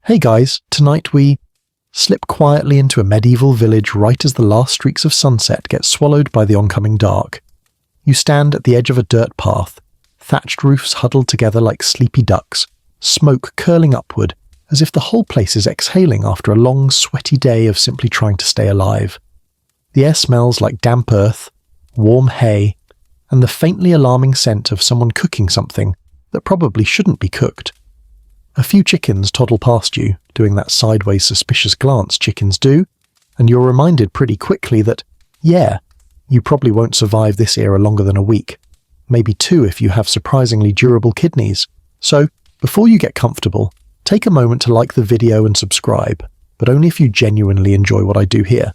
Hey guys, tonight we slip quietly into a medieval village right as the last streaks of sunset get swallowed by the oncoming dark. You stand at the edge of a dirt path, thatched roofs huddled together like sleepy ducks, smoke curling upward as if the whole place is exhaling after a long, sweaty day of simply trying to stay alive. The air smells like damp earth, warm hay, and the faintly alarming scent of someone cooking something that probably shouldn't be cooked. A few chickens toddle past you, doing that sideways suspicious glance chickens do, and you're reminded pretty quickly that, yeah, you probably won't survive this era longer than a week, maybe 2 if you have surprisingly durable kidneys. So, before you get comfortable, take a moment to like the video and subscribe, but only if you genuinely enjoy what I do here.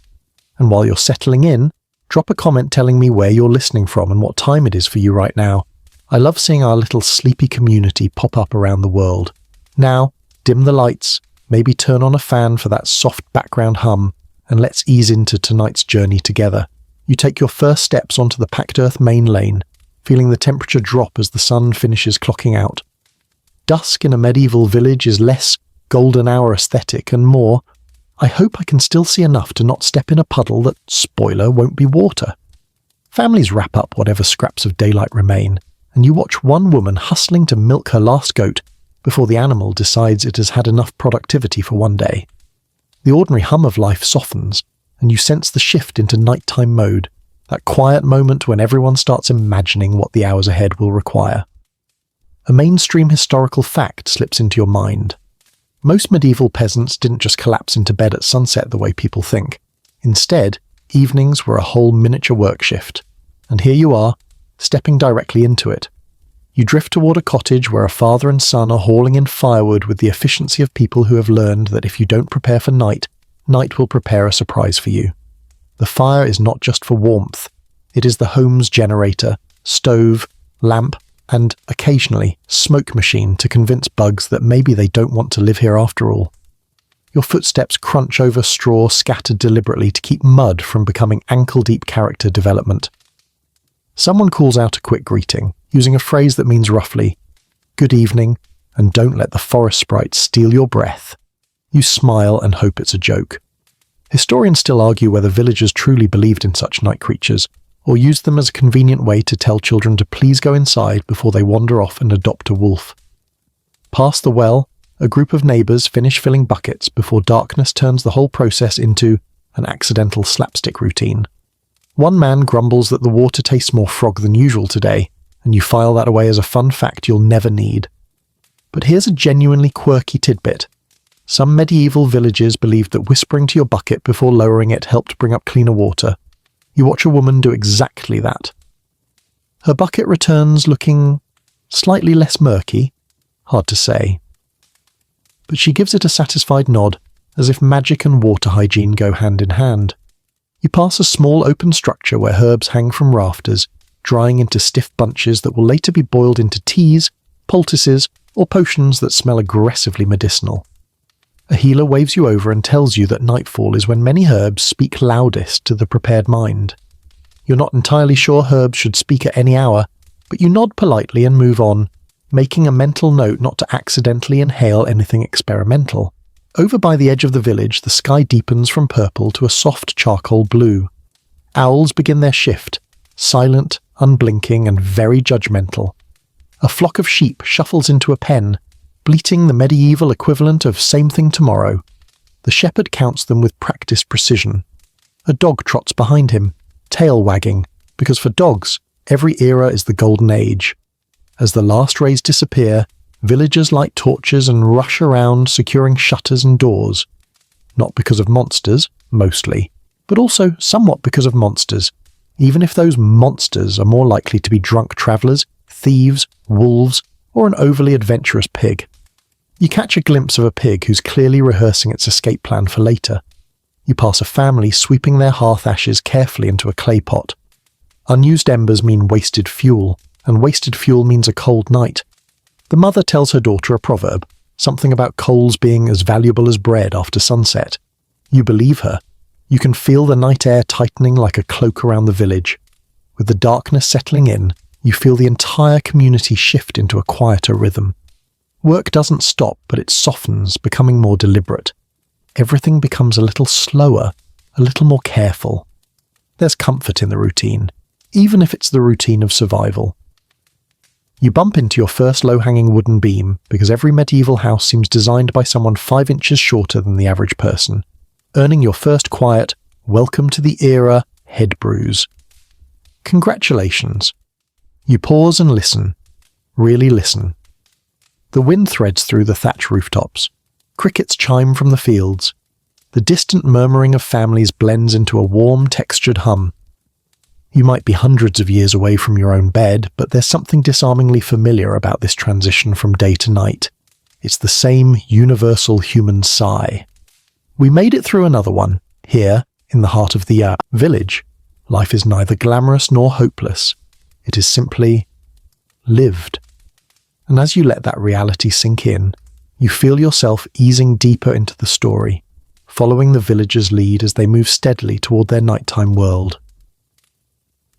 And while you're settling in, drop a comment telling me where you're listening from and what time it is for you right now. I love seeing our little sleepy community pop up around the world. Now, dim the lights, maybe turn on a fan for that soft background hum, and let's ease into tonight's journey together. You take your first steps onto the packed earth main lane, feeling the temperature drop as the sun finishes clocking out. Dusk in a medieval village is less golden hour aesthetic and more, I hope I can still see enough to not step in a puddle that, spoiler, won't be water. Families wrap up whatever scraps of daylight remain, and you watch one woman hustling to milk her last goat before the animal decides it has had enough productivity for one day. The ordinary hum of life softens, and you sense the shift into nighttime mode, that quiet moment when everyone starts imagining what the hours ahead will require. A mainstream historical fact slips into your mind. Most medieval peasants didn't just collapse into bed at sunset the way people think. Instead, evenings were a whole miniature work shift. And here you are, stepping directly into it. You drift toward a cottage where a father and son are hauling in firewood with the efficiency of people who have learned that if you don't prepare for night, night will prepare a surprise for you. The fire is not just for warmth. It is the home's generator, stove, lamp, and, occasionally, smoke machine to convince bugs that maybe they don't want to live here after all. Your footsteps crunch over straw scattered deliberately to keep mud from becoming ankle-deep character development. Someone calls out a quick greeting, using a phrase that means roughly, "Good evening, and don't let the forest sprites steal your breath." You smile and hope it's a joke. Historians still argue whether villagers truly believed in such night creatures, or used them as a convenient way to tell children to please go inside before they wander off and adopt a wolf. Past the well, a group of neighbours finish filling buckets before darkness turns the whole process into an accidental slapstick routine. One man grumbles that the water tastes more frog than usual today, and you file that away as a fun fact you'll never need. But here's a genuinely quirky tidbit. Some medieval villages believed that whispering to your bucket before lowering it helped bring up cleaner water. You watch a woman do exactly that. Her bucket returns looking slightly less murky, hard to say. But she gives it a satisfied nod, as if magic and water hygiene go hand in hand. You pass a small open structure where herbs hang from rafters, drying into stiff bunches that will later be boiled into teas, poultices, or potions that smell aggressively medicinal. A healer waves you over and tells you that nightfall is when many herbs speak loudest to the prepared mind. You're not entirely sure herbs should speak at any hour, but you nod politely and move on, making a mental note not to accidentally inhale anything experimental. Over by the edge of the village, the sky deepens from purple to a soft charcoal blue. Owls begin their shift, silent, unblinking, and very judgmental. A flock of sheep shuffles into a pen, bleating the medieval equivalent of "same thing tomorrow." The shepherd counts them with practiced precision. A dog trots behind him, tail wagging, because for dogs, every era is the golden age. As the last rays disappear, villagers light torches and rush around securing shutters and doors. Not because of monsters, mostly, but also somewhat because of monsters, even if those monsters are more likely to be drunk travellers, thieves, wolves, or an overly adventurous pig. You catch a glimpse of a pig who's clearly rehearsing its escape plan for later. You pass a family sweeping their hearth ashes carefully into a clay pot. Unused embers mean wasted fuel, and wasted fuel means a cold night. The mother tells her daughter a proverb, something about coals being as valuable as bread after sunset. You believe her. You can feel the night air tightening like a cloak around the village. With the darkness settling in, you feel the entire community shift into a quieter rhythm. Work doesn't stop, but it softens, becoming more deliberate. Everything becomes a little slower, a little more careful. There's comfort in the routine, even if it's the routine of survival. You bump into your first low-hanging wooden beam because every medieval house seems designed by someone 5 inches shorter than the average person, earning your first quiet, welcome to the era head bruise. Congratulations. You pause and listen. Really listen. The wind threads through the thatch rooftops. Crickets chime from the fields. The distant murmuring of families blends into a warm, textured hum. You might be hundreds of years away from your own bed, but there's something disarmingly familiar about this transition from day to night. It's the same universal human sigh. We made it through another one, here, in the heart of the village. Life is neither glamorous nor hopeless. It is simply lived. And as you let that reality sink in, you feel yourself easing deeper into the story, following the villagers' lead as they move steadily toward their nighttime world.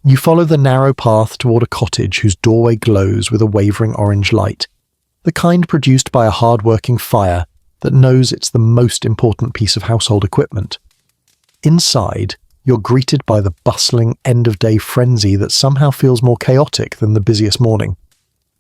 You follow the narrow path toward a cottage whose doorway glows with a wavering orange light, the kind produced by a hardworking fire that knows it's the most important piece of household equipment. Inside, you're greeted by the bustling end-of-day frenzy that somehow feels more chaotic than the busiest morning.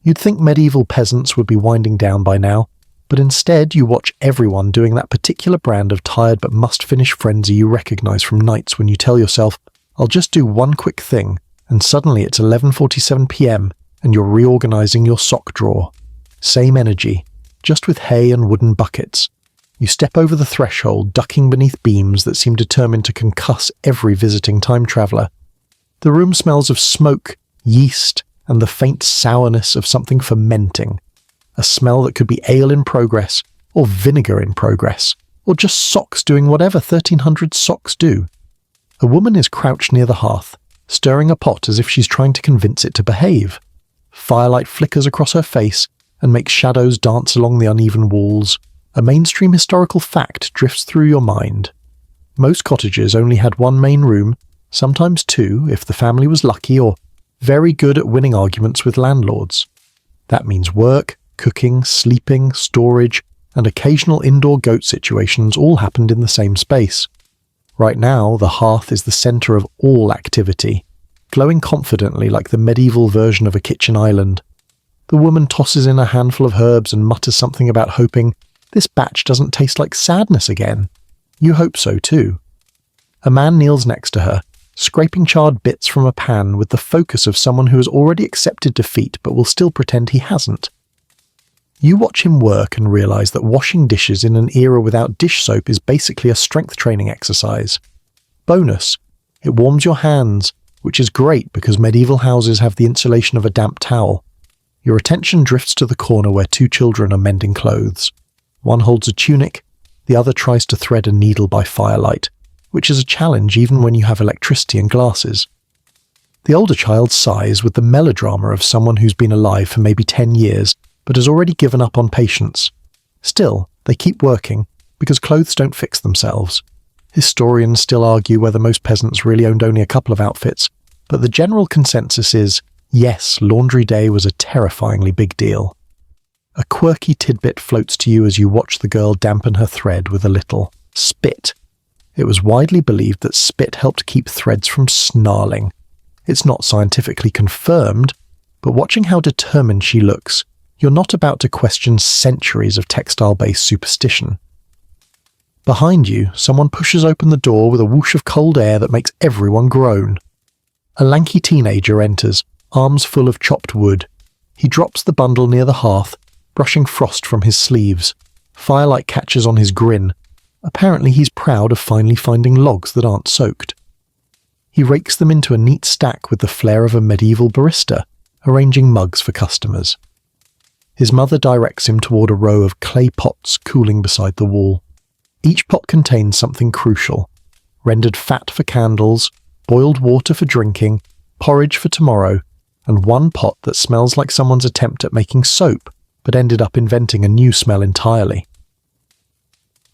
You'd think medieval peasants would be winding down by now, but instead you watch everyone doing that particular brand of tired but must-finish frenzy you recognize from nights when you tell yourself, I'll just do one quick thing, and suddenly it's 11:47 p.m. and you're reorganizing your sock drawer. Same energy, just with hay and wooden buckets. You step over the threshold, ducking beneath beams that seem determined to concuss every visiting time traveller. The room smells of smoke, yeast, and the faint sourness of something fermenting. A smell that could be ale in progress, or vinegar in progress, or just socks doing whatever 1300 socks do. A woman is crouched near the hearth, stirring a pot as if she's trying to convince it to behave. Firelight flickers across her face and makes shadows dance along the uneven walls. A mainstream historical fact drifts through your mind. Most cottages only had one main room, sometimes two if the family was lucky or very good at winning arguments with landlords. That means work, cooking, sleeping, storage, and occasional indoor goat situations all happened in the same space. Right now, the hearth is the centre of all activity, glowing confidently like the medieval version of a kitchen island. The woman tosses in a handful of herbs and mutters something about hoping, this batch doesn't taste like sadness again. You hope so too. A man kneels next to her, scraping charred bits from a pan with the focus of someone who has already accepted defeat but will still pretend he hasn't. You watch him work and realise that washing dishes in an era without dish soap is basically a strength training exercise. Bonus, it warms your hands, which is great because medieval houses have the insulation of a damp towel. Your attention drifts to the corner where two children are mending clothes. One holds a tunic, the other tries to thread a needle by firelight, which is a challenge even when you have electricity and glasses. The older child sighs with the melodrama of someone who's been alive for maybe 10 years, but has already given up on patience. Still, they keep working, because clothes don't fix themselves. Historians still argue whether most peasants really owned only a couple of outfits, but the general consensus is, yes, laundry day was a terrifyingly big deal. A quirky tidbit floats to you as you watch the girl dampen her thread with a little spit. It was widely believed that spit helped keep threads from snarling. It's not scientifically confirmed, but watching how determined she looks, you're not about to question centuries of textile-based superstition. Behind you, someone pushes open the door with a whoosh of cold air that makes everyone groan. A lanky teenager enters, arms full of chopped wood. He drops the bundle near the hearth, brushing frost from his sleeves. Firelight catches on his grin. Apparently he's proud of finally finding logs that aren't soaked. He rakes them into a neat stack with the flair of a medieval barista, arranging mugs for customers. His mother directs him toward a row of clay pots cooling beside the wall. Each pot contains something crucial: rendered fat for candles, boiled water for drinking, porridge for tomorrow, and one pot that smells like someone's attempt at making soap, but ended up inventing a new smell entirely.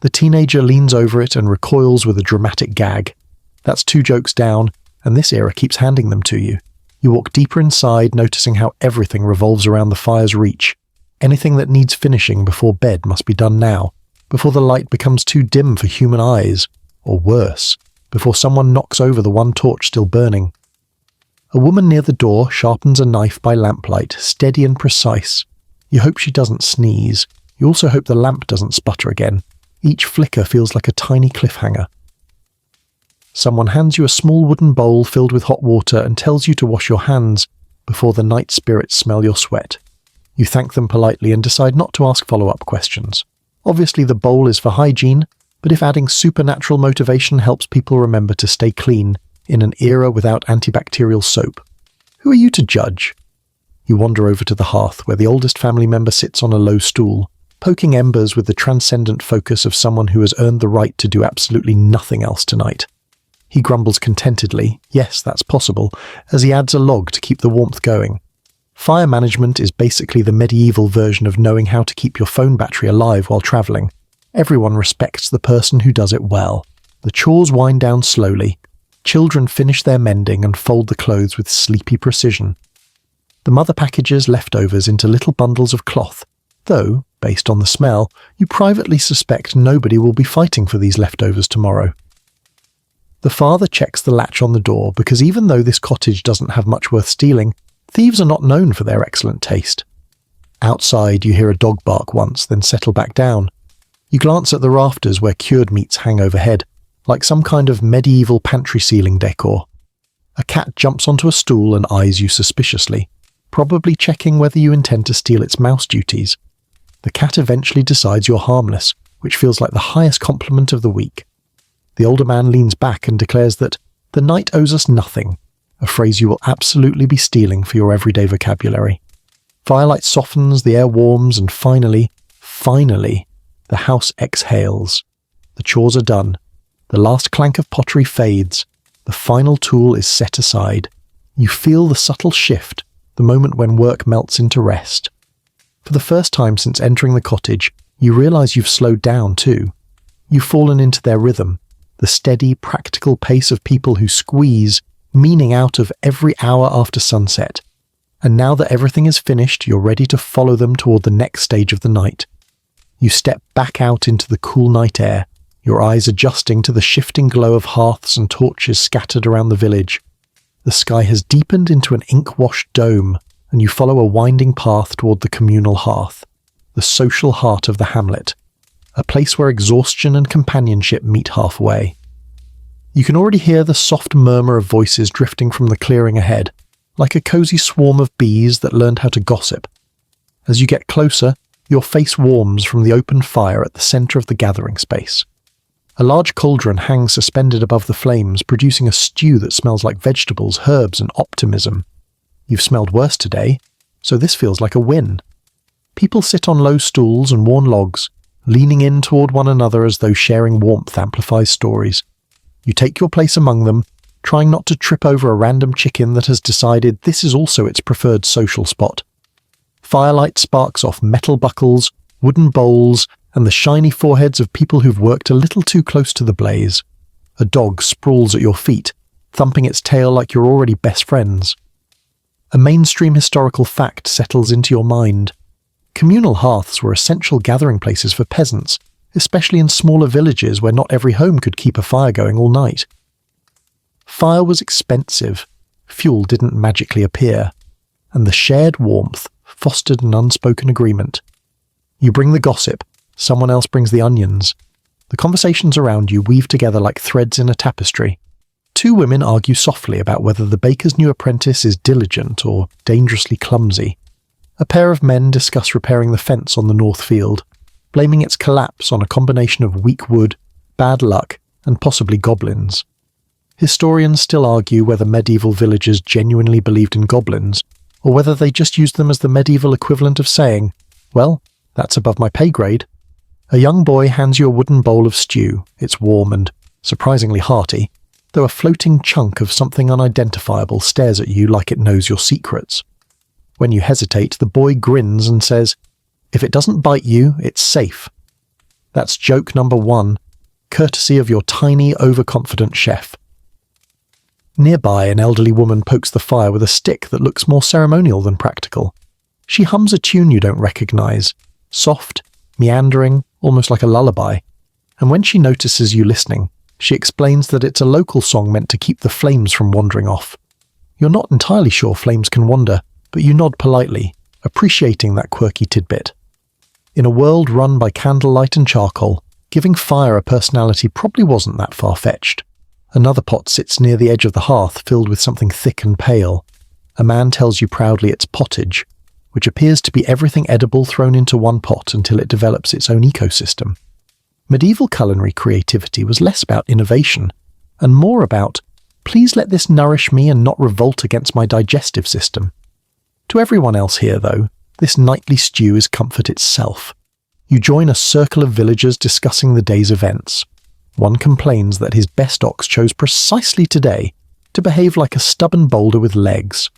The teenager leans over it and recoils with a dramatic gag. That's 2 jokes down, and this era keeps handing them to you. You walk deeper inside, noticing how everything revolves around the fire's reach. Anything that needs finishing before bed must be done now, before the light becomes too dim for human eyes, or worse, before someone knocks over the one torch still burning. A woman near the door sharpens a knife by lamplight, steady and precise. You hope she doesn't sneeze. You also hope the lamp doesn't sputter again. Each flicker feels like a tiny cliffhanger. Someone hands you a small wooden bowl filled with hot water and tells you to wash your hands before the night spirits smell your sweat. You thank them politely and decide not to ask follow-up questions. Obviously the bowl is for hygiene, but if adding supernatural motivation helps people remember to stay clean in an era without antibacterial soap, who are you to judge? You wander over to the hearth where the oldest family member sits on a low stool, poking embers with the transcendent focus of someone who has earned the right to do absolutely nothing else tonight. He grumbles contentedly, yes, that's possible, as he adds a log to keep the warmth going. Fire management is basically the medieval version of knowing how to keep your phone battery alive while travelling. Everyone respects the person who does it well. The chores wind down slowly. Children finish their mending and fold the clothes with sleepy precision. The mother packages leftovers into little bundles of cloth, though, based on the smell, you privately suspect nobody will be fighting for these leftovers tomorrow. The father checks the latch on the door because even though this cottage doesn't have much worth stealing, thieves are not known for their excellent taste. Outside you hear a dog bark once, then settle back down. You glance at the rafters where cured meats hang overhead, like some kind of medieval pantry ceiling decor. A cat jumps onto a stool and eyes you suspiciously, probably checking whether you intend to steal its mouse duties. The cat eventually decides you're harmless, which feels like the highest compliment of the week. The older man leans back and declares that the night owes us nothing, a phrase you will absolutely be stealing for your everyday vocabulary. Firelight softens, the air warms, and finally, the house exhales. The chores are done. The last clank of pottery fades. The final tool is set aside. You feel the subtle shift, the moment when work melts into rest. For the first time since entering the cottage, you realize you've slowed down too. You've fallen into their rhythm, the steady, practical pace of people who squeeze meaning out of every hour after sunset. And now that everything is finished, you're ready to follow them toward the next stage of the night. You step back out into the cool night air, your eyes adjusting to the shifting glow of hearths and torches scattered around the village. The sky has deepened into an ink-washed dome, and you follow a winding path toward the communal hearth, the social heart of the hamlet, a place where exhaustion and companionship meet halfway. You can already hear the soft murmur of voices drifting from the clearing ahead, like a cozy swarm of bees that learned how to gossip. As you get closer, your face warms from the open fire at the centre of the gathering space. A large cauldron hangs suspended above the flames, producing a stew that smells like vegetables, herbs, and optimism. You've smelled worse today, so this feels like a win. People sit on low stools and worn logs, leaning in toward one another as though sharing warmth amplifies stories. You take your place among them, trying not to trip over a random chicken that has decided this is also its preferred social spot. Firelight sparks off metal buckles, wooden bowls, and the shiny foreheads of people who've worked a little too close to the blaze. A dog sprawls at your feet, thumping its tail like you're already best friends. A mainstream historical fact settles into your mind. Communal hearths were essential gathering places for peasants, especially in smaller villages where not every home could keep a fire going all night. Fire was expensive, fuel didn't magically appear, and the shared warmth fostered an unspoken agreement. You bring the gossip, someone else brings the onions. The conversations around you weave together like threads in a tapestry. Two women argue softly about whether the baker's new apprentice is diligent or dangerously clumsy. A pair of men discuss repairing the fence on the north field, blaming its collapse on a combination of weak wood, bad luck, and possibly goblins. Historians still argue whether medieval villagers genuinely believed in goblins, or whether they just used them as the medieval equivalent of saying, well, that's above my pay grade. A young boy hands you a wooden bowl of stew. It's warm and surprisingly hearty, though a floating chunk of something unidentifiable stares at you like it knows your secrets. When you hesitate, the boy grins and says, if it doesn't bite you, it's safe. That's joke number 1, courtesy of your tiny, overconfident chef. Nearby, an elderly woman pokes the fire with a stick that looks more ceremonial than practical. She hums a tune you don't recognize, soft, meandering, almost like a lullaby. And when she notices you listening, she explains that it's a local song meant to keep the flames from wandering off. You're not entirely sure flames can wander, but you nod politely, appreciating that quirky tidbit. In a world run by candlelight and charcoal, giving fire a personality probably wasn't that far-fetched. Another pot sits near the edge of the hearth, filled with something thick and pale. A man tells you proudly it's pottage, which appears to be everything edible thrown into one pot until it develops its own ecosystem. Medieval culinary creativity was less about innovation, and more about, please let this nourish me and not revolt against my digestive system. To everyone else here, though, this nightly stew is comfort itself. You join a circle of villagers discussing the day's events. One complains that his best ox chose precisely today to behave like a stubborn boulder with legs.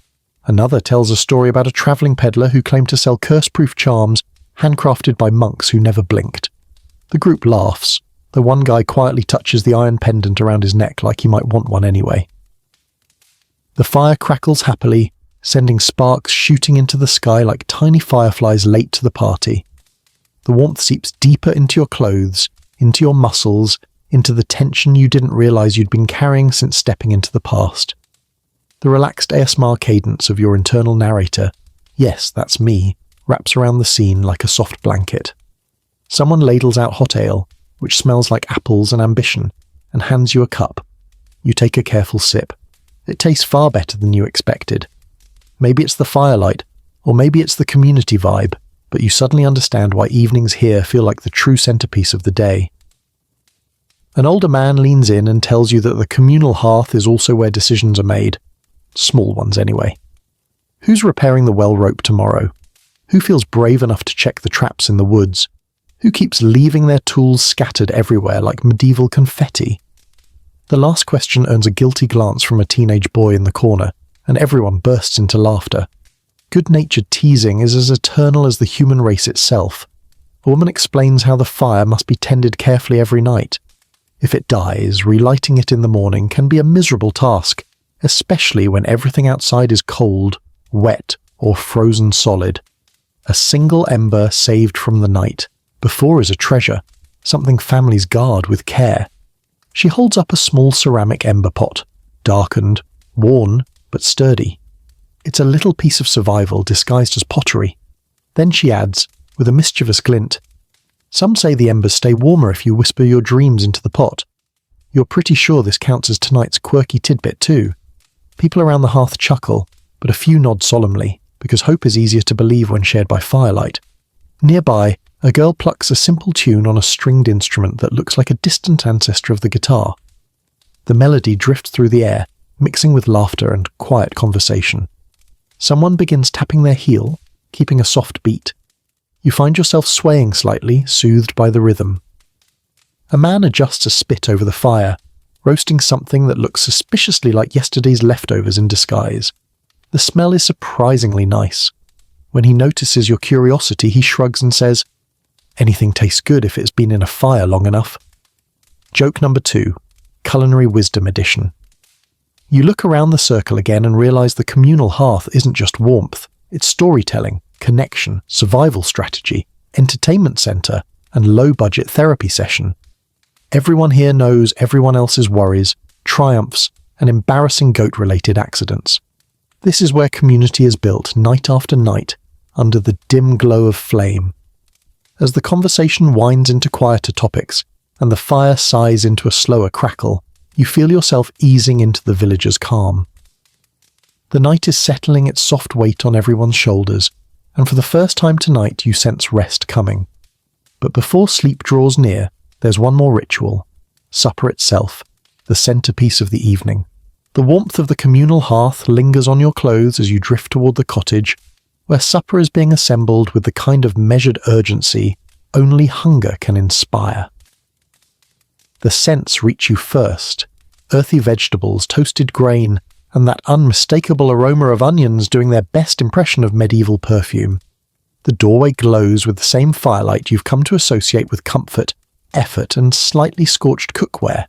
Another tells a story about a travelling peddler who claimed to sell curse-proof charms handcrafted by monks who never blinked. The group laughs, though one guy quietly touches the iron pendant around his neck like he might want one anyway. The fire crackles happily, sending sparks shooting into the sky like tiny fireflies late to the party. The warmth seeps deeper into your clothes, into your muscles, into the tension you didn't realize you'd been carrying since stepping into the past. The relaxed ASMR cadence of your internal narrator, yes, that's me, wraps around the scene like a soft blanket. Someone ladles out hot ale, which smells like apples and ambition, and hands you a cup. You take a careful sip. It tastes far better than you expected. Maybe it's the firelight, or maybe it's the community vibe, but you suddenly understand why evenings here feel like the true centerpiece of the day. An older man leans in and tells you that the communal hearth is also where decisions are made. Small ones, anyway. Who's repairing the well rope tomorrow? Who feels brave enough to check the traps in the woods? Who keeps leaving their tools scattered everywhere like medieval confetti? The last question earns a guilty glance from a teenage boy in the corner, and everyone bursts into laughter. Good-natured teasing is as eternal as the human race itself. A woman explains how the fire must be tended carefully every night. If it dies, relighting it in the morning can be a miserable task, especially when everything outside is cold, wet, or frozen solid. A single ember saved from the night before is a treasure, something families guard with care. She holds up a small ceramic ember pot, darkened, worn, but sturdy. It's a little piece of survival disguised as pottery. Then she adds, with a mischievous glint, some say the embers stay warmer if you whisper your dreams into the pot. You're pretty sure this counts as tonight's quirky tidbit too. People around the hearth chuckle, but a few nod solemnly, because hope is easier to believe when shared by firelight. Nearby, a girl plucks a simple tune on a stringed instrument that looks like a distant ancestor of the guitar. The melody drifts through the air, mixing with laughter and quiet conversation. Someone begins tapping their heel, keeping a soft beat. You find yourself swaying slightly, soothed by the rhythm. A man adjusts a spit over the fire, roasting something that looks suspiciously like yesterday's leftovers in disguise. The smell is surprisingly nice. When he notices your curiosity, he shrugs and says, "Anything tastes good if it's been in a fire long enough." Joke number 2, Culinary Wisdom Edition. You look around the circle again and realize the communal hearth isn't just warmth, it's storytelling, connection, survival strategy, entertainment center, and low-budget therapy session. Everyone here knows everyone else's worries, triumphs, and embarrassing goat-related accidents. This is where community is built night after night, under the dim glow of flame. As the conversation winds into quieter topics, and the fire sighs into a slower crackle, you feel yourself easing into the villagers' calm. The night is settling its soft weight on everyone's shoulders, and for the first time tonight you sense rest coming. But before sleep draws near, there's one more ritual, supper itself, the centerpiece of the evening. The warmth of the communal hearth lingers on your clothes as you drift toward the cottage, where supper is being assembled with the kind of measured urgency only hunger can inspire. The scents reach you first, earthy vegetables, toasted grain, and that unmistakable aroma of onions doing their best impression of medieval perfume. The doorway glows with the same firelight you've come to associate with comfort, effort, and slightly scorched cookware.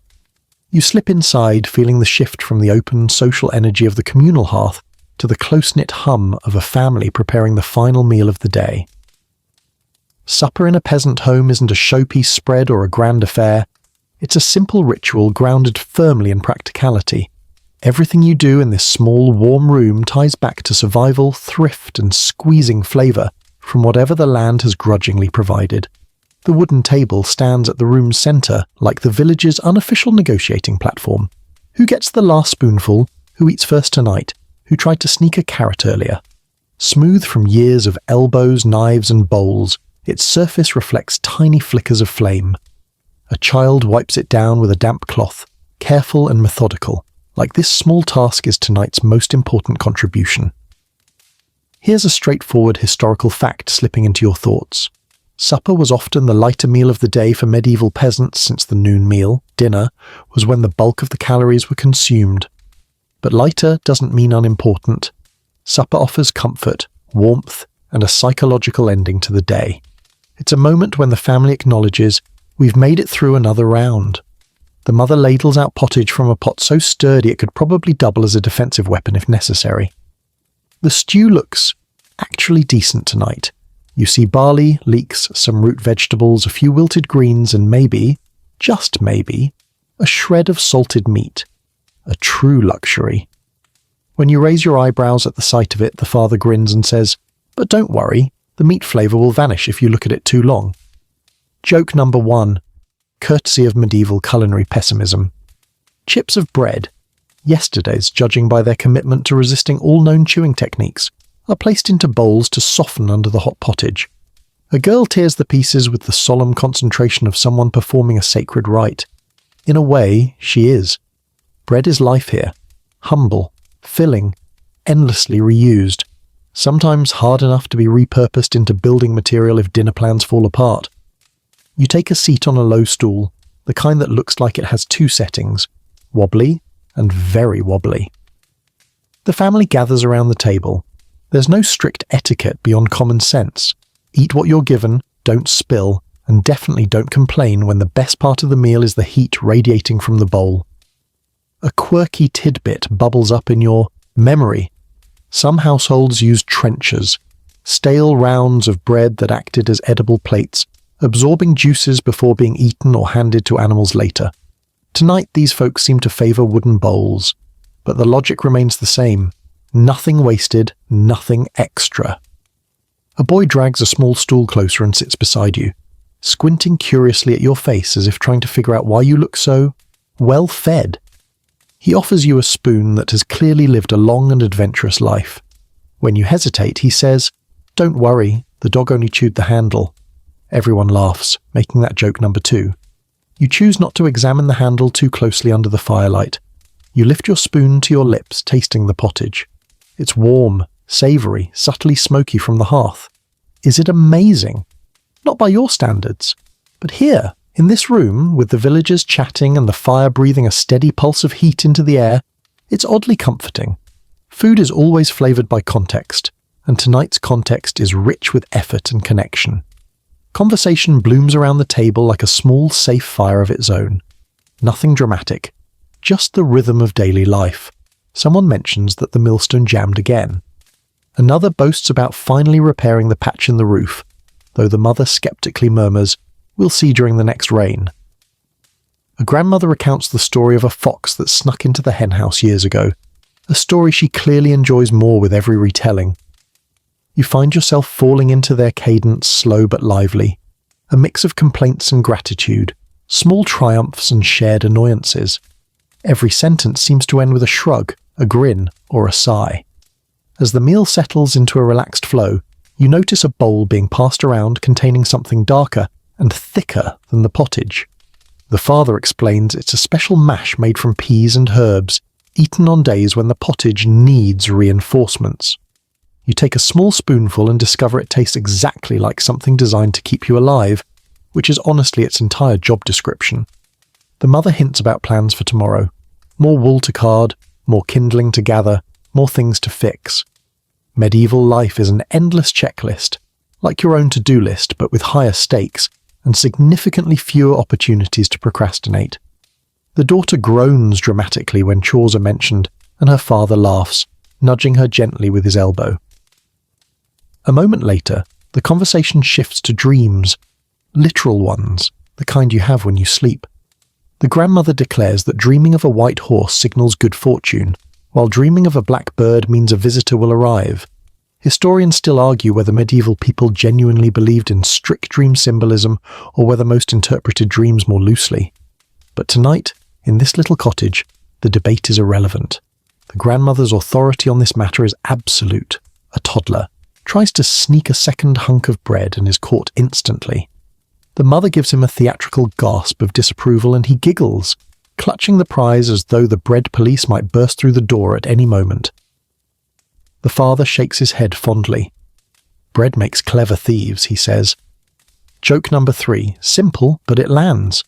You slip inside, feeling the shift from the open, social energy of the communal hearth to the close-knit hum of a family preparing the final meal of the day. Supper in a peasant home isn't a showpiece spread or a grand affair. It's a simple ritual grounded firmly in practicality. Everything you do in this small, warm room ties back to survival, thrift, and squeezing flavour from whatever the land has grudgingly provided. The wooden table stands at the room's centre like the village's unofficial negotiating platform. Who gets the last spoonful? Who eats first tonight? Who tried to sneak a carrot earlier? Smooth from years of elbows, knives, and bowls, its surface reflects tiny flickers of flame. A child wipes it down with a damp cloth, careful and methodical, like this small task is tonight's most important contribution. Here's a straightforward historical fact slipping into your thoughts. Supper was often the lighter meal of the day for medieval peasants since the noon meal, dinner, was when the bulk of the calories were consumed. But lighter doesn't mean unimportant. Supper offers comfort, warmth, and a psychological ending to the day. It's a moment when the family acknowledges, we've made it through another round. The mother ladles out pottage from a pot so sturdy it could probably double as a defensive weapon if necessary. The stew looks actually decent tonight. You see barley, leeks, some root vegetables, a few wilted greens, and maybe, just maybe, a shred of salted meat. A true luxury. When you raise your eyebrows at the sight of it, the father grins and says, "But don't worry, the meat flavour will vanish if you look at it too long." Joke number 1. Courtesy of medieval culinary pessimism. Chips of bread, yesterday's judging by their commitment to resisting all known chewing techniques, are placed into bowls to soften under the hot pottage. A girl tears the pieces with the solemn concentration of someone performing a sacred rite. In a way, she is. Bread is life here. Humble, filling, endlessly reused. Sometimes hard enough to be repurposed into building material if dinner plans fall apart. You take a seat on a low stool, the kind that looks like it has 2 settings, wobbly and very wobbly. The family gathers around the table. There's no strict etiquette beyond common sense. Eat what you're given, don't spill, and definitely don't complain when the best part of the meal is the heat radiating from the bowl. A quirky tidbit bubbles up in your memory. Some households used trenchers, stale rounds of bread that acted as edible plates, absorbing juices before being eaten or handed to animals later. Tonight these folks seem to favour wooden bowls, but the logic remains the same. Nothing wasted, nothing extra. A boy drags a small stool closer and sits beside you, squinting curiously at your face as if trying to figure out why you look so well-fed. He offers you a spoon that has clearly lived a long and adventurous life. When you hesitate, he says, "Don't worry, the dog only chewed the handle." Everyone laughs, making that joke number 2. You choose not to examine the handle too closely under the firelight. You lift your spoon to your lips, tasting the pottage. It's warm, savoury, subtly smoky from the hearth. Is it amazing? Not by your standards. But here, in this room, with the villagers chatting and the fire breathing a steady pulse of heat into the air, it's oddly comforting. Food is always flavoured by context, and tonight's context is rich with effort and connection. Conversation blooms around the table like a small, safe fire of its own. Nothing dramatic, just the rhythm of daily life. Someone mentions that the millstone jammed again. Another boasts about finally repairing the patch in the roof, though the mother skeptically murmurs, "We'll see during the next rain." A grandmother recounts the story of a fox that snuck into the henhouse years ago, a story she clearly enjoys more with every retelling. You find yourself falling into their cadence, slow but lively, a mix of complaints and gratitude, small triumphs and shared annoyances. Every sentence seems to end with a shrug, a grin, or a sigh. As the meal settles into a relaxed flow, you notice a bowl being passed around containing something darker and thicker than the pottage. The father explains it's a special mash made from peas and herbs, eaten on days when the pottage needs reinforcements. You take a small spoonful and discover it tastes exactly like something designed to keep you alive, which is honestly its entire job description. The mother hints about plans for tomorrow. More wool to card, more kindling to gather, more things to fix. Medieval life is an endless checklist, like your own to-do list but with higher stakes and significantly fewer opportunities to procrastinate. The daughter groans dramatically when chores are mentioned, and her father laughs, nudging her gently with his elbow. A moment later, the conversation shifts to dreams, literal ones, the kind you have when you sleep. The grandmother declares that dreaming of a white horse signals good fortune, while dreaming of a black bird means a visitor will arrive. Historians still argue whether medieval people genuinely believed in strict dream symbolism or whether most interpreted dreams more loosely. But tonight, in this little cottage, the debate is irrelevant. The grandmother's authority on this matter is absolute. A toddler tries to sneak a second hunk of bread and is caught instantly. The mother gives him a theatrical gasp of disapproval and he giggles, clutching the prize as though the bread police might burst through the door at any moment. The father shakes his head fondly. "Bread makes clever thieves," he says. Joke number 3, simple, but it lands.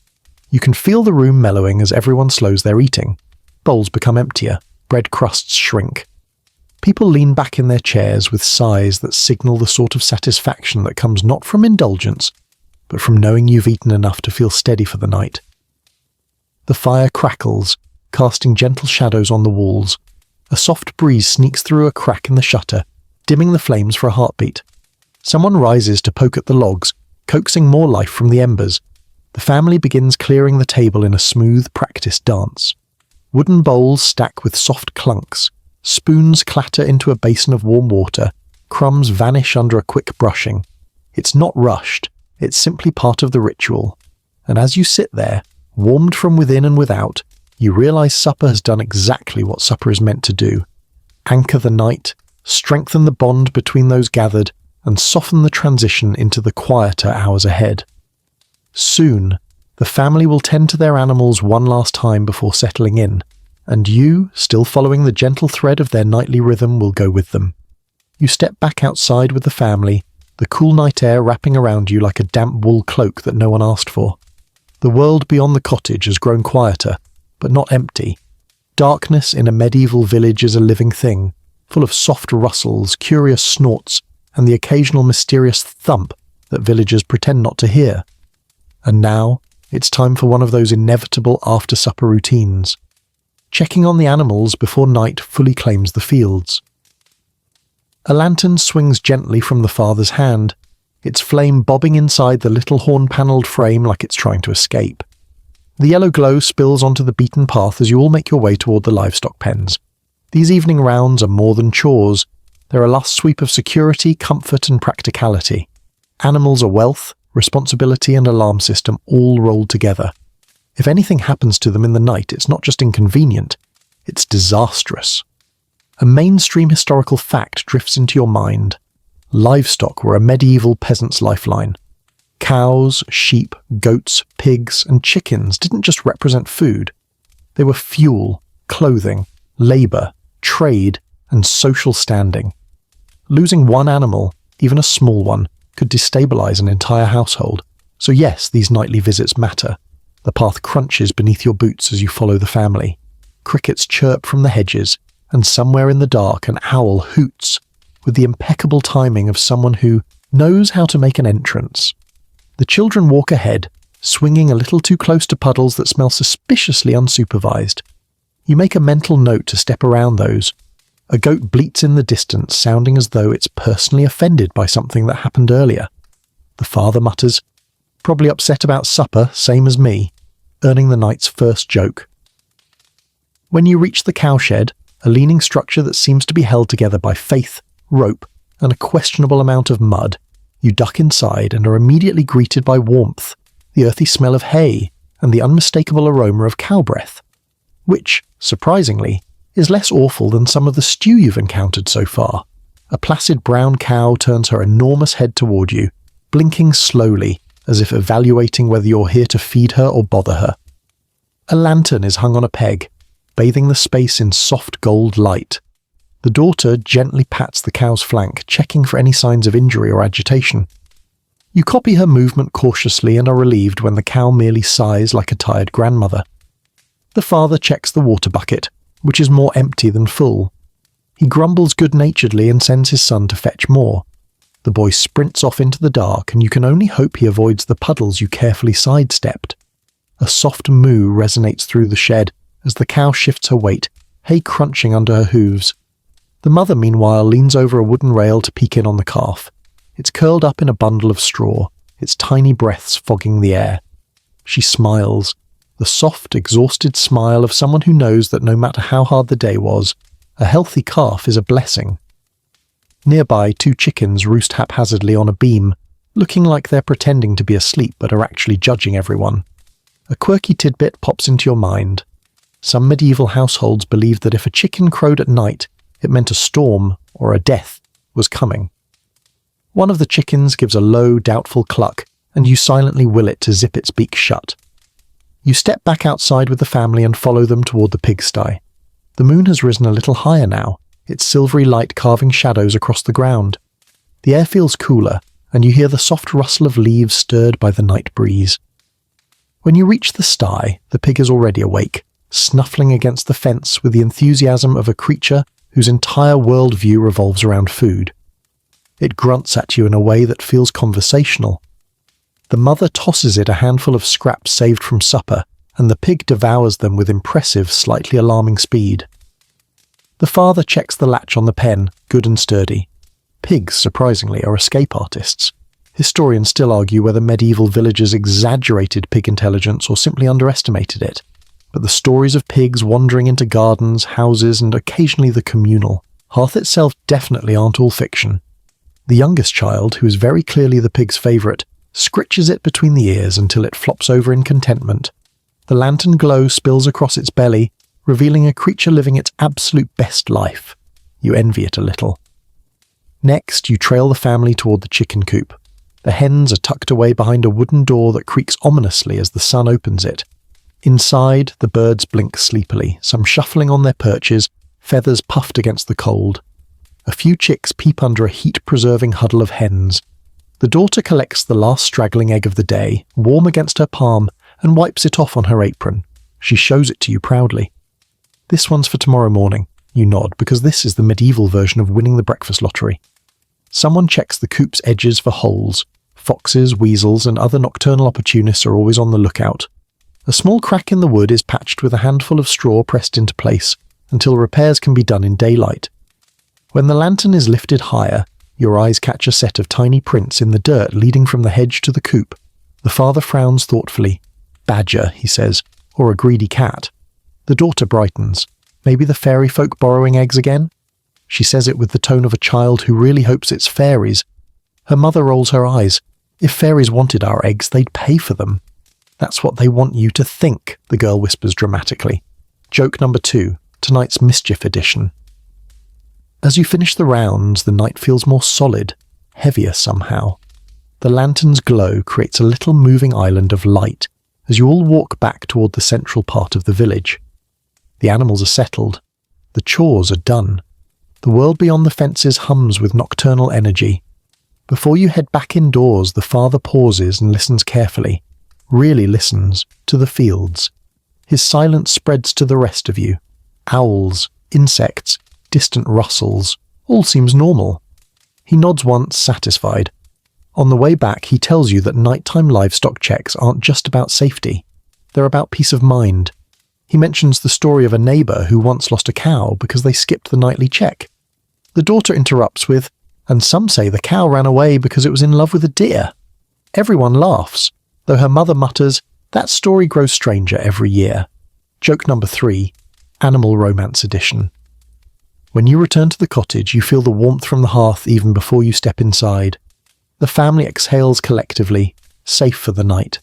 You can feel the room mellowing as everyone slows their eating. Bowls become emptier, bread crusts shrink. People lean back in their chairs with sighs that signal the sort of satisfaction that comes not from indulgence, but from knowing you've eaten enough to feel steady for the night. The fire crackles, casting gentle shadows on the walls. A soft breeze sneaks through a crack in the shutter, dimming the flames for a heartbeat. Someone rises to poke at the logs, coaxing more life from the embers. The family begins clearing the table in a smooth, practiced dance. Wooden bowls stack with soft clunks. Spoons clatter into a basin of warm water. Crumbs vanish under a quick brushing. It's not rushed. It's simply part of the ritual. And as you sit there, warmed from within and without, you realize supper has done exactly what supper is meant to do. Anchor the night, strengthen the bond between those gathered, and soften the transition into the quieter hours ahead. Soon, the family will tend to their animals one last time before settling in, and you, still following the gentle thread of their nightly rhythm, will go with them. You step back outside with the family, the cool night air wrapping around you like a damp wool cloak that no one asked for. The world beyond the cottage has grown quieter, but not empty. Darkness in a medieval village is a living thing, full of soft rustles, curious snorts, and the occasional mysterious thump that villagers pretend not to hear. And now, it's time for one of those inevitable after-supper routines. Checking on the animals before night fully claims the fields. A lantern swings gently from the father's hand, its flame bobbing inside the little horn-panelled frame like it's trying to escape. The yellow glow spills onto the beaten path as you all make your way toward the livestock pens. These evening rounds are more than chores. They're a last sweep of security, comfort, and practicality. Animals are wealth, responsibility, and alarm system all rolled together. If anything happens to them in the night, it's not just inconvenient, it's disastrous. A mainstream historical fact drifts into your mind. Livestock were a medieval peasant's lifeline. Cows, sheep, goats, pigs, and chickens didn't just represent food. They were fuel, clothing, labour, trade, and social standing. Losing one animal, even a small one, could destabilise an entire household. So yes, these nightly visits matter. The path crunches beneath your boots as you follow the family. Crickets chirp from the hedges, and somewhere in the dark an owl hoots, with the impeccable timing of someone who knows how to make an entrance. The children walk ahead, swinging a little too close to puddles that smell suspiciously unsupervised. You make a mental note to step around those. A goat bleats in the distance, sounding as though it's personally offended by something that happened earlier. The father mutters, "Probably upset about supper, same as me," earning the night's first joke. When you reach the cowshed, a leaning structure that seems to be held together by faith, rope, and a questionable amount of mud, you duck inside and are immediately greeted by warmth, the earthy smell of hay, and the unmistakable aroma of cow breath, which, surprisingly, is less awful than some of the stew you've encountered so far. A placid brown cow turns her enormous head toward you, blinking slowly, as if evaluating whether you're here to feed her or bother her. A lantern is hung on a peg, bathing the space in soft gold light. The daughter gently pats the cow's flank, checking for any signs of injury or agitation. You copy her movement cautiously and are relieved when the cow merely sighs like a tired grandmother. The father checks the water bucket, which is more empty than full. He grumbles good-naturedly and sends his son to fetch more. The boy sprints off into the dark, and you can only hope he avoids the puddles you carefully sidestepped. A soft moo resonates through the shed as the cow shifts her weight, hay crunching under her hooves. The mother, meanwhile, leans over a wooden rail to peek in on the calf. It's curled up in a bundle of straw, its tiny breaths fogging the air. She smiles, the soft, exhausted smile of someone who knows that no matter how hard the day was, a healthy calf is a blessing. Nearby, 2 chickens roost haphazardly on a beam, looking like they're pretending to be asleep but are actually judging everyone. A quirky tidbit pops into your mind. Some medieval households believed that if a chicken crowed at night, it meant a storm, or a death, was coming. One of the chickens gives a low, doubtful cluck, and you silently will it to zip its beak shut. You step back outside with the family and follow them toward the pigsty. The moon has risen a little higher now, its silvery light carving shadows across the ground. The air feels cooler, and you hear the soft rustle of leaves stirred by the night breeze. When you reach the sty, the pig is already awake, snuffling against the fence with the enthusiasm of a creature whose entire worldview revolves around food. It grunts at you in a way that feels conversational. The mother tosses it a handful of scraps saved from supper, and the pig devours them with impressive, slightly alarming speed. The father checks the latch on the pen, good and sturdy. Pigs, surprisingly, are escape artists. Historians still argue whether medieval villagers exaggerated pig intelligence or simply underestimated it. But the stories of pigs wandering into gardens, houses, and occasionally the communal hearth itself definitely aren't all fiction. The youngest child, who is very clearly the pig's favourite, scritches it between the ears until it flops over in contentment. The lantern glow spills across its belly, revealing a creature living its absolute best life. You envy it a little. Next, you trail the family toward the chicken coop. The hens are tucked away behind a wooden door that creaks ominously as the sun opens it. Inside, the birds blink sleepily, some shuffling on their perches, feathers puffed against the cold. A few chicks peep under a heat-preserving huddle of hens. The daughter collects the last straggling egg of the day, warm against her palm, and wipes it off on her apron. She shows it to you proudly. "This one's for tomorrow morning," you nod, because this is the medieval version of winning the breakfast lottery. Someone checks the coop's edges for holes. Foxes, weasels, and other nocturnal opportunists are always on the lookout. A small crack in the wood is patched with a handful of straw pressed into place, until repairs can be done in daylight. When the lantern is lifted higher, your eyes catch a set of tiny prints in the dirt leading from the hedge to the coop. The father frowns thoughtfully. "Badger," he says, "or a greedy cat." The daughter brightens. "Maybe the fairy folk borrowing eggs again?" She says it with the tone of a child who really hopes it's fairies. Her mother rolls her eyes. "If fairies wanted our eggs, they'd pay for them." "That's what they want you to think," the girl whispers dramatically. Joke number 2, tonight's mischief edition. As you finish the rounds, the night feels more solid, heavier somehow. The lantern's glow creates a little moving island of light as you all walk back toward the central part of the village. The animals are settled. The chores are done. The world beyond the fences hums with nocturnal energy. Before you head back indoors, the father pauses and listens carefully, really listens, to the fields. His silence spreads to the rest of you. Owls, insects, distant rustles, all seems normal. He nods once, satisfied. On the way back, he tells you that nighttime livestock checks aren't just about safety. They're about peace of mind. He mentions the story of a neighbour who once lost a cow because they skipped the nightly check. The daughter interrupts with, "And some say the cow ran away because it was in love with a deer." Everyone laughs, though her mother mutters, "That story grows stranger every year." Joke number 3, Animal Romance Edition. When you return to the cottage, you feel the warmth from the hearth even before you step inside. The family exhales collectively, safe for the night.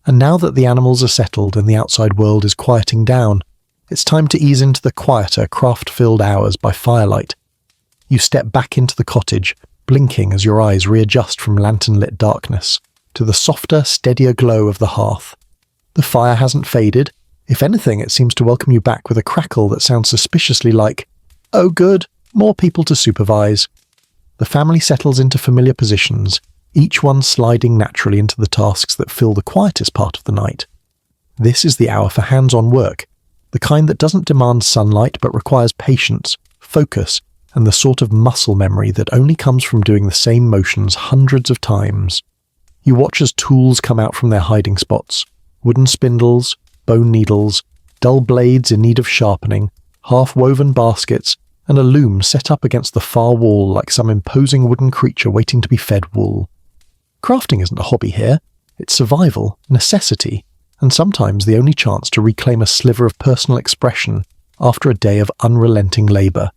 And now that the animals are settled and the outside world is quieting down, it's time to ease into the quieter, craft-filled hours by firelight. You step back into the cottage, blinking as your eyes readjust from lantern-lit darkness to the softer, steadier glow of the hearth. The fire hasn't faded. If anything, it seems to welcome you back with a crackle that sounds suspiciously like, "Oh good, more people to supervise." The family settles into familiar positions, each one sliding naturally into the tasks that fill the quietest part of the night. This is the hour for hands-on work, the kind that doesn't demand sunlight but requires patience, focus, and the sort of muscle memory that only comes from doing the same motions hundreds of times. You watch as tools come out from their hiding spots: wooden spindles, bone needles, dull blades in need of sharpening, half-woven baskets, and a loom set up against the far wall like some imposing wooden creature waiting to be fed wool. Crafting isn't a hobby here, it's survival, necessity, and sometimes the only chance to reclaim a sliver of personal expression after a day of unrelenting labour.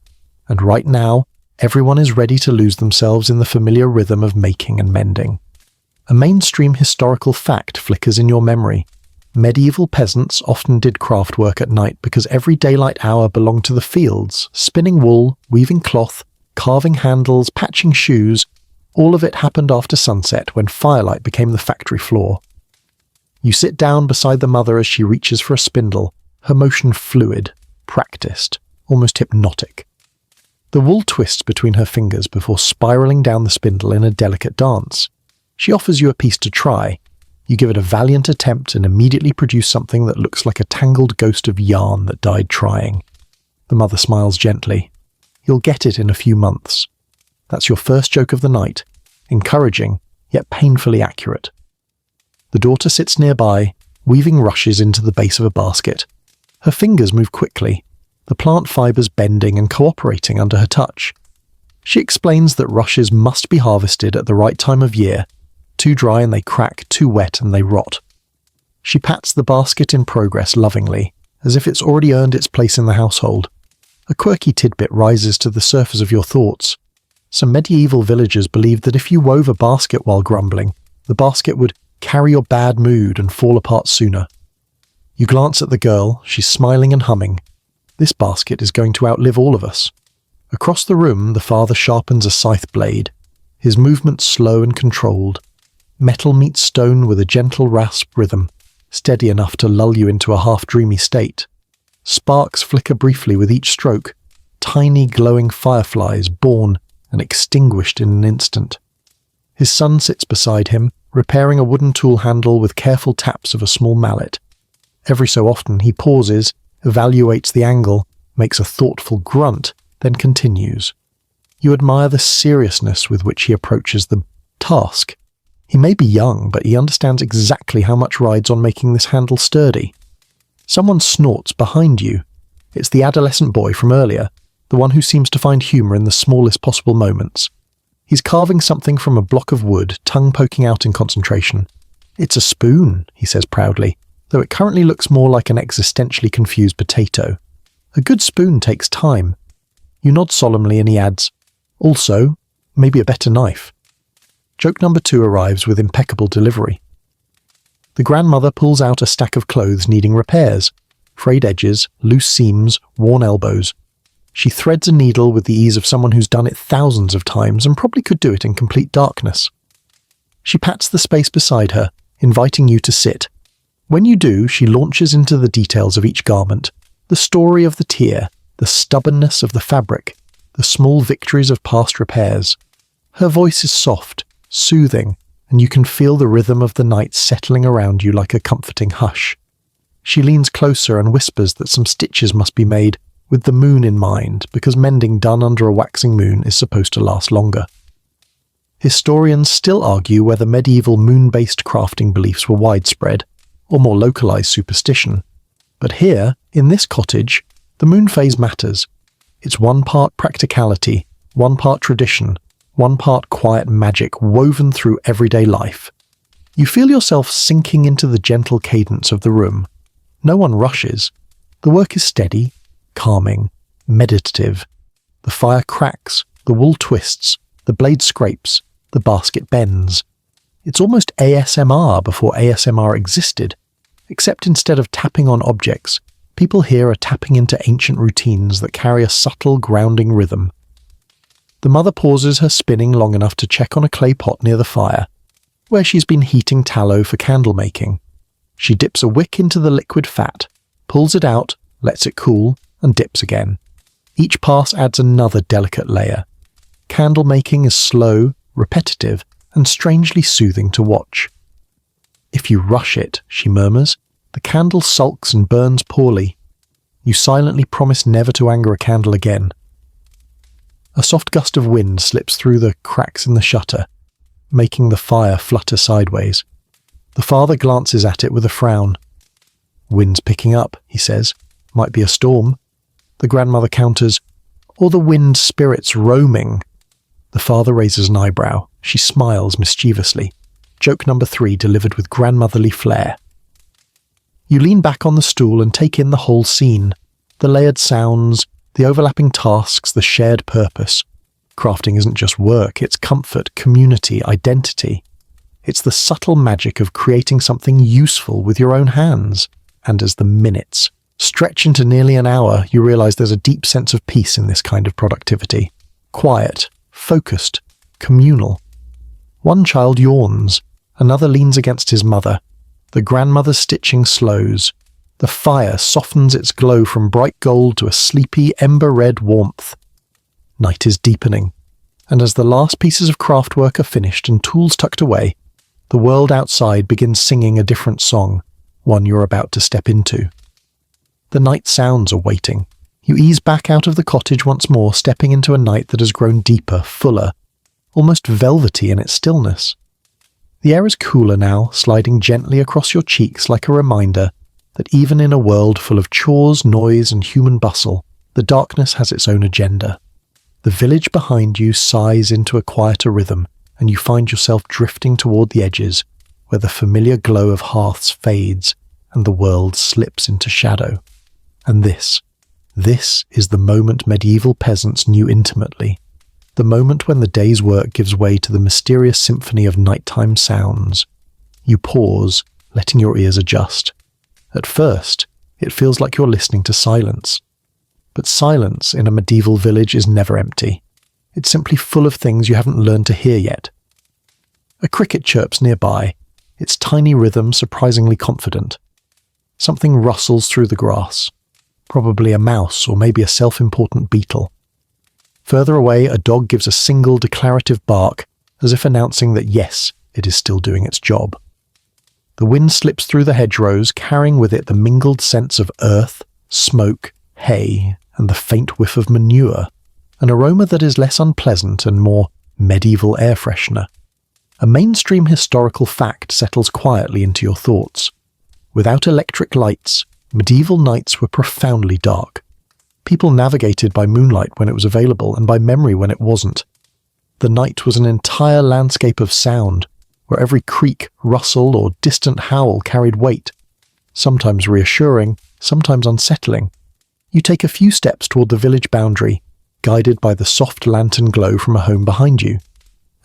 And right now, everyone is ready to lose themselves in the familiar rhythm of making and mending. A mainstream historical fact flickers in your memory. Medieval peasants often did craft work at night because every daylight hour belonged to the fields, spinning wool, weaving cloth, carving handles, patching shoes. All of it happened after sunset when firelight became the factory floor. You sit down beside the mother as she reaches for a spindle, her motion fluid, practiced, almost hypnotic. The wool twists between her fingers before spiralling down the spindle in a delicate dance. She offers you a piece to try. You give it a valiant attempt and immediately produce something that looks like a tangled ghost of yarn that died trying. The mother smiles gently. You'll get it in a few months. That's your first joke of the night, encouraging, yet painfully accurate. The daughter sits nearby, weaving rushes into the base of a basket. Her fingers move quickly, the plant fibres bending and cooperating under her touch. She explains that rushes must be harvested at the right time of year. Too dry and they crack, too wet and they rot. She pats the basket in progress lovingly, as if it's already earned its place in the household. A quirky tidbit rises to the surface of your thoughts. Some medieval villagers believed that if you wove a basket while grumbling, the basket would carry your bad mood and fall apart sooner. You glance at the girl, she's smiling and humming. This basket is going to outlive all of us. Across the room, the father sharpens a scythe blade, his movements slow and controlled. Metal meets stone with a gentle rasp rhythm, steady enough to lull you into a half-dreamy state. Sparks flicker briefly with each stroke, tiny glowing fireflies born and extinguished in an instant. His son sits beside him, repairing a wooden tool handle with careful taps of a small mallet. Every so often he pauses, evaluates the angle, makes a thoughtful grunt, then continues. You admire the seriousness with which he approaches the task. He may be young, but he understands exactly how much rides on making this handle sturdy. Someone snorts behind you. It's the adolescent boy from earlier, the one who seems to find humour in the smallest possible moments. He's carving something from a block of wood, tongue poking out in concentration. It's a spoon, he says proudly, though it currently looks more like an existentially confused potato. A good spoon takes time. You nod solemnly and he adds, also, maybe a better knife. Joke number 2 arrives with impeccable delivery. The grandmother pulls out a stack of clothes needing repairs, frayed edges, loose seams, worn elbows. She threads a needle with the ease of someone who's done it thousands of times and probably could do it in complete darkness. She pats the space beside her, inviting you to sit. When you do, she launches into the details of each garment, the story of the tier, the stubbornness of the fabric, the small victories of past repairs. Her voice is soft, soothing, and you can feel the rhythm of the night settling around you like a comforting hush. She leans closer and whispers that some stitches must be made, with the moon in mind, because mending done under a waxing moon is supposed to last longer. Historians still argue whether medieval moon-based crafting beliefs were widespread, or more localized superstition. But here, in this cottage, the moon phase matters. It's one part practicality, one part tradition, one part quiet magic woven through everyday life. You feel yourself sinking into the gentle cadence of the room. No one rushes. The work is steady, calming, meditative. The fire cracks, the wool twists, the blade scrapes, the basket bends. It's almost ASMR before ASMR existed, except instead of tapping on objects, people here are tapping into ancient routines that carry a subtle, grounding rhythm. The mother pauses her spinning long enough to check on a clay pot near the fire, where she's been heating tallow for candle making. She dips a wick into the liquid fat, pulls it out, lets it cool, and dips again. Each pass adds another delicate layer. Candle making is slow, repetitive, and strangely soothing to watch. If you rush it, she murmurs, the candle sulks and burns poorly. You silently promise never to anger a candle again. A soft gust of wind slips through the cracks in the shutter, making the fire flutter sideways. The father glances at it with a frown. Wind's picking up, he says. Might be a storm. The grandmother counters, Or the wind spirits roaming? The father raises an eyebrow. She smiles mischievously. Joke number 3 delivered with grandmotherly flair. You lean back on the stool and take in the whole scene. The layered sounds, the overlapping tasks, the shared purpose. Crafting isn't just work, it's comfort, community, identity. It's the subtle magic of creating something useful with your own hands. And as the minutes stretch into nearly an hour, you realize there's a deep sense of peace in this kind of productivity. Quiet, focused, communal. One child yawns, another leans against his mother. The grandmother's stitching slows. The fire softens its glow from bright gold to a sleepy, ember-red warmth. Night is deepening, and as the last pieces of craftwork are finished and tools tucked away, the world outside begins singing a different song, one you're about to step into. The night sounds are waiting. You ease back out of the cottage once more, stepping into a night that has grown deeper, fuller, almost velvety in its stillness. The air is cooler now, sliding gently across your cheeks like a reminder that even in a world full of chores, noise, and human bustle, the darkness has its own agenda. The village behind you sighs into a quieter rhythm, and you find yourself drifting toward the edges, where the familiar glow of hearths fades and the world slips into shadow. And this is the moment medieval peasants knew intimately, the moment when the day's work gives way to the mysterious symphony of nighttime sounds. You pause, letting your ears adjust. At first, it feels like you're listening to silence. But silence in a medieval village is never empty. It's simply full of things you haven't learned to hear yet. A cricket chirps nearby, its tiny rhythm surprisingly confident. Something rustles through the grass. Probably a mouse or maybe a self-important beetle. Further away, a dog gives a single declarative bark, as if announcing that yes, it is still doing its job. The wind slips through the hedgerows, carrying with it the mingled scents of earth, smoke, hay, and the faint whiff of manure, an aroma that is less unpleasant and more medieval air freshener. A mainstream historical fact settles quietly into your thoughts. Without electric lights, medieval nights were profoundly dark. People navigated by moonlight when it was available and by memory when it wasn't. The night was an entire landscape of sound, where every creak, rustle, or distant howl carried weight, sometimes reassuring, sometimes unsettling. You take a few steps toward the village boundary, guided by the soft lantern glow from a home behind you.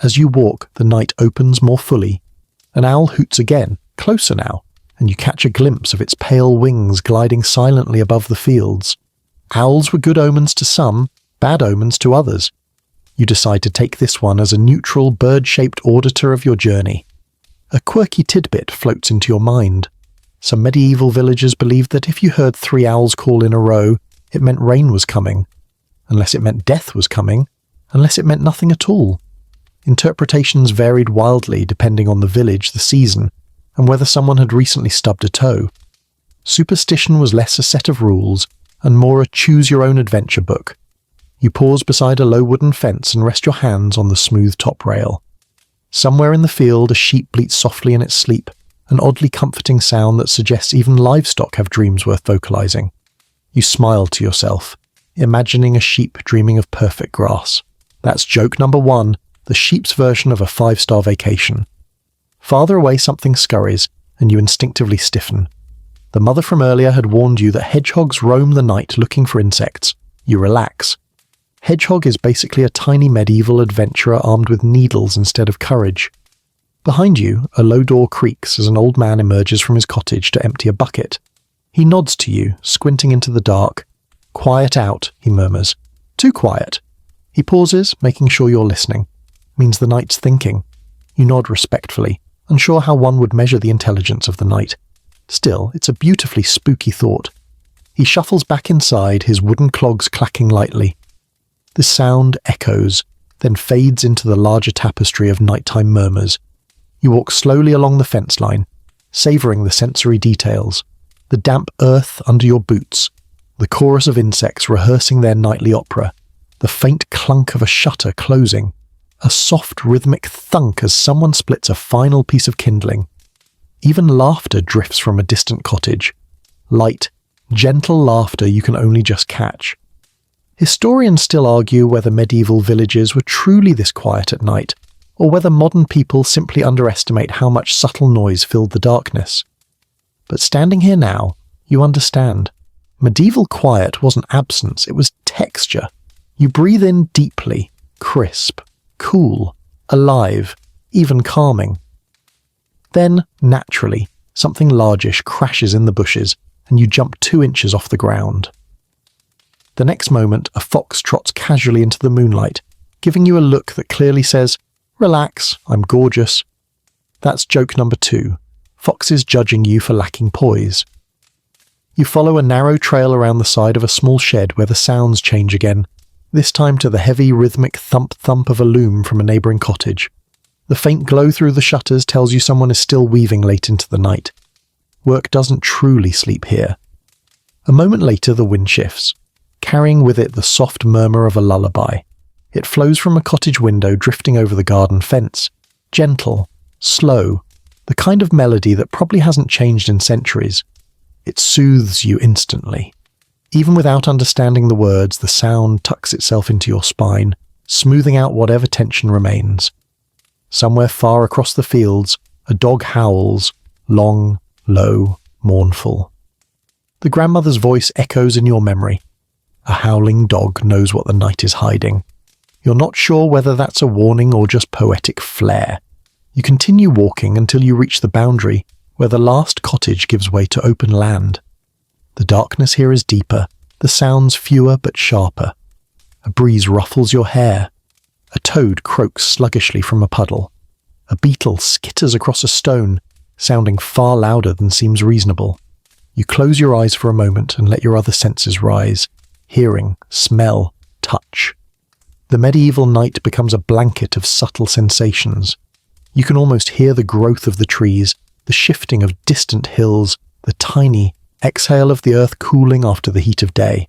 As you walk, the night opens more fully. An owl hoots again, closer now, and you catch a glimpse of its pale wings gliding silently above the fields. Owls were good omens to some, bad omens to others. You decide to take this one as a neutral, bird-shaped auditor of your journey. A quirky tidbit floats into your mind. Some medieval villagers believed that if you heard 3 owls call in a row, it meant rain was coming. Unless it meant death was coming. Unless it meant nothing at all. Interpretations varied wildly depending on the village, the season, and whether someone had recently stubbed a toe. Superstition was less a set of rules and more a choose-your-own-adventure book. You pause beside a low wooden fence and rest your hands on the smooth top rail. Somewhere in the field, a sheep bleats softly in its sleep, an oddly comforting sound that suggests even livestock have dreams worth vocalizing. You smile to yourself, imagining a sheep dreaming of perfect grass. That's joke number 1, the sheep's version of a 5-star vacation. Farther away something scurries, and you instinctively stiffen. The mother from earlier had warned you that hedgehogs roam the night looking for insects. You relax. Hedgehog is basically a tiny medieval adventurer armed with needles instead of courage. Behind you, a low door creaks as an old man emerges from his cottage to empty a bucket. He nods to you, squinting into the dark. "Quiet out," he murmurs. "Too quiet." He pauses, making sure you're listening. Means the night's thinking. You nod respectfully, unsure how one would measure the intelligence of the night. Still, it's a beautifully spooky thought. He shuffles back inside, his wooden clogs clacking lightly. The sound echoes, then fades into the larger tapestry of nighttime murmurs. You walk slowly along the fence line, savouring the sensory details. The damp earth under your boots, the chorus of insects rehearsing their nightly opera, the faint clunk of a shutter closing, a soft rhythmic thunk as someone splits a final piece of kindling. Even laughter drifts from a distant cottage. Light, gentle laughter you can only just catch. Historians still argue whether medieval villages were truly this quiet at night, or whether modern people simply underestimate how much subtle noise filled the darkness. But standing here now, you understand. Medieval quiet wasn't absence, it was texture. You breathe in deeply, crisp, cool, alive, even calming. Then, naturally, something largish crashes in the bushes, and you jump 2 inches off the ground. The next moment, a fox trots casually into the moonlight, giving you a look that clearly says, "Relax, I'm gorgeous." That's joke number 2, foxes judging you for lacking poise. You follow a narrow trail around the side of a small shed where the sounds change again, this time to the heavy rhythmic thump-thump of a loom from a neighbouring cottage. The faint glow through the shutters tells you someone is still weaving late into the night. Work doesn't truly sleep here. A moment later the wind shifts, carrying with it the soft murmur of a lullaby. It flows from a cottage window drifting over the garden fence. Gentle, slow, the kind of melody that probably hasn't changed in centuries. It soothes you instantly. Even without understanding the words, the sound tucks itself into your spine, smoothing out whatever tension remains. Somewhere far across the fields, a dog howls, long, low, mournful. The grandmother's voice echoes in your memory. A howling dog knows what the night is hiding. You're not sure whether that's a warning or just poetic flair. You continue walking until you reach the boundary, where the last cottage gives way to open land. The darkness here is deeper, the sounds fewer but sharper. A breeze ruffles your hair. A toad croaks sluggishly from a puddle. A beetle skitters across a stone, sounding far louder than seems reasonable. You close your eyes for a moment and let your other senses rise. Hearing, smell, touch. The medieval night becomes a blanket of subtle sensations. You can almost hear the growth of the trees, the shifting of distant hills, the tiny exhale of the earth cooling after the heat of day.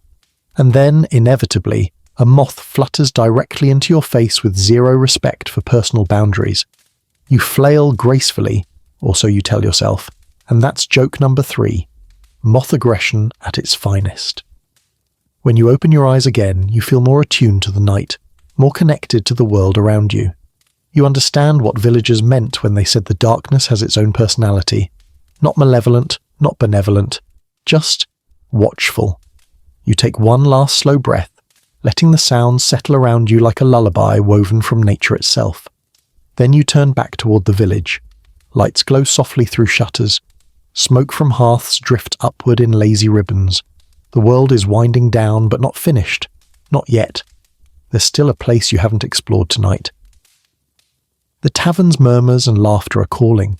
And then, inevitably, a moth flutters directly into your face with zero respect for personal boundaries. You flail gracefully, or so you tell yourself, and that's joke number 3, moth aggression at its finest. When you open your eyes again, you feel more attuned to the night, more connected to the world around you. You understand what villagers meant when they said the darkness has its own personality. Not malevolent, not benevolent, just watchful. You take one last slow breath, letting the sounds settle around you like a lullaby woven from nature itself. Then you turn back toward the village. Lights glow softly through shutters. Smoke from hearths drift upward in lazy ribbons. The world is winding down, but not finished. Not yet. There's still a place you haven't explored tonight. The tavern's murmurs and laughter are calling.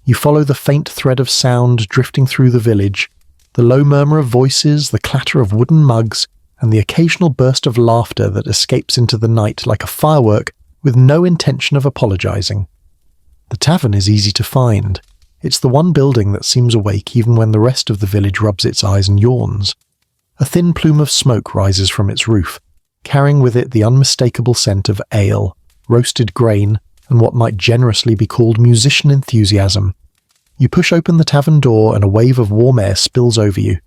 You follow the faint thread of sound drifting through the village, the low murmur of voices, the clatter of wooden mugs, and the occasional burst of laughter that escapes into the night like a firework with no intention of apologizing. The tavern is easy to find. It's the one building that seems awake even when the rest of the village rubs its eyes and yawns. A thin plume of smoke rises from its roof, carrying with it the unmistakable scent of ale, roasted grain, and what might generously be called musician enthusiasm. You push open the tavern door and a wave of warm air spills over you.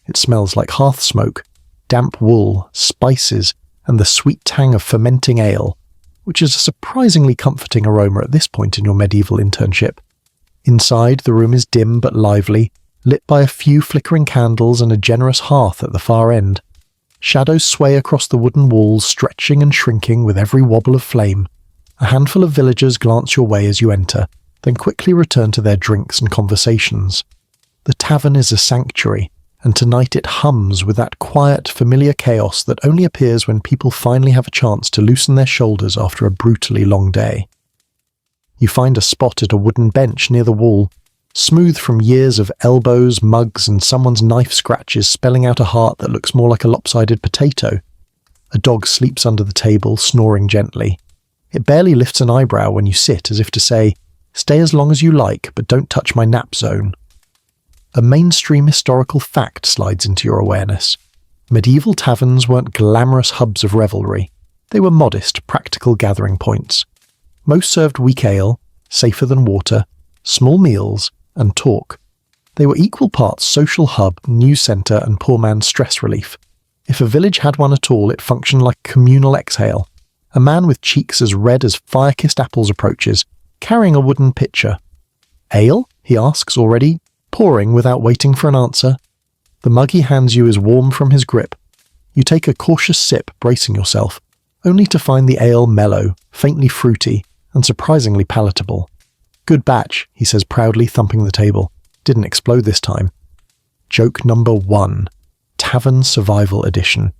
It smells like hearth smoke, damp wool, spices, and the sweet tang of fermenting ale, which is a surprisingly comforting aroma at this point in your medieval internship. Inside, the room is dim but lively, lit by a few flickering candles and a generous hearth at the far end. Shadows sway across the wooden walls, stretching and shrinking with every wobble of flame. A handful of villagers glance your way as you enter, then quickly return to their drinks and conversations. The tavern is a sanctuary, and tonight it hums with that quiet, familiar chaos that only appears when people finally have a chance to loosen their shoulders after a brutally long day. You find a spot at a wooden bench near the wall, smooth from years of elbows, mugs, and someone's knife scratches spelling out a heart that looks more like a lopsided potato. A dog sleeps under the table, snoring gently. It barely lifts an eyebrow when you sit, as if to say, "Stay as long as you like, but don't touch my nap zone." A mainstream historical fact slides into your awareness. Medieval taverns weren't glamorous hubs of revelry. They were modest, practical gathering points. Most served weak ale, safer than water, small meals, and talk. They were equal parts social hub, news centre, and poor man's stress relief. If a village had one at all, it functioned like a communal exhale. A man with cheeks as red as fire-kissed apples approaches, carrying a wooden pitcher. "Ale?" he asks, already pouring without waiting for an answer. The mug he hands you is warm from his grip. You take a cautious sip, bracing yourself, only to find the ale mellow, faintly fruity, and surprisingly palatable. "Good batch," he says proudly, thumping the table. "Didn't explode this time." Joke number 1. Tavern Survival Edition.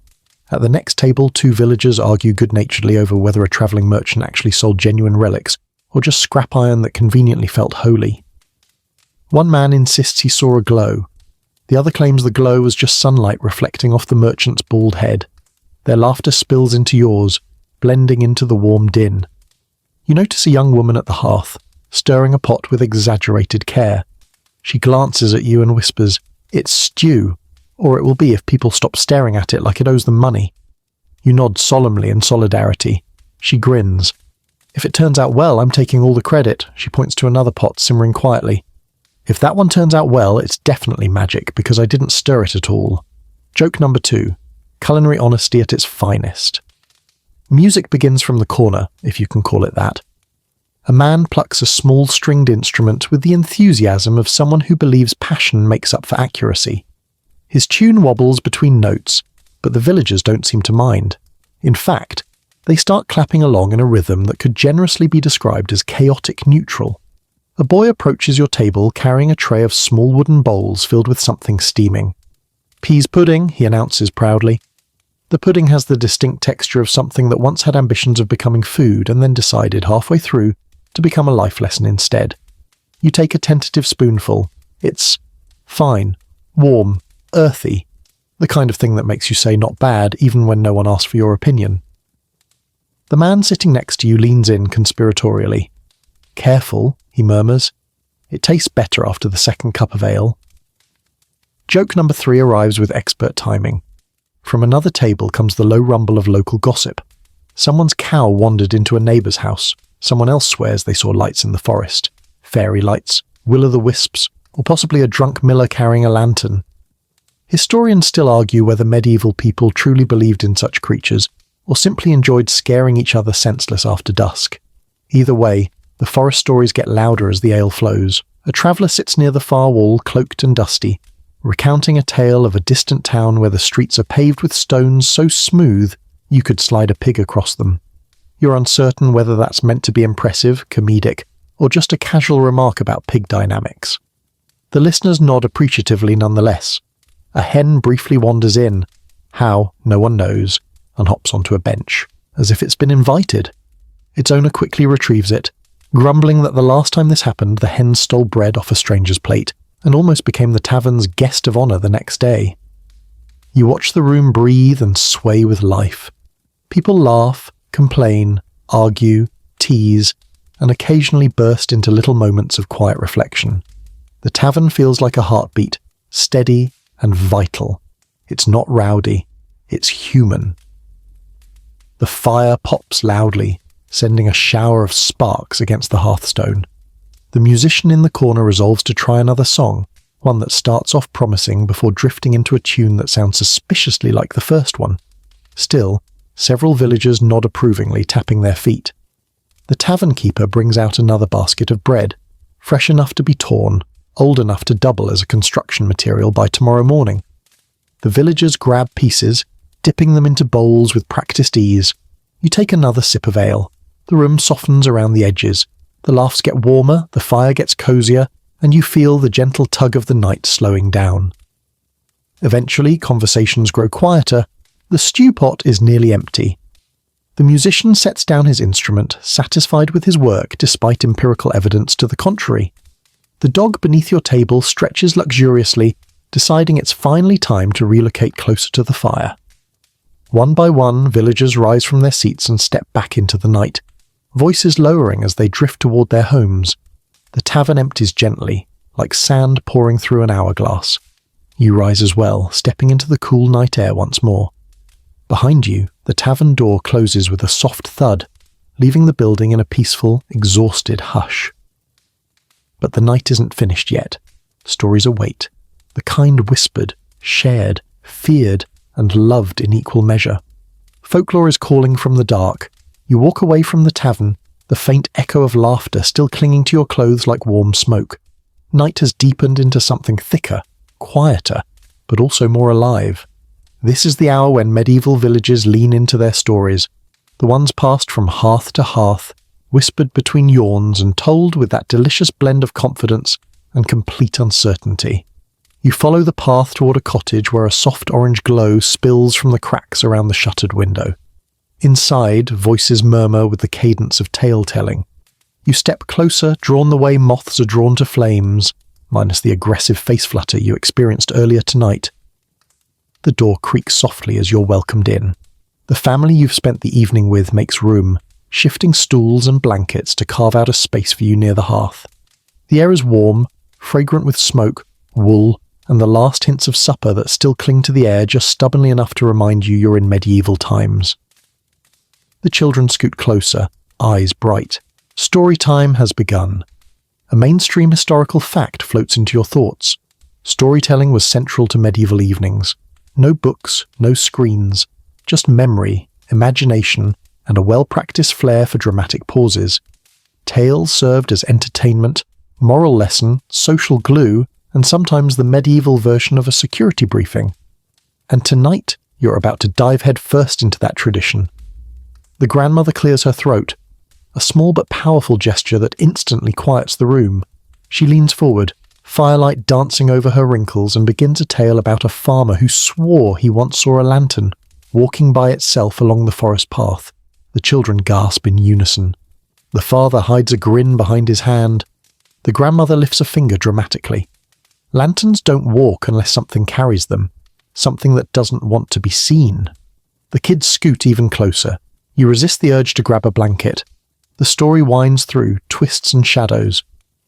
At the next table, 2 villagers argue good-naturedly over whether a travelling merchant actually sold genuine relics, or just scrap iron that conveniently felt holy. One man insists he saw a glow. The other claims the glow was just sunlight reflecting off the merchant's bald head. Their laughter spills into yours, blending into the warm din. You notice a young woman at the hearth, stirring a pot with exaggerated care. She glances at you and whispers, "It's stew," or it will be if people stop staring at it like it owes them money. You nod solemnly in solidarity. She grins. "If it turns out well, I'm taking all the credit." She points to another pot simmering quietly. "If that one turns out well, it's definitely magic, because I didn't stir it at all." Joke number 2. Culinary honesty at its finest. Music begins from the corner, if you can call it that. A man plucks a small stringed instrument with the enthusiasm of someone who believes passion makes up for accuracy. His tune wobbles between notes, but the villagers don't seem to mind. In fact, they start clapping along in a rhythm that could generously be described as chaotic neutral. A boy approaches your table carrying a tray of small wooden bowls filled with something steaming. "Peas pudding," he announces proudly. The pudding has the distinct texture of something that once had ambitions of becoming food and then decided halfway through to become a life lesson instead. You take a tentative spoonful. It's fine, warm, earthy, the kind of thing that makes you say not bad even when no one asks for your opinion. The man sitting next to you leans in conspiratorially. "Careful," he murmurs. "It tastes better after the second cup of ale." Joke number 3 arrives with expert timing. From another table comes the low rumble of local gossip. Someone's cow wandered into a neighbour's house. Someone else swears they saw lights in the forest. Fairy lights, will-o'-the-wisps, or possibly a drunk miller carrying a lantern. Historians still argue whether medieval people truly believed in such creatures, or simply enjoyed scaring each other senseless after dusk. Either way, the forest stories get louder as the ale flows. A traveller sits near the far wall, cloaked and dusty, recounting a tale of a distant town where the streets are paved with stones so smooth you could slide a pig across them. You're uncertain whether that's meant to be impressive, comedic, or just a casual remark about pig dynamics. The listeners nod appreciatively nonetheless. A hen briefly wanders in, how, no one knows, and hops onto a bench, as if it's been invited. Its owner quickly retrieves it, grumbling that the last time this happened, the hen stole bread off a stranger's plate, and almost became the tavern's guest of honour the next day. You watch the room breathe and sway with life. People laugh, complain, argue, tease, and occasionally burst into little moments of quiet reflection. The tavern feels like a heartbeat, steady and vital. It's not rowdy, it's human. The fire pops loudly, sending a shower of sparks against the hearthstone. The musician in the corner resolves to try another song, one that starts off promising before drifting into a tune that sounds suspiciously like the first one. Still, several villagers nod approvingly, tapping their feet. The tavern keeper brings out another basket of bread, fresh enough to be torn, old enough to double as a construction material by tomorrow morning. The villagers grab pieces, dipping them into bowls with practiced ease. You take another sip of ale. The room softens around the edges. The laughs get warmer, the fire gets cozier, and you feel the gentle tug of the night slowing down. Eventually, conversations grow quieter. The stew pot is nearly empty. The musician sets down his instrument, satisfied with his work despite empirical evidence to the contrary. The dog beneath your table stretches luxuriously, deciding it's finally time to relocate closer to the fire. One by one, villagers rise from their seats and step back into the night, voices lowering as they drift toward their homes. The tavern empties gently, like sand pouring through an hourglass. You rise as well, stepping into the cool night air once more. Behind you, the tavern door closes with a soft thud, leaving the building in a peaceful, exhausted hush. But the night isn't finished yet. Stories await, the kind whispered, shared, feared, and loved in equal measure. Folklore is calling from the dark. You walk away from the tavern, the faint echo of laughter still clinging to your clothes like warm smoke. Night has deepened into something thicker, quieter, but also more alive. This is the hour when medieval villages lean into their stories, the ones passed from hearth to hearth, whispered between yawns and told with that delicious blend of confidence and complete uncertainty. You follow the path toward a cottage where a soft orange glow spills from the cracks around the shuttered window. Inside, voices murmur with the cadence of tale-telling. You step closer, drawn the way moths are drawn to flames, minus the aggressive face flutter you experienced earlier tonight. The door creaks softly as you're welcomed in. The family you've spent the evening with makes room, shifting stools and blankets to carve out a space for you near the hearth. The air is warm, fragrant with smoke, wool, and the last hints of supper that still cling to the air just stubbornly enough to remind you you're in medieval times. The children scoot closer, eyes bright. Story time has begun. A mainstream historical fact floats into your thoughts. Storytelling was central to medieval evenings. No books, no screens, just memory, imagination, and a well-practiced flair for dramatic pauses. Tales served as entertainment, moral lesson, social glue, and sometimes the medieval version of a security briefing. And tonight, you're about to dive head first into that tradition. The grandmother clears her throat, a small but powerful gesture that instantly quiets the room. She leans forward, firelight dancing over her wrinkles, and begins a tale about a farmer who swore he once saw a lantern walking by itself along the forest path. The children gasp in unison. The father hides a grin behind his hand. The grandmother lifts a finger dramatically. Lanterns don't walk unless something carries them, something that doesn't want to be seen. The kids scoot even closer. You resist the urge to grab a blanket. The story winds through twists and shadows.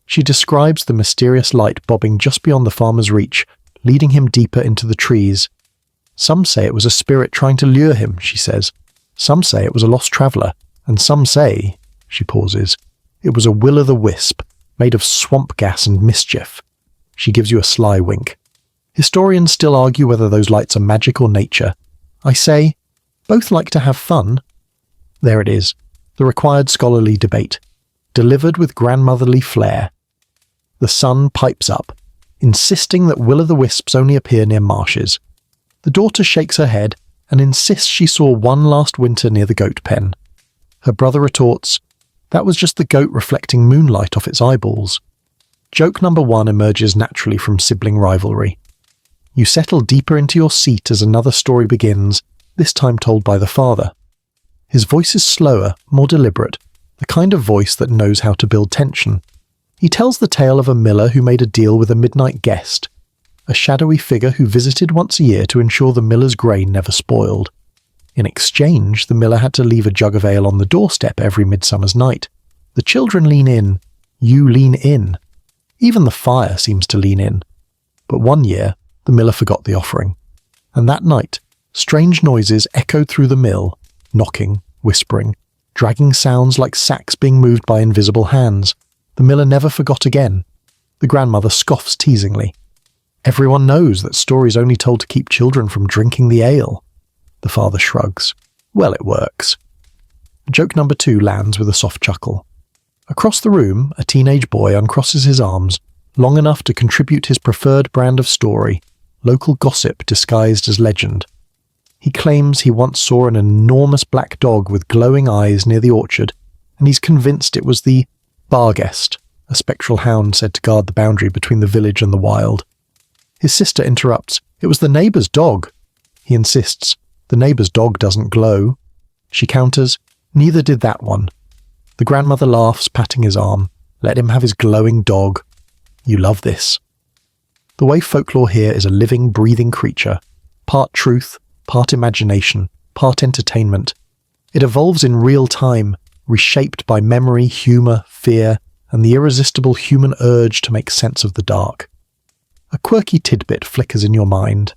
She describes the mysterious light bobbing just beyond the farmer's reach, leading him deeper into the trees. Some say it was a spirit trying to lure him, she says. Some say it was a lost traveller, and some say, she pauses, it was a will-o'-the-wisp, made of swamp gas and mischief. She gives you a sly wink. Historians still argue whether those lights are magic or nature. I say, both like to have fun. There it is, the required scholarly debate, delivered with grandmotherly flair. The sun pipes up, insisting that will-o'-the-wisps only appear near marshes. The daughter shakes her head and insists she saw one last winter near the goat pen. Her brother retorts, that was just the goat reflecting moonlight off its eyeballs. Joke number one emerges naturally from sibling rivalry. You settle deeper into your seat as another story begins, this time told by the father. His voice is slower, more deliberate, the kind of voice that knows how to build tension. He tells the tale of a miller who made a deal with a midnight guest, a shadowy figure who visited once a year to ensure the miller's grain never spoiled. In exchange, the miller had to leave a jug of ale on the doorstep every midsummer's night. The children lean in. You lean in. Even the fire seems to lean in. But one year, the miller forgot the offering. And that night, strange noises echoed through the mill, knocking, whispering, dragging sounds like sacks being moved by invisible hands. The miller never forgot again. The grandmother scoffs teasingly. Everyone knows that stories only told to keep children from drinking the ale. The father shrugs. Well, it works. Joke number two lands with a soft chuckle. Across the room, a teenage boy uncrosses his arms, long enough to contribute his preferred brand of story, local gossip disguised as legend. He claims he once saw an enormous black dog with glowing eyes near the orchard, and he's convinced it was the Barguest, a spectral hound said to guard the boundary between the village and the wild. His sister interrupts. It was the neighbour's dog. He insists. The neighbour's dog doesn't glow. She counters. Neither did that one. The grandmother laughs, patting his arm. Let him have his glowing dog. You love this. The way folklore here is a living, breathing creature, part truth, part imagination, part entertainment. It evolves in real time, reshaped by memory, humour, fear, and the irresistible human urge to make sense of the dark. A quirky tidbit flickers in your mind.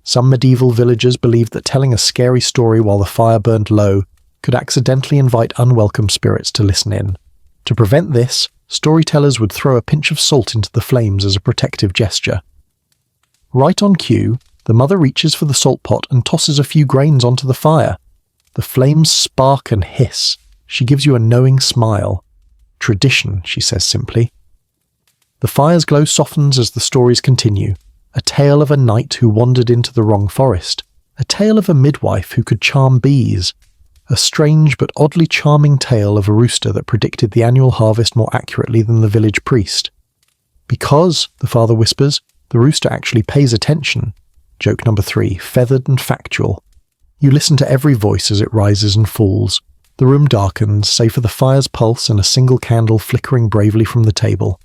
Some medieval villagers believed that telling a scary story while the fire burned low could accidentally invite unwelcome spirits to listen in. To prevent this, storytellers would throw a pinch of salt into the flames as a protective gesture. Right on cue, The mother reaches for the salt pot and tosses a few grains onto the fire. The flames spark and hiss. She gives you a knowing smile. Tradition, she says simply. The fire's glow softens as the stories continue. A tale of a knight who wandered into the wrong forest. A tale of a midwife who could charm bees. A strange but oddly charming tale of a rooster that predicted the annual harvest more accurately than the village priest. Because, the father whispers, the rooster actually pays attention. Joke number 3, feathered and factual. You listen to every voice as it rises and falls. The room darkens, save for the fire's pulse and a single candle flickering bravely from the table.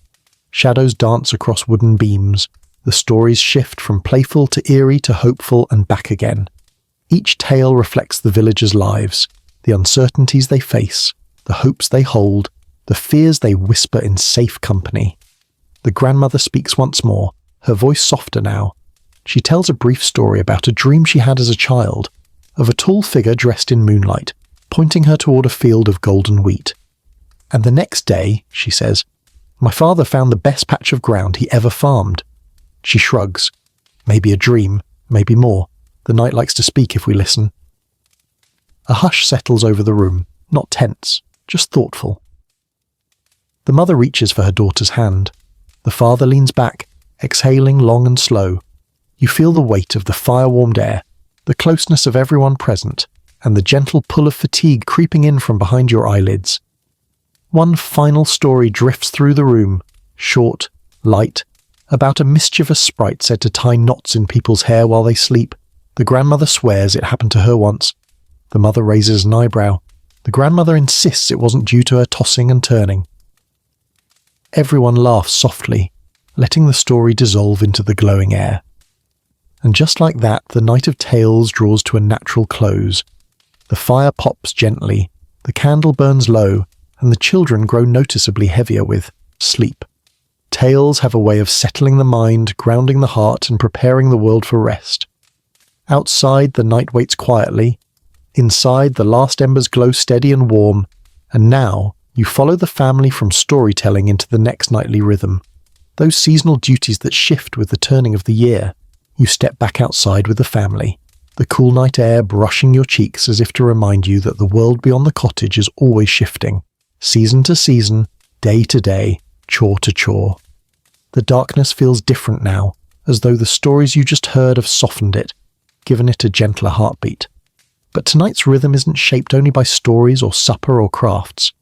Shadows dance across wooden beams. The stories shift from playful to eerie to hopeful and back again. Each tale reflects the villagers' lives, the uncertainties they face, the hopes they hold, the fears they whisper in safe company. The grandmother speaks once more, her voice softer now. She tells a brief story about a dream she had as a child, of a tall figure dressed in moonlight, pointing her toward a field of golden wheat. And the next day, she says, my father found the best patch of ground he ever farmed. She shrugs. Maybe a dream, maybe more. The night likes to speak if we listen. A hush settles over the room, not tense, just thoughtful. The mother reaches for her daughter's hand. The father leans back, exhaling long and slow. You feel the weight of the fire-warmed air, the closeness of everyone present, and the gentle pull of fatigue creeping in from behind your eyelids. One final story drifts through the room, short, light, about a mischievous sprite said to tie knots in people's hair while they sleep. The grandmother swears it happened to her once. The mother raises an eyebrow. The grandmother insists it wasn't due to her tossing and turning. Everyone laughs softly, letting the story dissolve into the glowing air. And just like that, the night of tales draws to a natural close. The fire pops gently, the candle burns low, and the children grow noticeably heavier with sleep. Tales have a way of settling the mind, grounding the heart, and preparing the world for rest. Outside, the night waits quietly. Inside, the last embers glow steady and warm. And now, you follow the family from storytelling into the next nightly rhythm. Those seasonal duties that shift with the turning of the year. You step back outside with the family, the cool night air brushing your cheeks as if to remind you that the world beyond the cottage is always shifting. Season to season, day to day, chore to chore. The darkness feels different now, as though the stories you just heard have softened it, given it a gentler heartbeat. But tonight's rhythm isn't shaped only by stories or supper or crafts.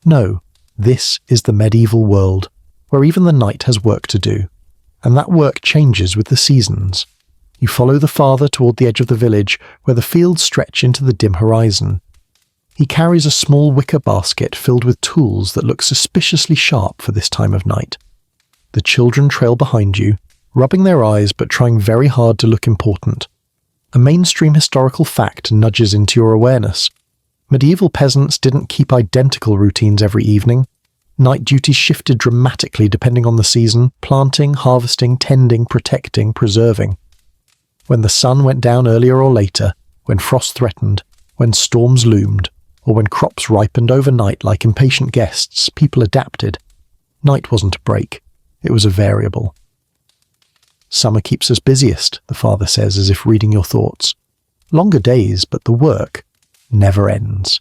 No, this is the medieval world, where even the night has work to do. And that work changes with the seasons. You follow the father toward the edge of the village, where the fields stretch into the dim horizon. He carries a small wicker basket filled with tools that look suspiciously sharp for this time of night. The children trail behind you, rubbing their eyes but trying very hard to look important. A mainstream historical fact nudges into your awareness. Medieval peasants didn't keep identical routines every evening. Night duties shifted dramatically depending on the season, planting, harvesting, tending, protecting, preserving. When the sun went down earlier or later, when frost threatened, when storms loomed, or when crops ripened overnight like impatient guests, people adapted. Night wasn't a break, it was a variable. Summer keeps us busiest, the father says as if reading your thoughts. Longer days, but the work never ends.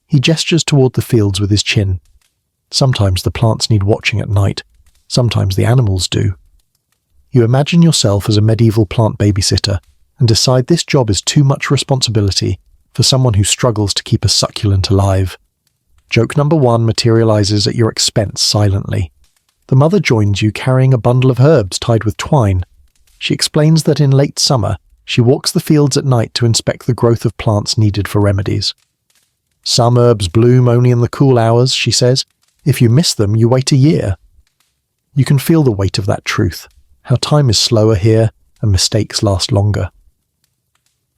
He gestures toward the fields with his chin. Sometimes the plants need watching at night, sometimes the animals do. You imagine yourself as a medieval plant babysitter and decide this job is too much responsibility for someone who struggles to keep a succulent alive. Joke number 1 materializes at your expense silently. The mother joins you carrying a bundle of herbs tied with twine. She explains that in late summer, she walks the fields at night to inspect the growth of plants needed for remedies. Some herbs bloom only in the cool hours, she says. If you miss them, you wait a year. You can feel the weight of that truth, how time is slower here and mistakes last longer.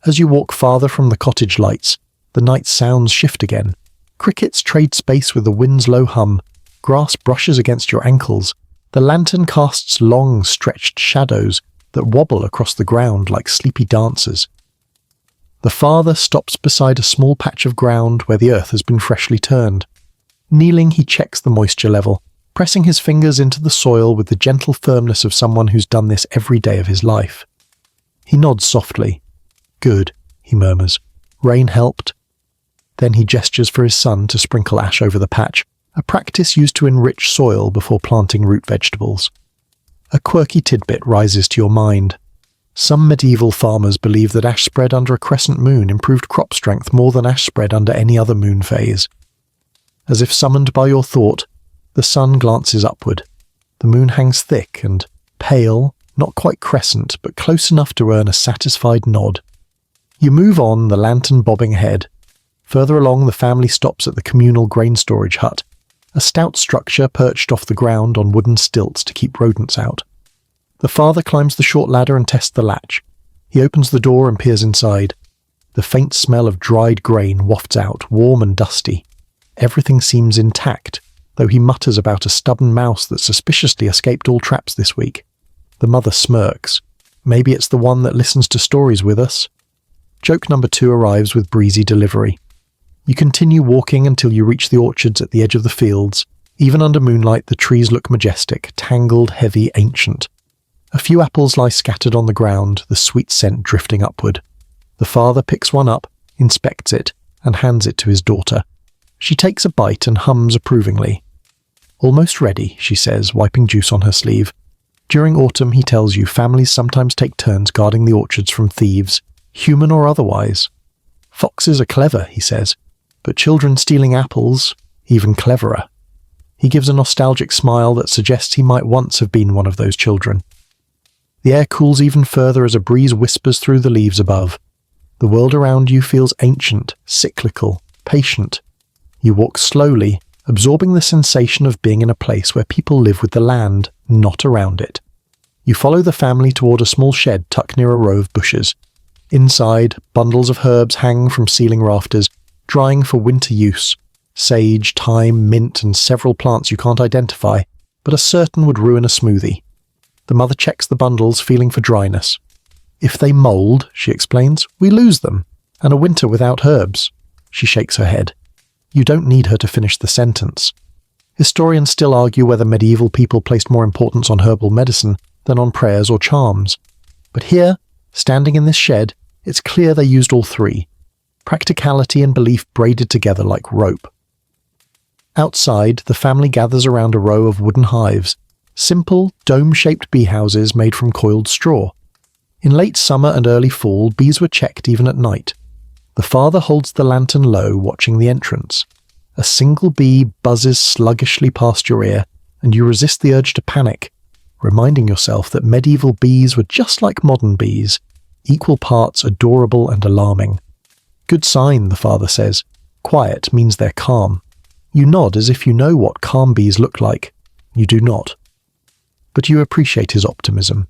As you walk farther from the cottage lights, the night sounds shift again. Crickets trade space with the wind's low hum. Grass brushes against your ankles. The lantern casts long, stretched shadows that wobble across the ground like sleepy dancers. The father stops beside a small patch of ground where the earth has been freshly turned. Kneeling, he checks the moisture level, pressing his fingers into the soil with the gentle firmness of someone who's done this every day of his life. He nods softly. "Good," he murmurs. "Rain helped?" Then he gestures for his son to sprinkle ash over the patch, a practice used to enrich soil before planting root vegetables. A quirky tidbit rises to your mind. Some medieval farmers believed that ash spread under a crescent moon improved crop strength more than ash spread under any other moon phase. As if summoned by your thought, the sun glances upward. The moon hangs thick and pale, not quite crescent, but close enough to earn a satisfied nod. You move on, the lantern bobbing ahead. Further along, the family stops at the communal grain storage hut, a stout structure perched off the ground on wooden stilts to keep rodents out. The father climbs the short ladder and tests the latch. He opens the door and peers inside. The faint smell of dried grain wafts out, warm and dusty. Everything seems intact, though he mutters about a stubborn mouse that suspiciously escaped all traps this week. The mother smirks. Maybe it's the one that listens to stories with us. Joke number 2 arrives with breezy delivery. You continue walking until you reach the orchards at the edge of the fields. Even under moonlight, the trees look majestic, tangled, heavy, ancient. A few apples lie scattered on the ground, the sweet scent drifting upward. The father picks one up, inspects it, and hands it to his daughter. She takes a bite and hums approvingly. "Almost ready," she says, wiping juice on her sleeve. During autumn, he tells you, families sometimes take turns guarding the orchards from thieves, human or otherwise. "Foxes are clever," he says, "but children stealing apples, even cleverer." He gives a nostalgic smile that suggests he might once have been one of those children. The air cools even further as a breeze whispers through the leaves above. The world around you feels ancient, cyclical, patient. You walk slowly, absorbing the sensation of being in a place where people live with the land, not around it. You follow the family toward a small shed tucked near a row of bushes. Inside, bundles of herbs hang from ceiling rafters, drying for winter use. Sage, thyme, mint, and several plants you can't identify, but are certain would ruin a smoothie. The mother checks the bundles, feeling for dryness. "If they mould," she explains, "we lose them, and a winter without herbs." She shakes her head. You don't need her to finish the sentence. Historians still argue whether medieval people placed more importance on herbal medicine than on prayers or charms. But here, standing in this shed, it's clear they used all three. Practicality and belief braided together like rope. Outside, the family gathers around a row of wooden hives, simple, dome-shaped bee houses made from coiled straw. In late summer and early fall, bees were checked even at night. The father holds the lantern low, watching the entrance. A single bee buzzes sluggishly past your ear, and you resist the urge to panic, reminding yourself that medieval bees were just like modern bees, equal parts adorable and alarming. "Good sign," the father says. "Quiet means they're calm." You nod as if you know what calm bees look like. You do not. But you appreciate his optimism.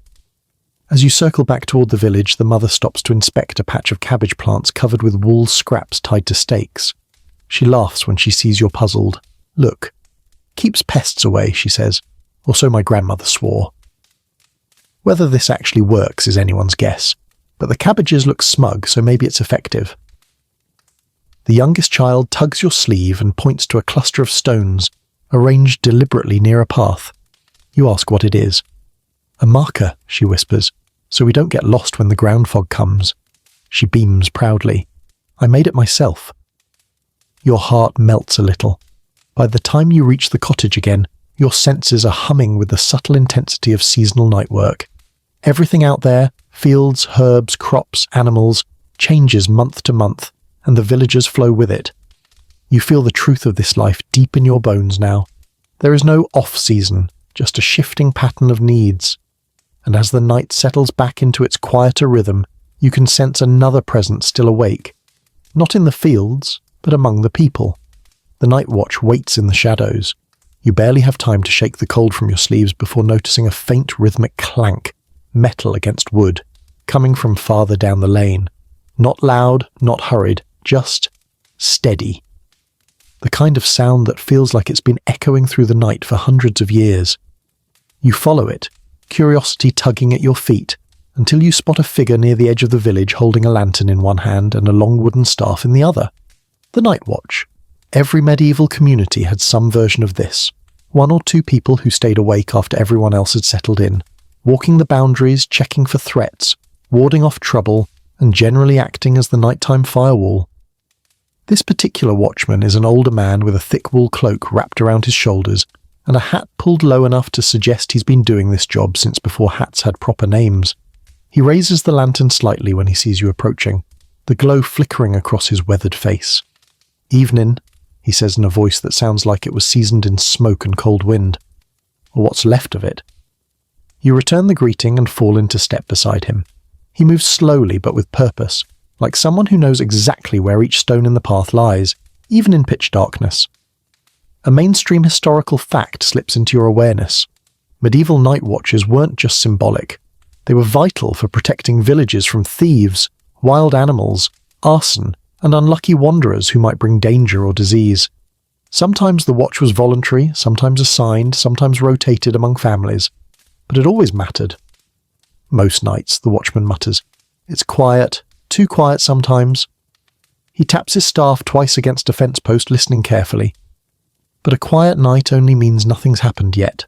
As you circle back toward the village, the mother stops to inspect a patch of cabbage plants covered with wool scraps tied to stakes. She laughs when she sees you're puzzled. "Look. Keeps pests away," she says. "Or so my grandmother swore." Whether this actually works is anyone's guess, but the cabbages look smug, so maybe it's effective. The youngest child tugs your sleeve and points to a cluster of stones, arranged deliberately near a path. You ask what it is. "A marker," she whispers, "so we don't get lost when the ground fog comes." She beams proudly. "I made it myself." Your heart melts a little. By the time you reach the cottage again, your senses are humming with the subtle intensity of seasonal night work. Everything out there, fields, herbs, crops, animals, changes month to month, and the villagers flow with it. You feel the truth of this life deep in your bones now. There is no off-season, just a shifting pattern of needs. And as the night settles back into its quieter rhythm, you can sense another presence still awake. Not in the fields, but among the people. The night watch waits in the shadows. You barely have time to shake the cold from your sleeves before noticing a faint rhythmic clank, metal against wood, coming from farther down the lane. Not loud, not hurried, just steady. The kind of sound that feels like it's been echoing through the night for hundreds of years. You follow it, curiosity tugging at your feet, until you spot a figure near the edge of the village holding a lantern in one hand and a long wooden staff in the other. The night watch. Every medieval community had some version of this. One or two people who stayed awake after everyone else had settled in, walking the boundaries, checking for threats, warding off trouble and generally acting as the nighttime firewall. This particular watchman is an older man with a thick wool cloak wrapped around his shoulders and a hat pulled low enough to suggest he's been doing this job since before hats had proper names. He raises the lantern slightly when he sees you approaching, the glow flickering across his weathered face. "Evening," he says in a voice that sounds like it was seasoned in smoke and cold wind, or what's left of it. You return the greeting and fall into step beside him. He moves slowly but with purpose, like someone who knows exactly where each stone in the path lies, even in pitch darkness. A mainstream historical fact slips into your awareness. Medieval night watches weren't just symbolic. They were vital for protecting villages from thieves, wild animals, arson, and unlucky wanderers who might bring danger or disease. Sometimes the watch was voluntary, sometimes assigned, sometimes rotated among families, but it always mattered. "Most nights," the watchman mutters. "It's quiet, too quiet sometimes." He taps his staff twice against a fence post, listening carefully. But a quiet night only means nothing's happened yet.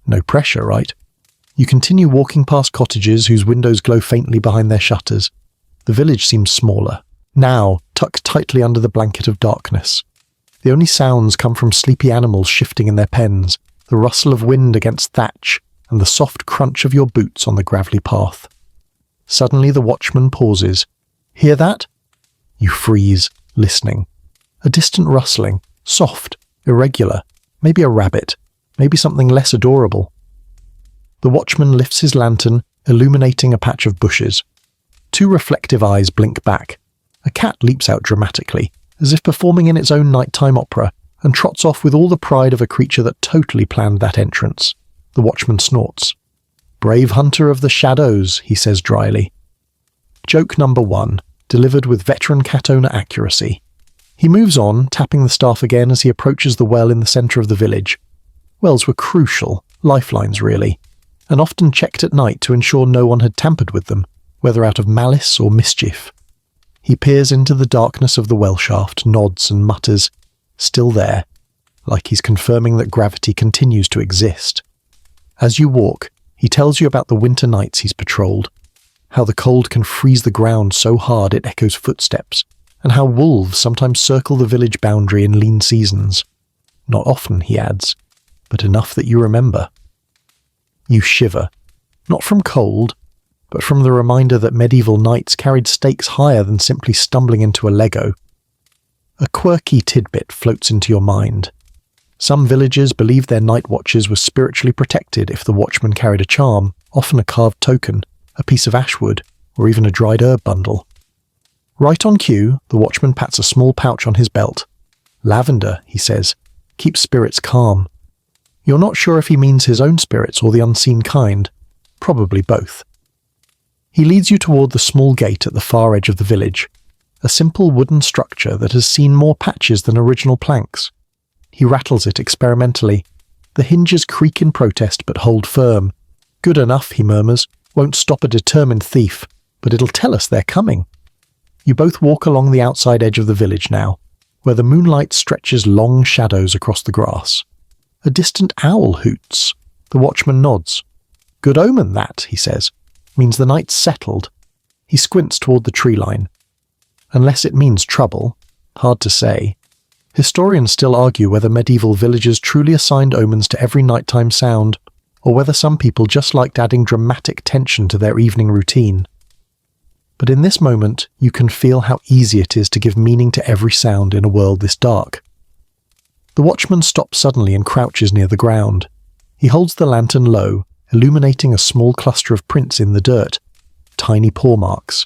No pressure, right? You continue walking past cottages whose windows glow faintly behind their shutters. The village seems smaller, now tucked tightly under the blanket of darkness. The only sounds come from sleepy animals shifting in their pens, the rustle of wind against thatch, and the soft crunch of your boots on the gravelly path. Suddenly the watchman pauses. "Hear that?" You freeze, listening. A distant rustling, soft, irregular, maybe a rabbit, maybe something less adorable. The watchman lifts his lantern, illuminating a patch of bushes. Two reflective eyes blink back. A cat leaps out dramatically, as if performing in its own nighttime opera, and trots off with all the pride of a creature that totally planned that entrance. The watchman snorts. "Brave hunter of the shadows," he says dryly. Joke number 1, delivered with veteran cat owner accuracy. He moves on, tapping the staff again as he approaches the well in the centre of the village. Wells were crucial, lifelines really, and often checked at night to ensure no one had tampered with them, whether out of malice or mischief. He peers into the darkness of the well shaft, nods and mutters, "Still there," like he's confirming that gravity continues to exist. As you walk, he tells you about the winter nights he's patrolled, how the cold can freeze the ground so hard it echoes footsteps, and how wolves sometimes circle the village boundary in lean seasons. Not often, he adds, but enough that you remember. You shiver, not from cold, but from the reminder that medieval nights carried stakes higher than simply stumbling into a Lego. A quirky tidbit floats into your mind. Some villagers believed their night watches were spiritually protected if the watchman carried a charm, often a carved token, a piece of ash wood, or even a dried herb bundle. Right on cue, the watchman pats a small pouch on his belt. "Lavender," he says, "keeps spirits calm." You're not sure if he means his own spirits or the unseen kind. Probably both. He leads you toward the small gate at the far edge of the village, a simple wooden structure that has seen more patches than original planks. He rattles it experimentally. The hinges creak in protest but hold firm. "Good enough," he murmurs. "Won't stop a determined thief, but it'll tell us they're coming." You both walk along the outside edge of the village now, where the moonlight stretches long shadows across the grass. A distant owl hoots. The watchman nods. "Good omen, that," he says. "Means the night's settled." He squints toward the tree line. Unless it means trouble. Hard to say. Historians still argue whether medieval villagers truly assigned omens to every nighttime sound, or whether some people just liked adding dramatic tension to their evening routine. But in this moment, you can feel how easy it is to give meaning to every sound in a world this dark. The watchman stops suddenly and crouches near the ground. He holds the lantern low, illuminating a small cluster of prints in the dirt, tiny paw marks.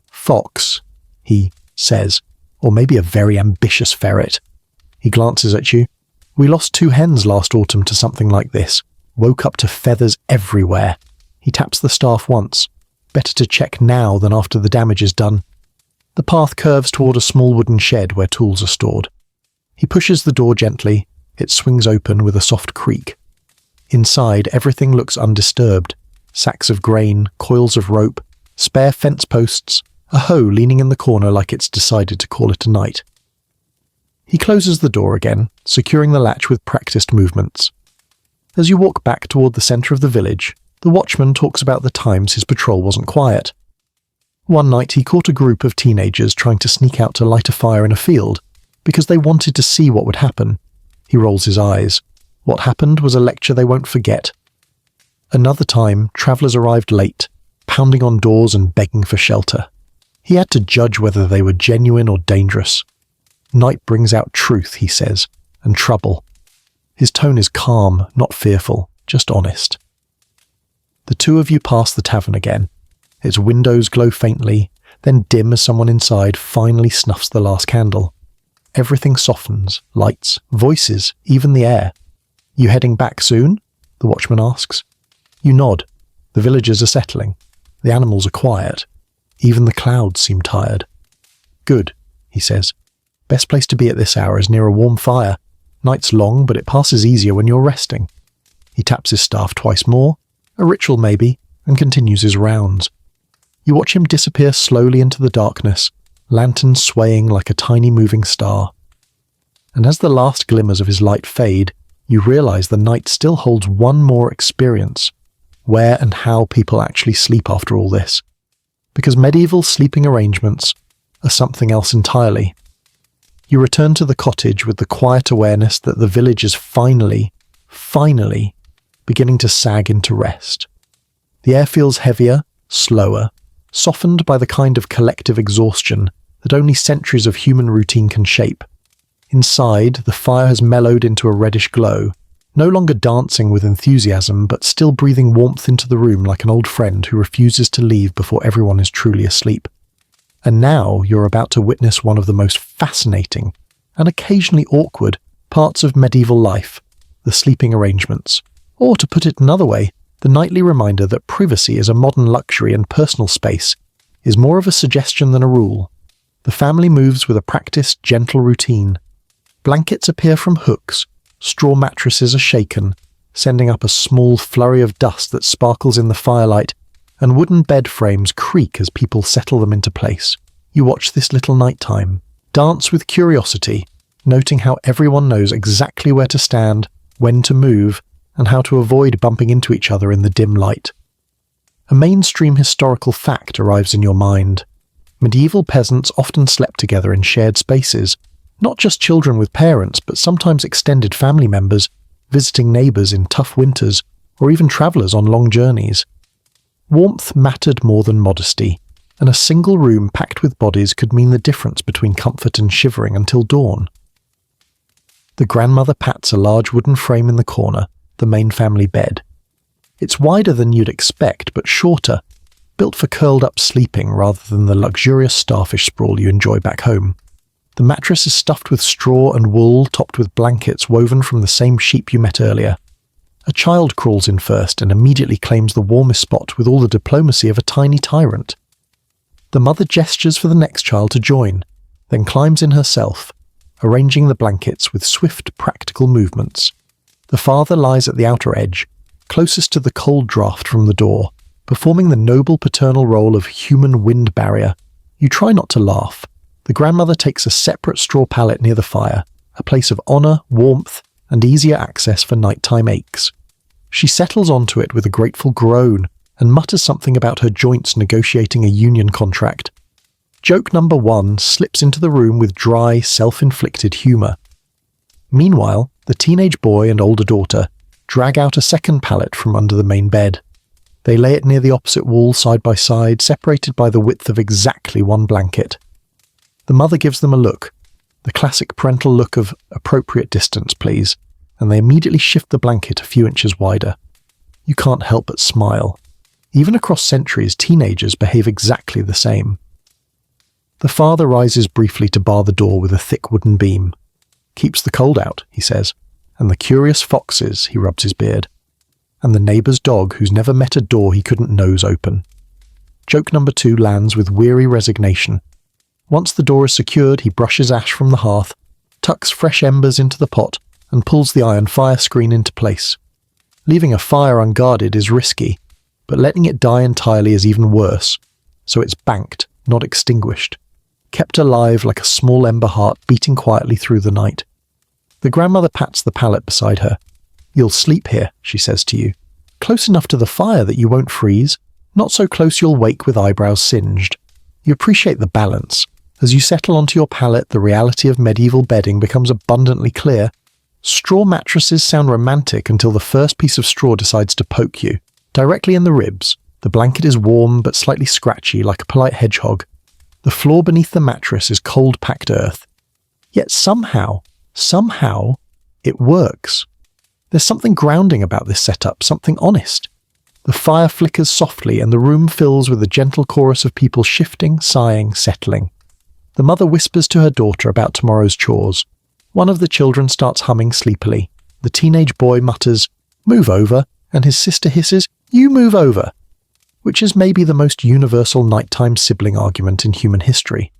"Fox," he says, "or maybe a very ambitious ferret." He glances at you. "We lost 2 hens last autumn to something like this. Woke up to feathers everywhere." He taps the staff once. Better to check now than after the damage is done. The path curves toward a small wooden shed where tools are stored. He pushes the door gently. It swings open with a soft creak. Inside, everything looks undisturbed. Sacks of grain, coils of rope, spare fence posts, a hoe leaning in the corner like it's decided to call it a night. He closes the door again, securing the latch with practiced movements. As you walk back toward the centre of the village, The watchman talks about the times his patrol wasn't quiet. One night he caught a group of teenagers trying to sneak out to light a fire in a field because they wanted to see what would happen. He rolls his eyes. What happened was a lecture they won't forget. Another time, travellers arrived late, pounding on doors and begging for shelter. He had to judge whether they were genuine or dangerous. Night brings out truth, he says, and trouble. His tone is calm, not fearful, just honest. The two of you pass the tavern again. Its windows glow faintly, then dim as someone inside finally snuffs the last candle. Everything softens, lights, voices, even the air. You heading back soon? The watchman asks. You nod. The villagers are settling. The animals are quiet. Even the clouds seem tired. Good, he says. Best place to be at this hour is near a warm fire. Night's long, but it passes easier when you're resting. He taps his staff twice more, a ritual maybe, and continues his rounds. You watch him disappear slowly into the darkness, lantern swaying like a tiny moving star. And as the last glimmers of his light fade, you realize the night still holds one more experience, where and how people actually sleep after all this. Because medieval sleeping arrangements are something else entirely. You return to the cottage with the quiet awareness that the village is finally beginning to sag into rest. The air feels heavier, slower, softened by the kind of collective exhaustion that only centuries of human routine can shape. Inside, the fire has mellowed into a reddish glow, no longer dancing with enthusiasm, but still breathing warmth into the room like an old friend who refuses to leave before everyone is truly asleep. And now you're about to witness one of the most fascinating, and occasionally awkward, parts of medieval life, the sleeping arrangements. Or, to put it another way, the nightly reminder that privacy is a modern luxury and personal space is more of a suggestion than a rule. The family moves with a practiced, gentle routine. Blankets appear from hooks, straw mattresses are shaken, sending up a small flurry of dust that sparkles in the firelight, and wooden bed frames creak as people settle them into place. You watch this little nighttime, dance with curiosity, noting how everyone knows exactly where to stand, when to move, and how to avoid bumping into each other in the dim light. A mainstream historical fact arrives in your mind. Medieval peasants often slept together in shared spaces, not just children with parents, but sometimes extended family members, visiting neighbours in tough winters, or even travellers on long journeys. Warmth mattered more than modesty, and a single room packed with bodies could mean the difference between comfort and shivering until dawn. The grandmother pats a large wooden frame in the corner, the main family bed. It's wider than you'd expect, but shorter, built for curled-up sleeping rather than the luxurious starfish sprawl you enjoy back home. The mattress is stuffed with straw and wool topped with blankets woven from the same sheep you met earlier. A child crawls in first and immediately claims the warmest spot with all the diplomacy of a tiny tyrant. The mother gestures for the next child to join, then climbs in herself, arranging the blankets with swift, practical movements. The father lies at the outer edge, closest to the cold draft from the door, performing the noble paternal role of human wind barrier. You try not to laugh. The grandmother takes a separate straw pallet near the fire, a place of honour, warmth, and easier access for nighttime aches. She settles onto it with a grateful groan and mutters something about her joints negotiating a union contract. Joke number 1 slips into the room with dry, self-inflicted humour. Meanwhile, the teenage boy and older daughter drag out a second pallet from under the main bed. They lay it near the opposite wall side by side, separated by the width of exactly one blanket. The mother gives them a look, the classic parental look of appropriate distance, please, and they immediately shift the blanket a few inches wider. You can't help but smile. Even across centuries, teenagers behave exactly the same. The father rises briefly to bar the door with a thick wooden beam. Keeps the cold out, he says, and the curious foxes, he rubs his beard, and the neighbour's dog who's never met a door he couldn't nose open. Joke number 2 lands with weary resignation. Once the door is secured, he brushes ash from the hearth, tucks fresh embers into the pot, and pulls the iron fire screen into place. Leaving a fire unguarded is risky, but letting it die entirely is even worse, so it's banked, not extinguished, kept alive like a small ember heart beating quietly through the night. The grandmother pats the pallet beside her. You'll sleep here, she says to you. Close enough to the fire that you won't freeze, not so close you'll wake with eyebrows singed. You appreciate the balance. As you settle onto your pallet, the reality of medieval bedding becomes abundantly clear. Straw mattresses sound romantic until the first piece of straw decides to poke you, directly in the ribs. The blanket is warm but slightly scratchy, like a polite hedgehog. The floor beneath the mattress is cold-packed earth. Yet somehow, it works. There's something grounding about this setup, something honest. The fire flickers softly and the room fills with a gentle chorus of people shifting, sighing, settling. The mother whispers to her daughter about tomorrow's chores. One of the children starts humming sleepily. The teenage boy mutters, "Move over," and his sister hisses, "You move over," which is maybe the most universal nighttime sibling argument in human history.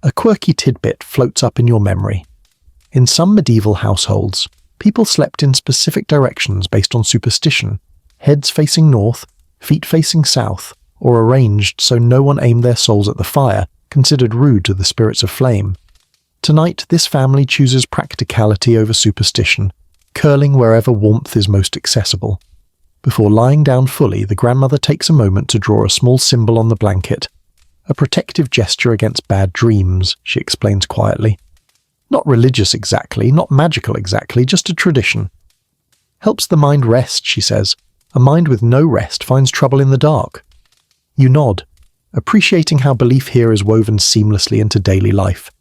A quirky tidbit floats up in your memory. In some medieval households, people slept in specific directions based on superstition, heads facing north, feet facing south, or arranged so no one aimed their souls at the fire, considered rude to the spirits of flame. Tonight, this family chooses practicality over superstition, curling wherever warmth is most accessible. Before lying down fully, the grandmother takes a moment to draw a small symbol on the blanket. A protective gesture against bad dreams, she explains quietly. Not religious exactly, not magical exactly, just a tradition. Helps the mind rest, she says. A mind with no rest finds trouble in the dark. You nod, appreciating how belief here is woven seamlessly into daily life.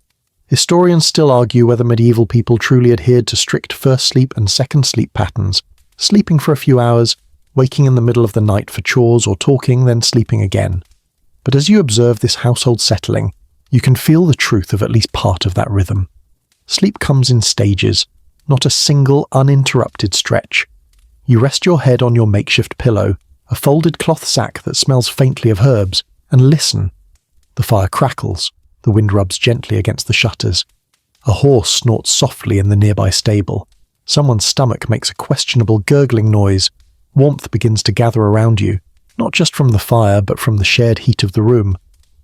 Historians still argue whether medieval people truly adhered to strict first sleep and second sleep patterns, sleeping for a few hours, waking in the middle of the night for chores or talking, then sleeping again. But as you observe this household settling, you can feel the truth of at least part of that rhythm. Sleep comes in stages, not a single uninterrupted stretch. You rest your head on your makeshift pillow, a folded cloth sack that smells faintly of herbs, and listen. The fire crackles, the wind rubs gently against the shutters. A horse snorts softly in the nearby stable. Someone's stomach makes a questionable gurgling noise. Warmth begins to gather around you, not just from the fire but from the shared heat of the room.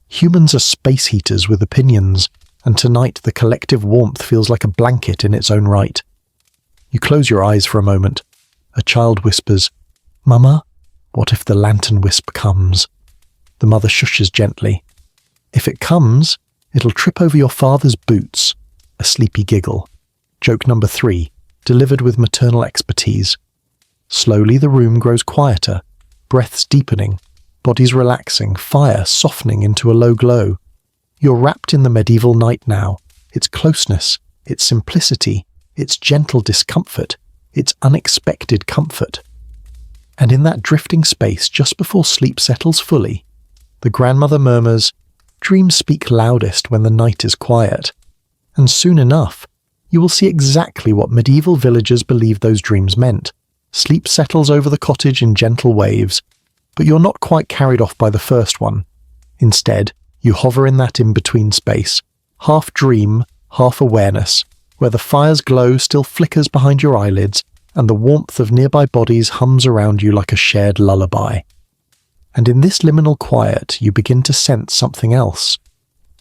Humans are space heaters with opinions, and tonight the collective warmth feels like a blanket in its own right. You close your eyes for a moment. A child whispers, "Mama, what if the lantern wisp comes?" The mother shushes gently. "If it comes, it'll trip over your father's boots." A sleepy giggle. Joke number 3, delivered with maternal expertise. Slowly the room grows quieter, breaths deepening, bodies relaxing, fire softening into a low glow. You're wrapped in the medieval night now, its closeness, its simplicity, its gentle discomfort, its unexpected comfort. And in that drifting space just before sleep settles fully, the grandmother murmurs, "Dreams speak loudest when the night is quiet." And soon enough, you will see exactly what medieval villagers believed those dreams meant. Sleep settles over the cottage in gentle waves, but you're not quite carried off by the first one. Instead, you hover in that in-between space, half dream, half awareness, where the fire's glow still flickers behind your eyelids and the warmth of nearby bodies hums around you like a shared lullaby. And in this liminal quiet, you begin to sense something else.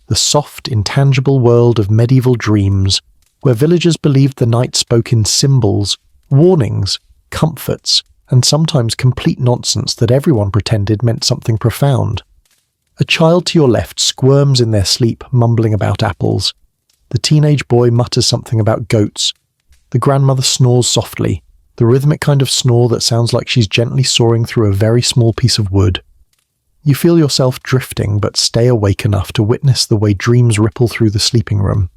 The soft, intangible world of medieval dreams, where villagers believed the night spoke in symbols, warnings, comforts, and sometimes complete nonsense that everyone pretended meant something profound. A child to your left squirms in their sleep, mumbling about apples. The teenage boy mutters something about goats. The grandmother snores softly, the rhythmic kind of snore that sounds like she's gently sawing through a very small piece of wood. You feel yourself drifting but stay awake enough to witness the way dreams ripple through the sleeping room.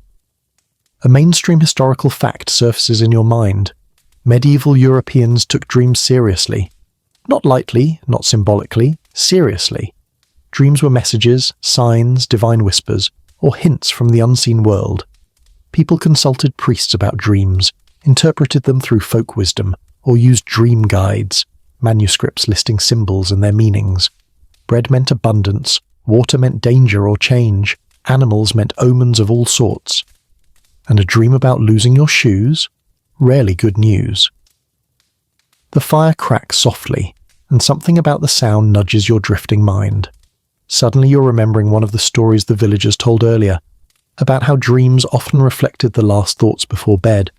A mainstream historical fact surfaces in your mind. Medieval Europeans took dreams seriously. Not lightly, not symbolically, seriously. Dreams were messages, signs, divine whispers, or hints from the unseen world. People consulted priests about dreams, interpreted them through folk wisdom, or used dream guides, manuscripts listing symbols and their meanings. Bread meant abundance, water meant danger or change, animals meant omens of all sorts. And a dream about losing your shoes? Rarely good news. The fire cracks softly, and something about the sound nudges your drifting mind. Suddenly you're remembering one of the stories the villagers told earlier, about how dreams often reflected the last thoughts before bed.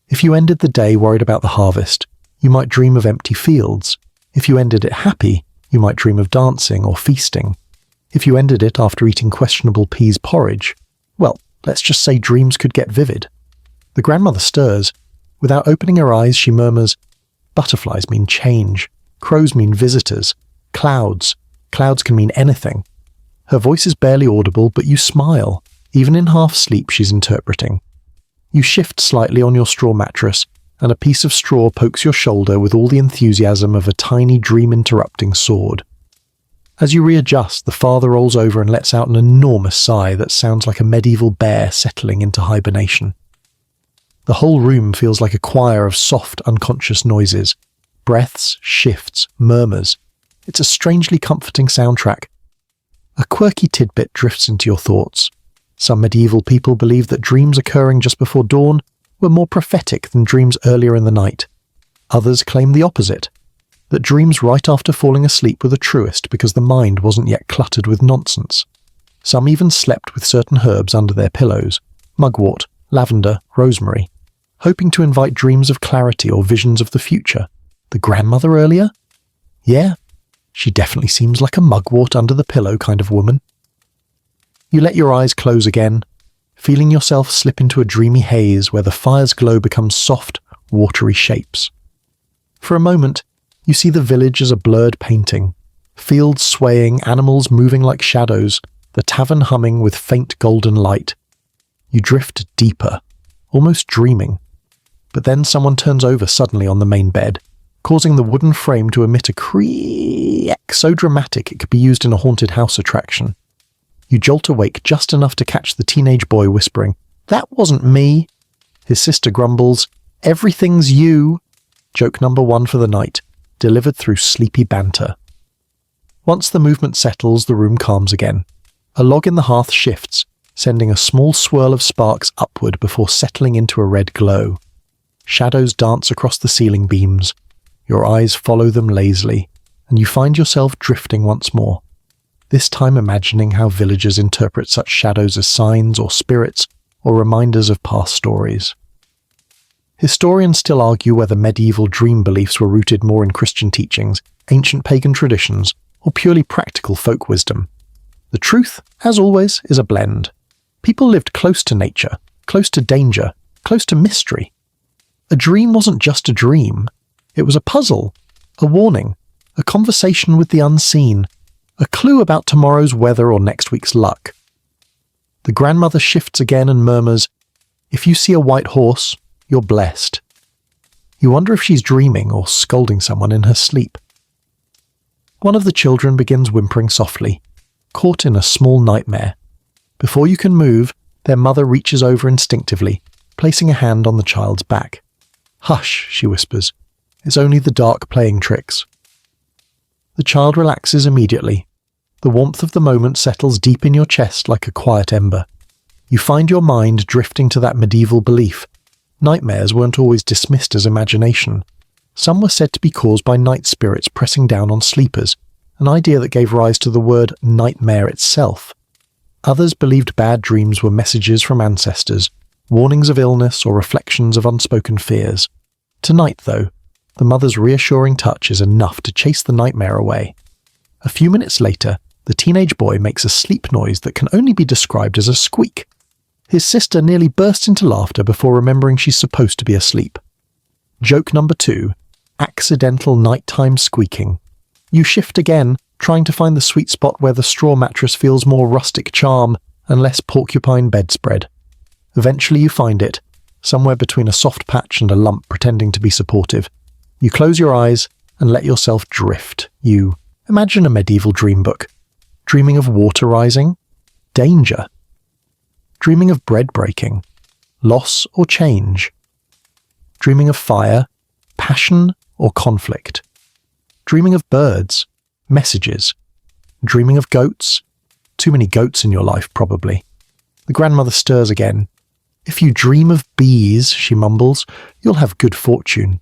If you ended the day worried about the harvest, you might dream of empty fields. If you ended it happy, you might dream of dancing or feasting. If you ended it after eating questionable peas porridge, well, let's just say dreams could get vivid. The grandmother stirs. Without opening her eyes, she murmurs, "Butterflies mean change. Crows mean visitors. Clouds. Clouds can mean anything." Her voice is barely audible, but you smile. Even in half sleep, she's interpreting. You shift slightly on your straw mattress, and a piece of straw pokes your shoulder with all the enthusiasm of a tiny dream-interrupting sword. As you readjust, the father rolls over and lets out an enormous sigh that sounds like a medieval bear settling into hibernation. The whole room feels like a choir of soft, unconscious noises. Breaths, shifts, murmurs. It's a strangely comforting soundtrack. A quirky tidbit drifts into your thoughts. Some medieval people believed that dreams occurring just before dawn were more prophetic than dreams earlier in the night. Others claim the opposite, that dreams right after falling asleep were the truest because the mind wasn't yet cluttered with nonsense. Some even slept with certain herbs under their pillows, mugwort, lavender, rosemary, hoping to invite dreams of clarity or visions of the future. The grandmother earlier? Yeah, she definitely seems like a mugwort under the pillow kind of woman. You let your eyes close again, feeling yourself slip into a dreamy haze where the fire's glow becomes soft, watery shapes. For a moment, you see the village as a blurred painting, fields swaying, animals moving like shadows, the tavern humming with faint golden light. You drift deeper, almost dreaming. But then someone turns over suddenly on the main bed, causing the wooden frame to emit a creak so dramatic it could be used in a haunted house attraction. You jolt awake just enough to catch the teenage boy whispering, "That wasn't me." His sister grumbles, "Everything's you." Joke number 1 for the night, delivered through sleepy banter. Once the movement settles, the room calms again. A log in the hearth shifts, sending a small swirl of sparks upward before settling into a red glow. Shadows dance across the ceiling beams. Your eyes follow them lazily, and you find yourself drifting once more, this time imagining how villagers interpret such shadows as signs or spirits or reminders of past stories. Historians still argue whether medieval dream beliefs were rooted more in Christian teachings, ancient pagan traditions, or purely practical folk wisdom. The truth, as always, is a blend. People lived close to nature, close to danger, close to mystery. A dream wasn't just a dream. It was a puzzle, a warning, a conversation with the unseen, a clue about tomorrow's weather or next week's luck. The grandmother shifts again and murmurs, "If you see a white horse, you're blessed." You wonder if she's dreaming or scolding someone in her sleep. One of the children begins whimpering softly, caught in a small nightmare. Before you can move, their mother reaches over instinctively, placing a hand on the child's back. "Hush," she whispers. "It's only the dark playing tricks." The child relaxes immediately. The warmth of the moment settles deep in your chest like a quiet ember. You find your mind drifting to that medieval belief. Nightmares weren't always dismissed as imagination. Some were said to be caused by night spirits pressing down on sleepers, an idea that gave rise to the word nightmare itself. Others believed bad dreams were messages from ancestors, warnings of illness or reflections of unspoken fears. Tonight, though, the mother's reassuring touch is enough to chase the nightmare away. A few minutes later, the teenage boy makes a sleep noise that can only be described as a squeak. His sister nearly bursts into laughter before remembering she's supposed to be asleep. Joke number 2, accidental nighttime squeaking. You shift again, trying to find the sweet spot where the straw mattress feels more rustic charm and less porcupine bedspread. Eventually you find it, somewhere between a soft patch and a lump pretending to be supportive. You close your eyes and let yourself drift. You imagine a medieval dream book, dreaming of water rising, danger, dreaming of bread breaking, loss or change, dreaming of fire, passion or conflict, dreaming of birds, messages, dreaming of goats. Too many goats in your life, probably. The grandmother stirs again. If you dream of bees, she mumbles, you'll have good fortune.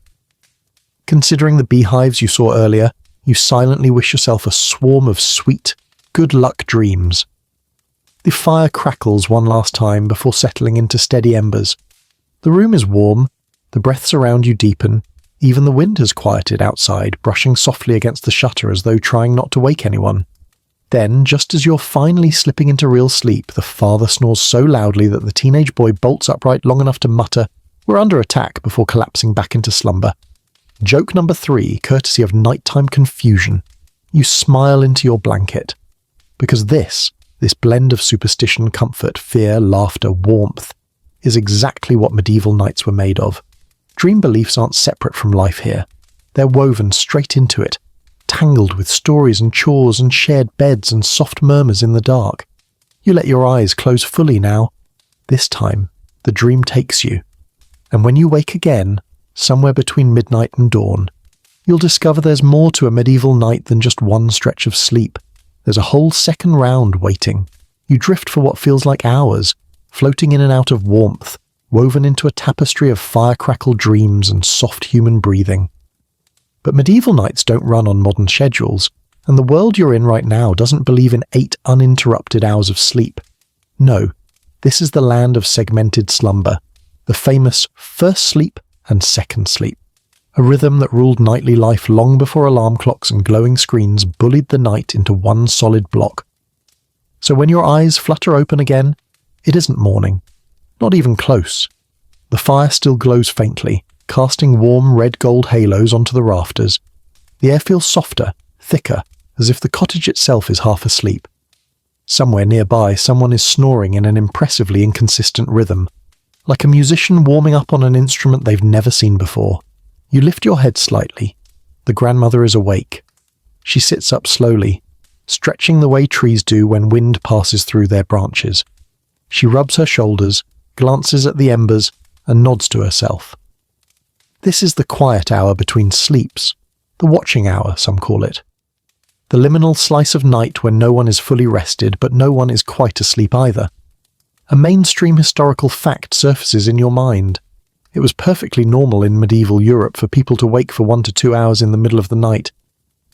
Considering the beehives you saw earlier, you silently wish yourself a swarm of sweet, good luck dreams. The fire crackles one last time before settling into steady embers. The room is warm, the breaths around you deepen, Even the wind has quieted outside, brushing softly against the shutter as though trying not to wake anyone. Then, just as you're finally slipping into real sleep, the father snores so loudly that the teenage boy bolts upright long enough to mutter, "We're under attack," before collapsing back into slumber. Joke number 3, courtesy of nighttime confusion. You smile into your blanket. Because this blend of superstition, comfort, fear, laughter, warmth, is exactly what medieval nights were made of. Dream beliefs aren't separate from life here. They're woven straight into it, tangled with stories and chores and shared beds and soft murmurs in the dark. You let your eyes close fully now. This time, the dream takes you. And when you wake again, somewhere between midnight and dawn, you'll discover there's more to a medieval night than just one stretch of sleep. There's a whole second round waiting. You drift for what feels like hours, floating in and out of warmth, woven into a tapestry of fire-crackled dreams and soft human breathing. But medieval nights don't run on modern schedules, and the world you're in right now doesn't believe in 8 uninterrupted hours of sleep. No, this is the land of segmented slumber, the famous first sleep and second sleep, a rhythm that ruled nightly life long before alarm clocks and glowing screens bullied the night into one solid block. So when your eyes flutter open again, it isn't morning, not even close. The fire still glows faintly, casting warm red-gold halos onto the rafters. The air feels softer, thicker, as if the cottage itself is half asleep. Somewhere nearby, someone is snoring in an impressively inconsistent rhythm, like a musician warming up on an instrument they've never seen before. You lift your head slightly. The grandmother is awake. She sits up slowly, stretching the way trees do when wind passes through their branches. She rubs her shoulders, glances at the embers, and nods to herself. This is the quiet hour between sleeps, the watching hour, some call it. The liminal slice of night when no one is fully rested, but no one is quite asleep either. A mainstream historical fact surfaces in your mind. It was perfectly normal in medieval Europe for people to wake for 1 to 2 hours in the middle of the night.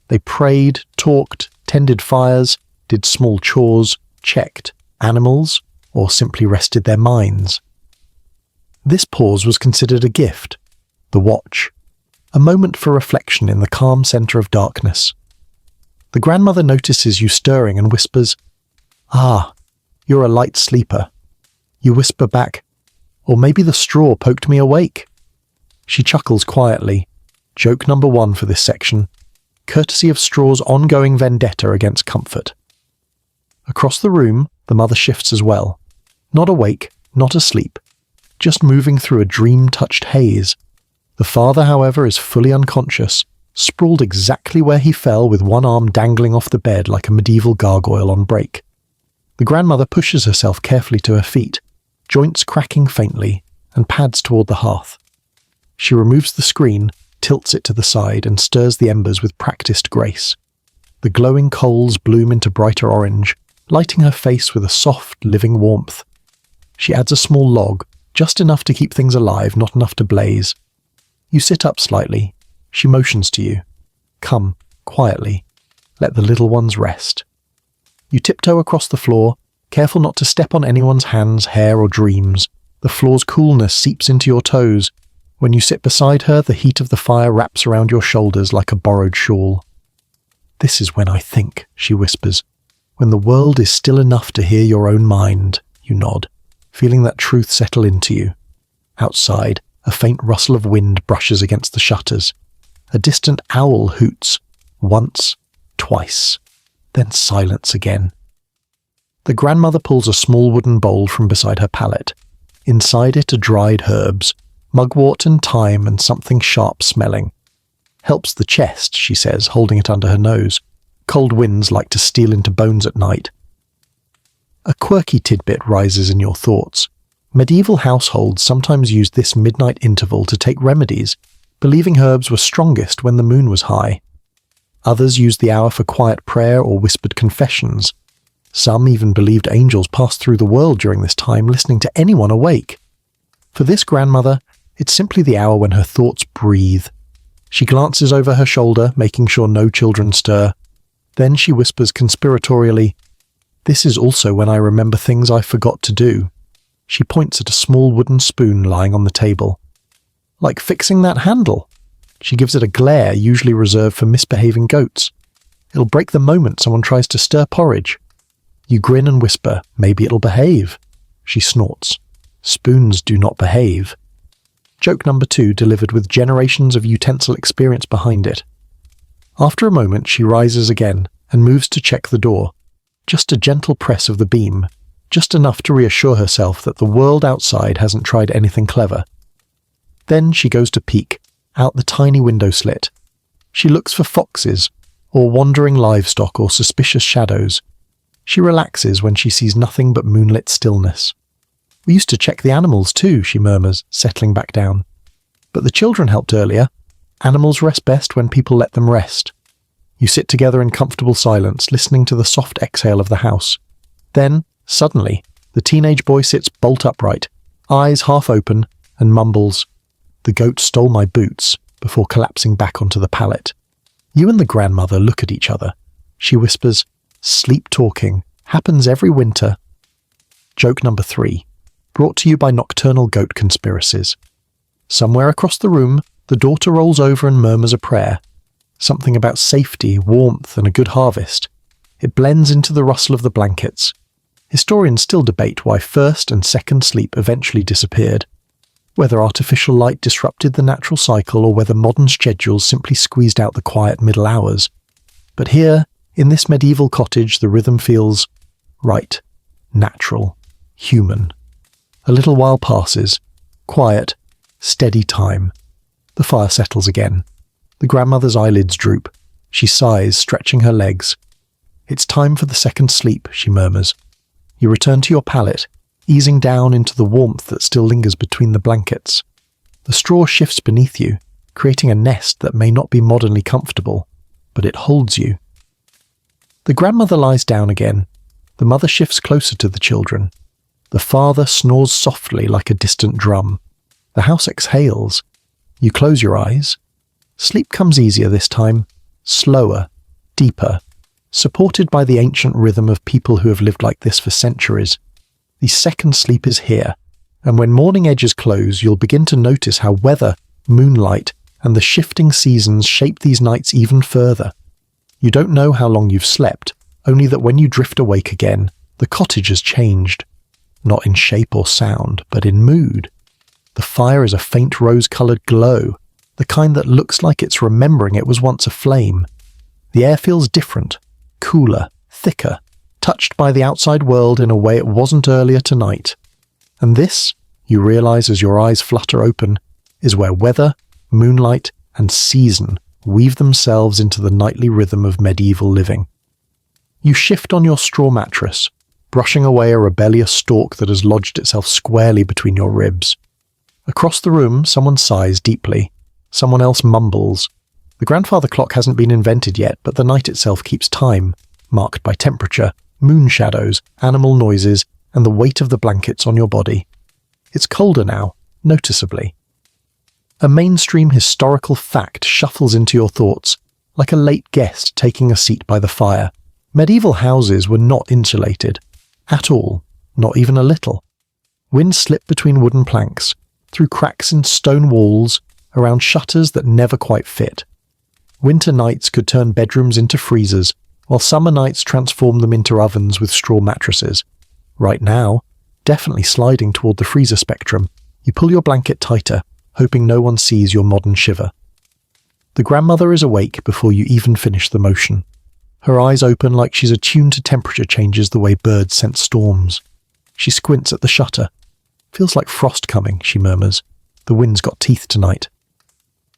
They prayed, talked, tended fires, did small chores, checked animals, or simply rested their minds. This pause was considered a gift, the watch, a moment for reflection in the calm centre of darkness. The grandmother notices you stirring and whispers, "Ah, you're a light sleeper." You whisper back, "Or maybe the straw poked me awake." She chuckles quietly. Joke number 1 for this section, courtesy of straw's ongoing vendetta against comfort. Across the room, the mother shifts as well. Not awake, not asleep, just moving through a dream-touched haze. The father, however, is fully unconscious, sprawled exactly where he fell with one arm dangling off the bed like a medieval gargoyle on break. The grandmother pushes herself carefully to her feet, joints cracking faintly, and pads toward the hearth. She removes the screen, tilts it to the side, and stirs the embers with practiced grace. The glowing coals bloom into brighter orange, lighting her face with a soft, living warmth. She adds a small log, just enough to keep things alive, not enough to blaze. You sit up slightly. She motions to you. Come, quietly. Let the little ones rest. You tiptoe across the floor, careful not to step on anyone's hands, hair, or dreams. The floor's coolness seeps into your toes. When you sit beside her, the heat of the fire wraps around your shoulders like a borrowed shawl. "This is when I think," she whispers. "When the world is still enough to hear your own mind." You nod, feeling that truth settle into you. Outside, a faint rustle of wind brushes against the shutters. A distant owl hoots, once, twice, then silence again. The grandmother pulls a small wooden bowl from beside her pallet. Inside it are dried herbs, mugwort and thyme and something sharp-smelling. "Helps the chest," she says, holding it under her nose. "Cold winds like to steal into bones at night." A quirky tidbit rises in your thoughts. Medieval households sometimes used this midnight interval to take remedies, believing herbs were strongest when the moon was high. Others used the hour for quiet prayer or whispered confessions. Some even believed angels passed through the world during this time, listening to anyone awake. For this grandmother, it's simply the hour when her thoughts breathe. She glances over her shoulder, making sure no children stir. Then she whispers conspiratorially, "This is also when I remember things I forgot to do." She points at a small wooden spoon lying on the table. "Like fixing that handle. She gives it a glare usually reserved for misbehaving goats. It'll break the moment someone tries to stir porridge. You grin and whisper, maybe it'll behave. She snorts. Spoons do not behave. Joke number 2 delivered with generations of utensil experience behind it. After a moment, she rises again and moves to check the door. Just a gentle press of the beam, just enough to reassure herself that the world outside hasn't tried anything clever. Then she goes to peek, out the tiny window slit. She looks for foxes, or wandering livestock or suspicious shadows. She relaxes when she sees nothing but moonlit stillness. We used to check the animals too, she murmurs, settling back down. But the children helped earlier. Animals rest best when people let them rest. You sit together in comfortable silence, listening to the soft exhale of the house. Then, suddenly, the teenage boy sits bolt upright, eyes half open, and mumbles, "The goat stole my boots," before collapsing back onto the pallet. You and the grandmother look at each other. She whispers, "Sleep talking. Happens every winter." Joke number 3. Brought to you by Nocturnal Goat Conspiracies. Somewhere across the room, the daughter rolls over and murmurs a prayer. Something about safety, warmth, and a good harvest. It blends into the rustle of the blankets. Historians still debate why first and second sleep eventually disappeared. Whether artificial light disrupted the natural cycle or whether modern schedules simply squeezed out the quiet middle hours. But here, in this medieval cottage, the rhythm feels right, natural, human. A little while passes. Quiet, steady time. The fire settles again. The grandmother's eyelids droop. She sighs, stretching her legs. "It's time for the second sleep," she murmurs. You return to your pallet, easing down into the warmth that still lingers between the blankets. The straw shifts beneath you, creating a nest that may not be modernly comfortable, but it holds you. The grandmother lies down again. The mother shifts closer to the children. The father snores softly like a distant drum. The house exhales. You close your eyes. Sleep comes easier this time, slower, deeper, supported by the ancient rhythm of people who have lived like this for centuries. The second sleep is here, and when morning edges close, you'll begin to notice how weather, moonlight, and the shifting seasons shape these nights even further. You don't know how long you've slept, only that when you drift awake again, the cottage has changed. Not in shape or sound, but in mood. The fire is a faint rose-coloured glow, the kind that looks like it's remembering it was once a flame. The air feels different, cooler, thicker, touched by the outside world in a way it wasn't earlier tonight. And this, you realise as your eyes flutter open, is where weather, moonlight, and season weave themselves into the nightly rhythm of medieval living. You shift on your straw mattress, brushing away a rebellious stalk that has lodged itself squarely between your ribs. Across the room, someone sighs deeply. Someone else mumbles. The grandfather clock hasn't been invented yet, but the night itself keeps time, marked by temperature, moon shadows, animal noises, and the weight of the blankets on your body. It's colder now, noticeably. A mainstream historical fact shuffles into your thoughts, like a late guest taking a seat by the fire. Medieval houses were not insulated. At all, not even a little. Wind slipped between wooden planks, through cracks in stone walls, around shutters that never quite fit. Winter nights could turn bedrooms into freezers, while summer nights transformed them into ovens with straw mattresses. Right now, definitely sliding toward the freezer spectrum, you pull your blanket tighter, hoping no one sees your modern shiver. The grandmother is awake before you even finish the motion. Her eyes open like she's attuned to temperature changes the way birds sense storms. She squints at the shutter. "Feels like frost coming," she murmurs. "The wind's got teeth tonight."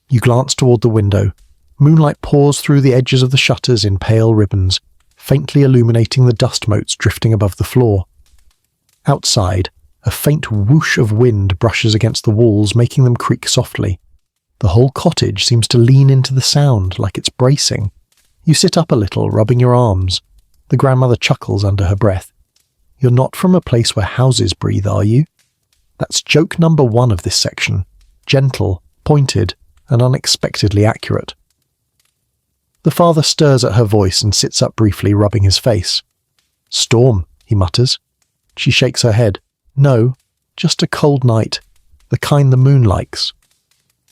You glance toward the window. Moonlight pours through the edges of the shutters in pale ribbons, faintly illuminating the dust motes drifting above the floor. Outside, a faint whoosh of wind brushes against the walls, making them creak softly. The whole cottage seems to lean into the sound, like it's bracing. You sit up a little, rubbing your arms. The grandmother chuckles under her breath. "You're not from a place where houses breathe, are you?" That's joke number 1 of this section. Gentle, pointed, and unexpectedly accurate. The father stirs at her voice and sits up briefly, rubbing his face. "Storm," he mutters. She shakes her head. "No, just a cold night. The kind the moon likes."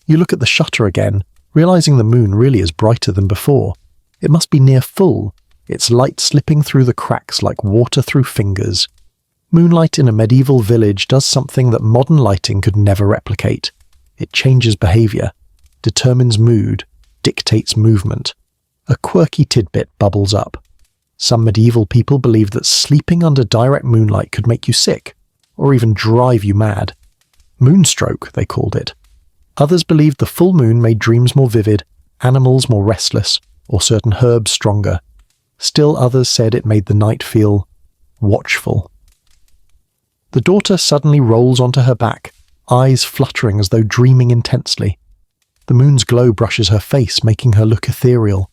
You look at the shutter again, realizing the moon really is brighter than before. It must be near full, its light slipping through the cracks like water through fingers. Moonlight in a medieval village does something that modern lighting could never replicate. It changes behavior, determines mood, dictates movement. A quirky tidbit bubbles up. Some medieval people believed that sleeping under direct moonlight could make you sick, or even drive you mad. Moonstroke, they called it. Others believed the full moon made dreams more vivid, animals more restless, or certain herbs stronger. Still others said it made the night feel watchful. The daughter suddenly rolls onto her back, eyes fluttering as though dreaming intensely. The moon's glow brushes her face, making her look ethereal.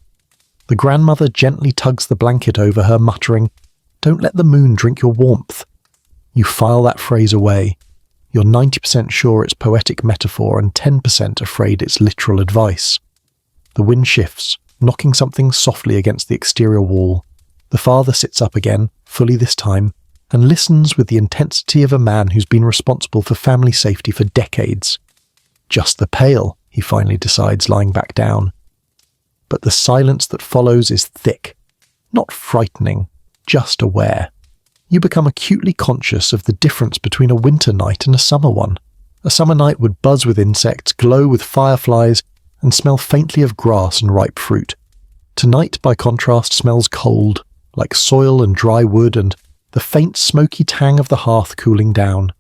The grandmother gently tugs the blanket over her, muttering, "Don't let the moon drink your warmth." You file that phrase away. You're 90% sure it's poetic metaphor and 10% afraid it's literal advice. The wind shifts, knocking something softly against the exterior wall. The father sits up again, fully this time, and listens with the intensity of a man who's been responsible for family safety for decades. Just the pail, he finally decides, lying back down. But the silence that follows is thick, not frightening, just aware. You become acutely conscious of the difference between a winter night and a summer one. A summer night would buzz with insects, glow with fireflies, and smell faintly of grass and ripe fruit. Tonight, by contrast, smells cold, like soil and dry wood and the faint smoky tang of the hearth cooling down.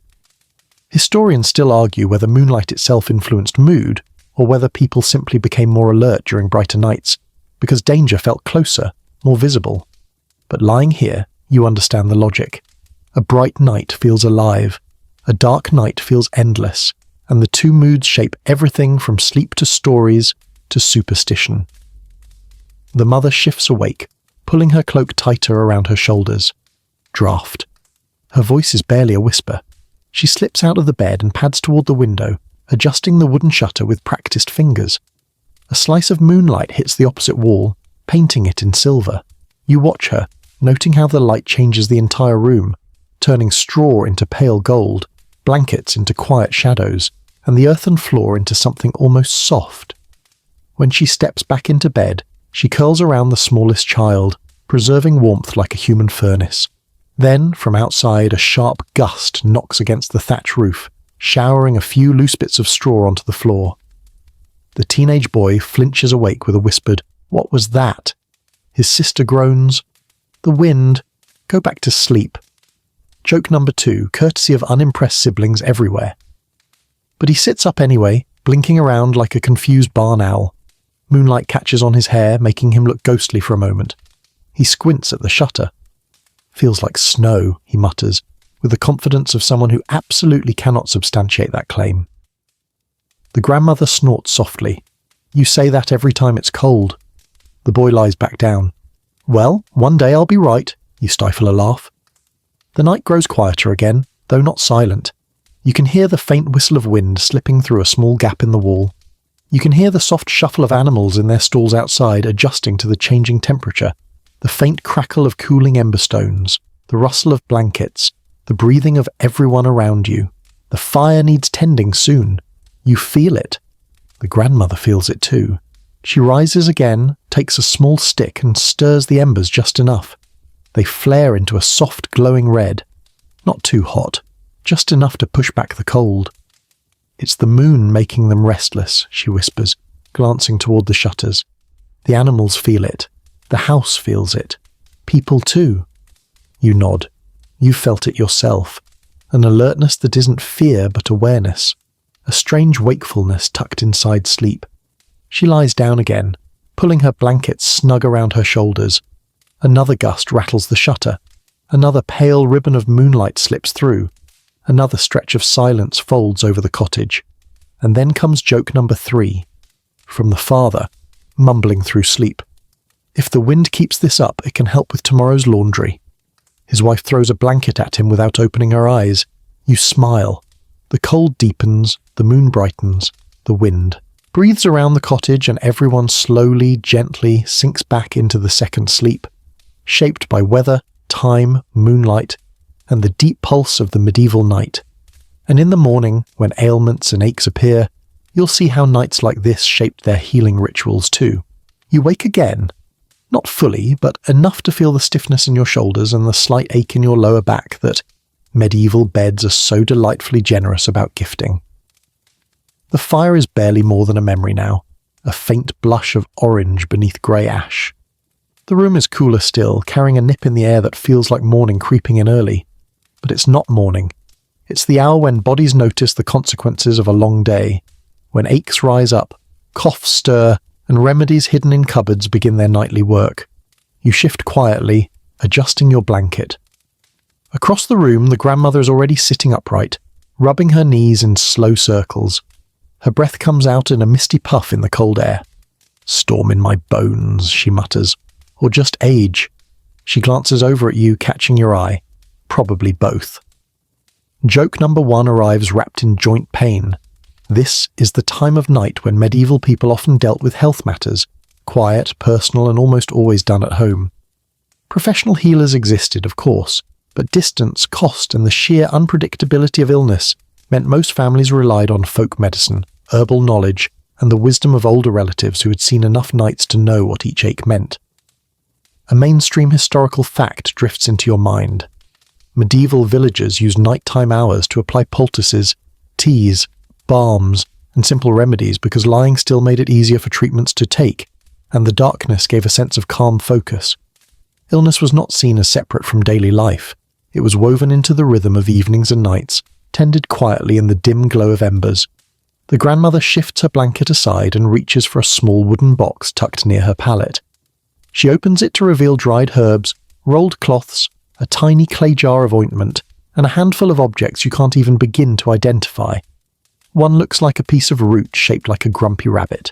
Historians still argue whether moonlight itself influenced mood, or whether people simply became more alert during brighter nights, because danger felt closer, more visible. But lying here, you understand the logic. A bright night feels alive, a dark night feels endless, and the two moods shape everything from sleep to stories to superstition. The mother shifts awake, pulling her cloak tighter around her shoulders. Draft. Her voice is barely a whisper. She slips out of the bed and pads toward the window, adjusting the wooden shutter with practiced fingers. A slice of moonlight hits the opposite wall, painting it in silver. You watch her, noting how the light changes the entire room, turning straw into pale gold, blankets into quiet shadows, and the earthen floor into something almost soft. When she steps back into bed, she curls around the smallest child, preserving warmth like a human furnace. Then, from outside, a sharp gust knocks against the thatch roof, showering a few loose bits of straw onto the floor. The teenage boy flinches awake with a whispered, "What was that?" His sister groans, "The wind. Go back to sleep." Joke number 2, courtesy of unimpressed siblings everywhere. But he sits up anyway, blinking around like a confused barn owl. Moonlight catches on his hair, making him look ghostly for a moment. He squints at the shutter. "Feels like snow," he mutters, with the confidence of someone who absolutely cannot substantiate that claim. The grandmother snorts softly. "You say that every time it's cold." The boy lies back down. "Well, one day I'll be right," you stifle a laugh. The night grows quieter again, though not silent. You can hear the faint whistle of wind slipping through a small gap in the wall. You can hear the soft shuffle of animals in their stalls outside adjusting to the changing temperature, the faint crackle of cooling ember stones, the rustle of blankets, the breathing of everyone around you. The fire needs tending soon. You feel it. The grandmother feels it too. She rises again, takes a small stick and stirs the embers just enough. They flare into a soft glowing red. Not too hot, just enough to push back the cold. "It's the moon making them restless," she whispers, glancing toward the shutters. "The animals feel it. The house feels it. People too." You nod. You felt it yourself. An alertness that isn't fear but awareness. A strange wakefulness tucked inside sleep. She lies down again, pulling her blanket snug around her shoulders. Another gust rattles the shutter. Another pale ribbon of moonlight slips through. Another stretch of silence folds over the cottage. And then comes joke number 3. From the father, mumbling through sleep. "If the wind keeps this up, it can help with tomorrow's laundry." His wife throws a blanket at him without opening her eyes. You smile. The cold deepens, the moon brightens, the wind breathes around the cottage, and everyone slowly, gently sinks back into the second sleep, shaped by weather, time, moonlight, and the deep pulse of the medieval night. And in the morning, when ailments and aches appear, You'll see how nights like this shaped their healing rituals too. You wake again. Not fully, but enough to feel the stiffness in your shoulders and the slight ache in your lower back that medieval beds are so delightfully generous about gifting. The fire is barely more than a memory now, a faint blush of orange beneath grey ash. The room is cooler still, carrying a nip in the air that feels like morning creeping in early. But it's not morning. It's the hour when bodies notice the consequences of a long day, when aches rise up, coughs stir, and remedies hidden in cupboards begin their nightly work. You shift quietly, adjusting your blanket. Across the room, the grandmother is already sitting upright, rubbing her knees in slow circles. Her breath comes out in a misty puff in the cold air. "Storm in my bones," she mutters. "Or just age." She glances over at you, catching your eye. Probably both. Joke number 1 arrives wrapped in joint pain. This is the time of night when medieval people often dealt with health matters, quiet, personal, and almost always done at home. Professional healers existed, of course, but distance, cost, and the sheer unpredictability of illness meant most families relied on folk medicine, herbal knowledge, and the wisdom of older relatives who had seen enough nights to know what each ache meant. A mainstream historical fact drifts into your mind. Medieval villagers used nighttime hours to apply poultices, teas, balms, and simple remedies because lying still made it easier for treatments to take, and the darkness gave a sense of calm focus. Illness was not seen as separate from daily life. It was woven into the rhythm of evenings and nights, tended quietly in the dim glow of embers. The grandmother shifts her blanket aside and reaches for a small wooden box tucked near her pallet. She opens it to reveal dried herbs, rolled cloths, a tiny clay jar of ointment, and a handful of objects you can't even begin to identify. One looks like a piece of root shaped like a grumpy rabbit.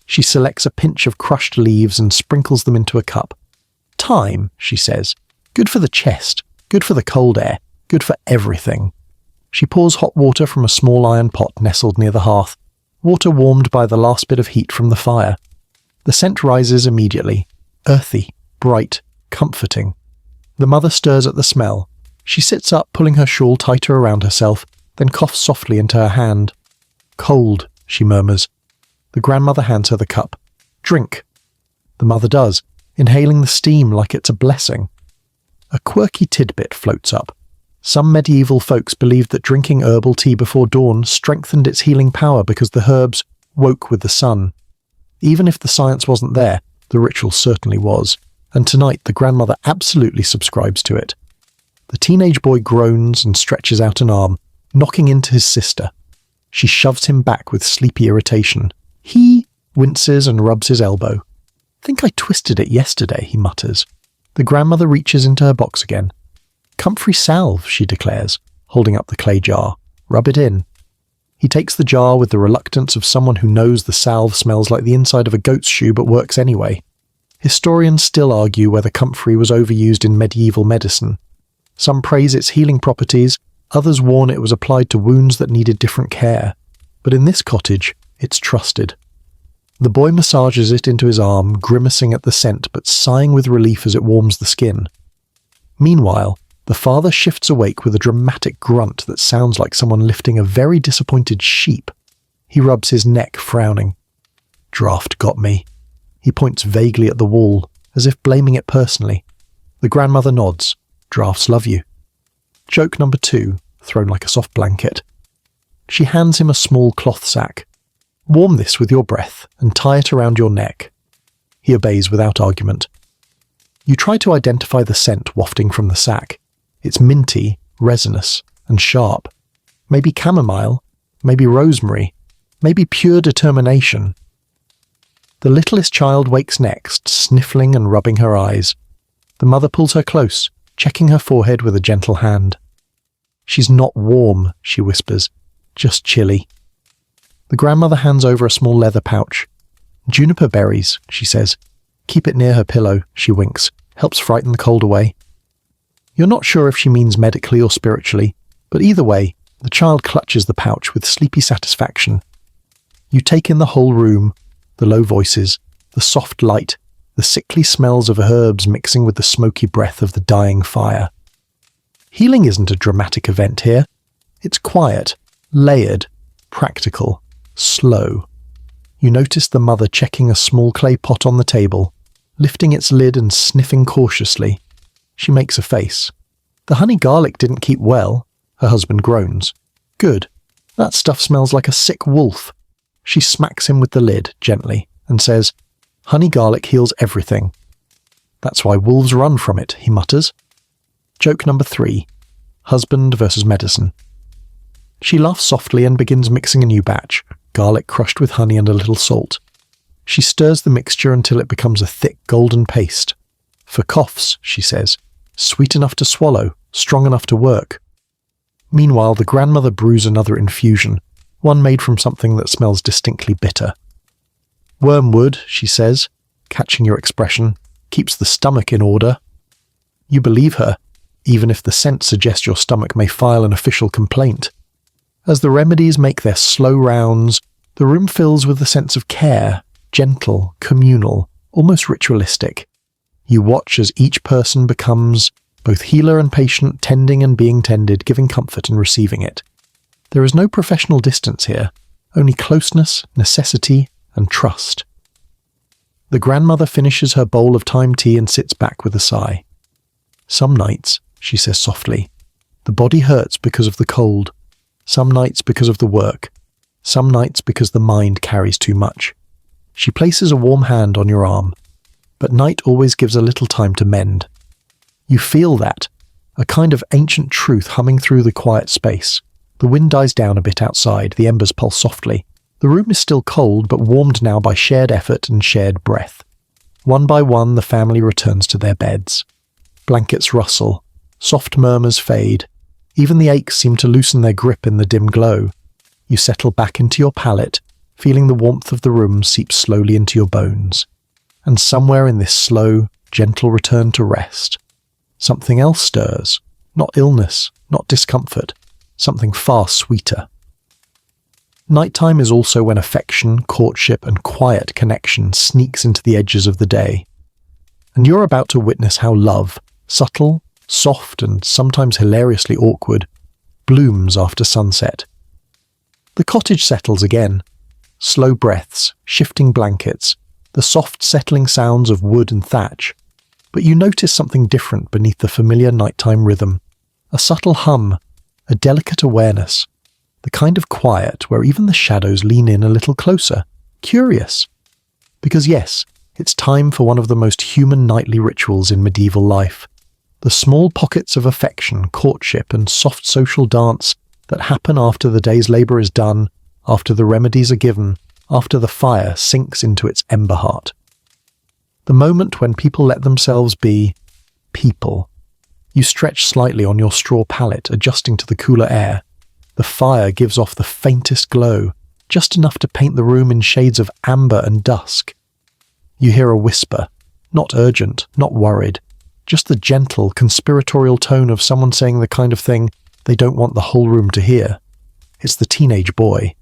She selects a pinch of crushed leaves and sprinkles them into a cup. "Thyme," she says. "Good for the chest, good for the cold air, good for everything." She pours hot water from a small iron pot nestled near the hearth, water warmed by the last bit of heat from the fire. The scent rises immediately, earthy, bright, comforting. The mother stirs at the smell. She sits up, pulling her shawl tighter around herself, then coughs softly into her hand. "Cold," she murmurs. The grandmother hands her the cup. "Drink." The mother does, inhaling the steam like it's a blessing. A quirky tidbit floats up. Some medieval folks believed that drinking herbal tea before dawn strengthened its healing power because the herbs woke with the sun. Even if the science wasn't there, the ritual certainly was, and tonight the grandmother absolutely subscribes to it. The teenage boy groans and stretches out an arm, knocking into his sister. She shoves him back with sleepy irritation. He winces and rubs his elbow. "Think I twisted it yesterday," he mutters. The grandmother reaches into her box again. "Comfrey salve," she declares, holding up the clay jar. "Rub it in." He takes the jar with the reluctance of someone who knows the salve smells like the inside of a goat's shoe but works anyway. Historians still argue whether comfrey was overused in medieval medicine. Some praise its healing properties, others warn it was applied to wounds that needed different care. But in this cottage, it's trusted. The boy massages it into his arm, grimacing at the scent but sighing with relief as it warms the skin. Meanwhile, the father shifts awake with a dramatic grunt that sounds like someone lifting a very disappointed sheep. He rubs his neck, frowning. "Draught got me." He points vaguely at the wall, as if blaming it personally. The grandmother nods. "Draughts love you." Joke number 2, thrown like a soft blanket. She hands him a small cloth sack. "Warm this with your breath and tie it around your neck." He obeys without argument. You try to identify the scent wafting from the sack. It's minty, resinous, and sharp. Maybe chamomile, maybe rosemary, maybe pure determination. The littlest child wakes next, sniffling and rubbing her eyes. The mother pulls her close, checking her forehead with a gentle hand. "She's not warm," she whispers, "just chilly." The grandmother hands over a small leather pouch. "Juniper berries," she says. "Keep it near her pillow," she winks. "Helps frighten the cold away." You're not sure if she means medically or spiritually, but either way, the child clutches the pouch with sleepy satisfaction. You take in the whole room, the low voices, the soft light, the sickly smells of herbs mixing with the smoky breath of the dying fire. Healing isn't a dramatic event here. It's quiet, layered, practical, slow. You notice the mother checking a small clay pot on the table, lifting its lid and sniffing cautiously. She makes a face. "The honey garlic didn't keep well," her husband groans. "Good. That stuff smells like a sick wolf." She smacks him with the lid, gently, and says, "Honey garlic heals everything." "That's why wolves run from it," he mutters. Joke number 3. Husband versus medicine. She laughs softly and begins mixing a new batch, garlic crushed with honey and a little salt. She stirs the mixture until it becomes a thick golden paste. "For coughs," she says, "sweet enough to swallow, strong enough to work." Meanwhile, the grandmother brews another infusion, one made from something that smells distinctly bitter. "Wormwood," she says, catching your expression, "keeps the stomach in order." You believe her, even if the scent suggests your stomach may file an official complaint. As the remedies make their slow rounds, the room fills with a sense of care, gentle, communal, almost ritualistic. You watch as each person becomes both healer and patient, tending and being tended, giving comfort and receiving it. There is no professional distance here, only closeness, necessity, and trust. The grandmother finishes her bowl of thyme tea and sits back with a sigh. "Some nights," she says softly, "the body hurts because of the cold. Some nights because of the work. Some nights because the mind carries too much." She places a warm hand on your arm. But night always gives a little time to mend. You feel that, a kind of ancient truth humming through the quiet space. The wind dies down a bit outside, the embers pulse softly. The room is still cold, but warmed now by shared effort and shared breath. One by one, the family returns to their beds. Blankets rustle. Soft murmurs fade. Even the aches seem to loosen their grip in the dim glow. You settle back into your pallet, feeling the warmth of the room seep slowly into your bones. And somewhere in this slow, gentle return to rest, something else stirs. Not illness, not discomfort. Something far sweeter. Nighttime is also when affection, courtship, and quiet connection sneaks into the edges of the day. And you're about to witness how love, subtle, soft, and sometimes hilariously awkward, blooms after sunset. The cottage settles again. Slow breaths, shifting blankets, the soft settling sounds of wood and thatch. But you notice something different beneath the familiar nighttime rhythm. A subtle hum, a delicate awareness. The kind of quiet where even the shadows lean in a little closer, curious. Because yes, it's time for one of the most human nightly rituals in medieval life. The small pockets of affection, courtship, and soft social dance that happen after the day's labour is done, after the remedies are given, after the fire sinks into its ember heart. The moment when people let themselves be people. You stretch slightly on your straw pallet, adjusting to the cooler air. The fire gives off the faintest glow, just enough to paint the room in shades of amber and dusk. You hear a whisper, not urgent, not worried, just the gentle, conspiratorial tone of someone saying the kind of thing they don't want the whole room to hear. It's the teenage boy.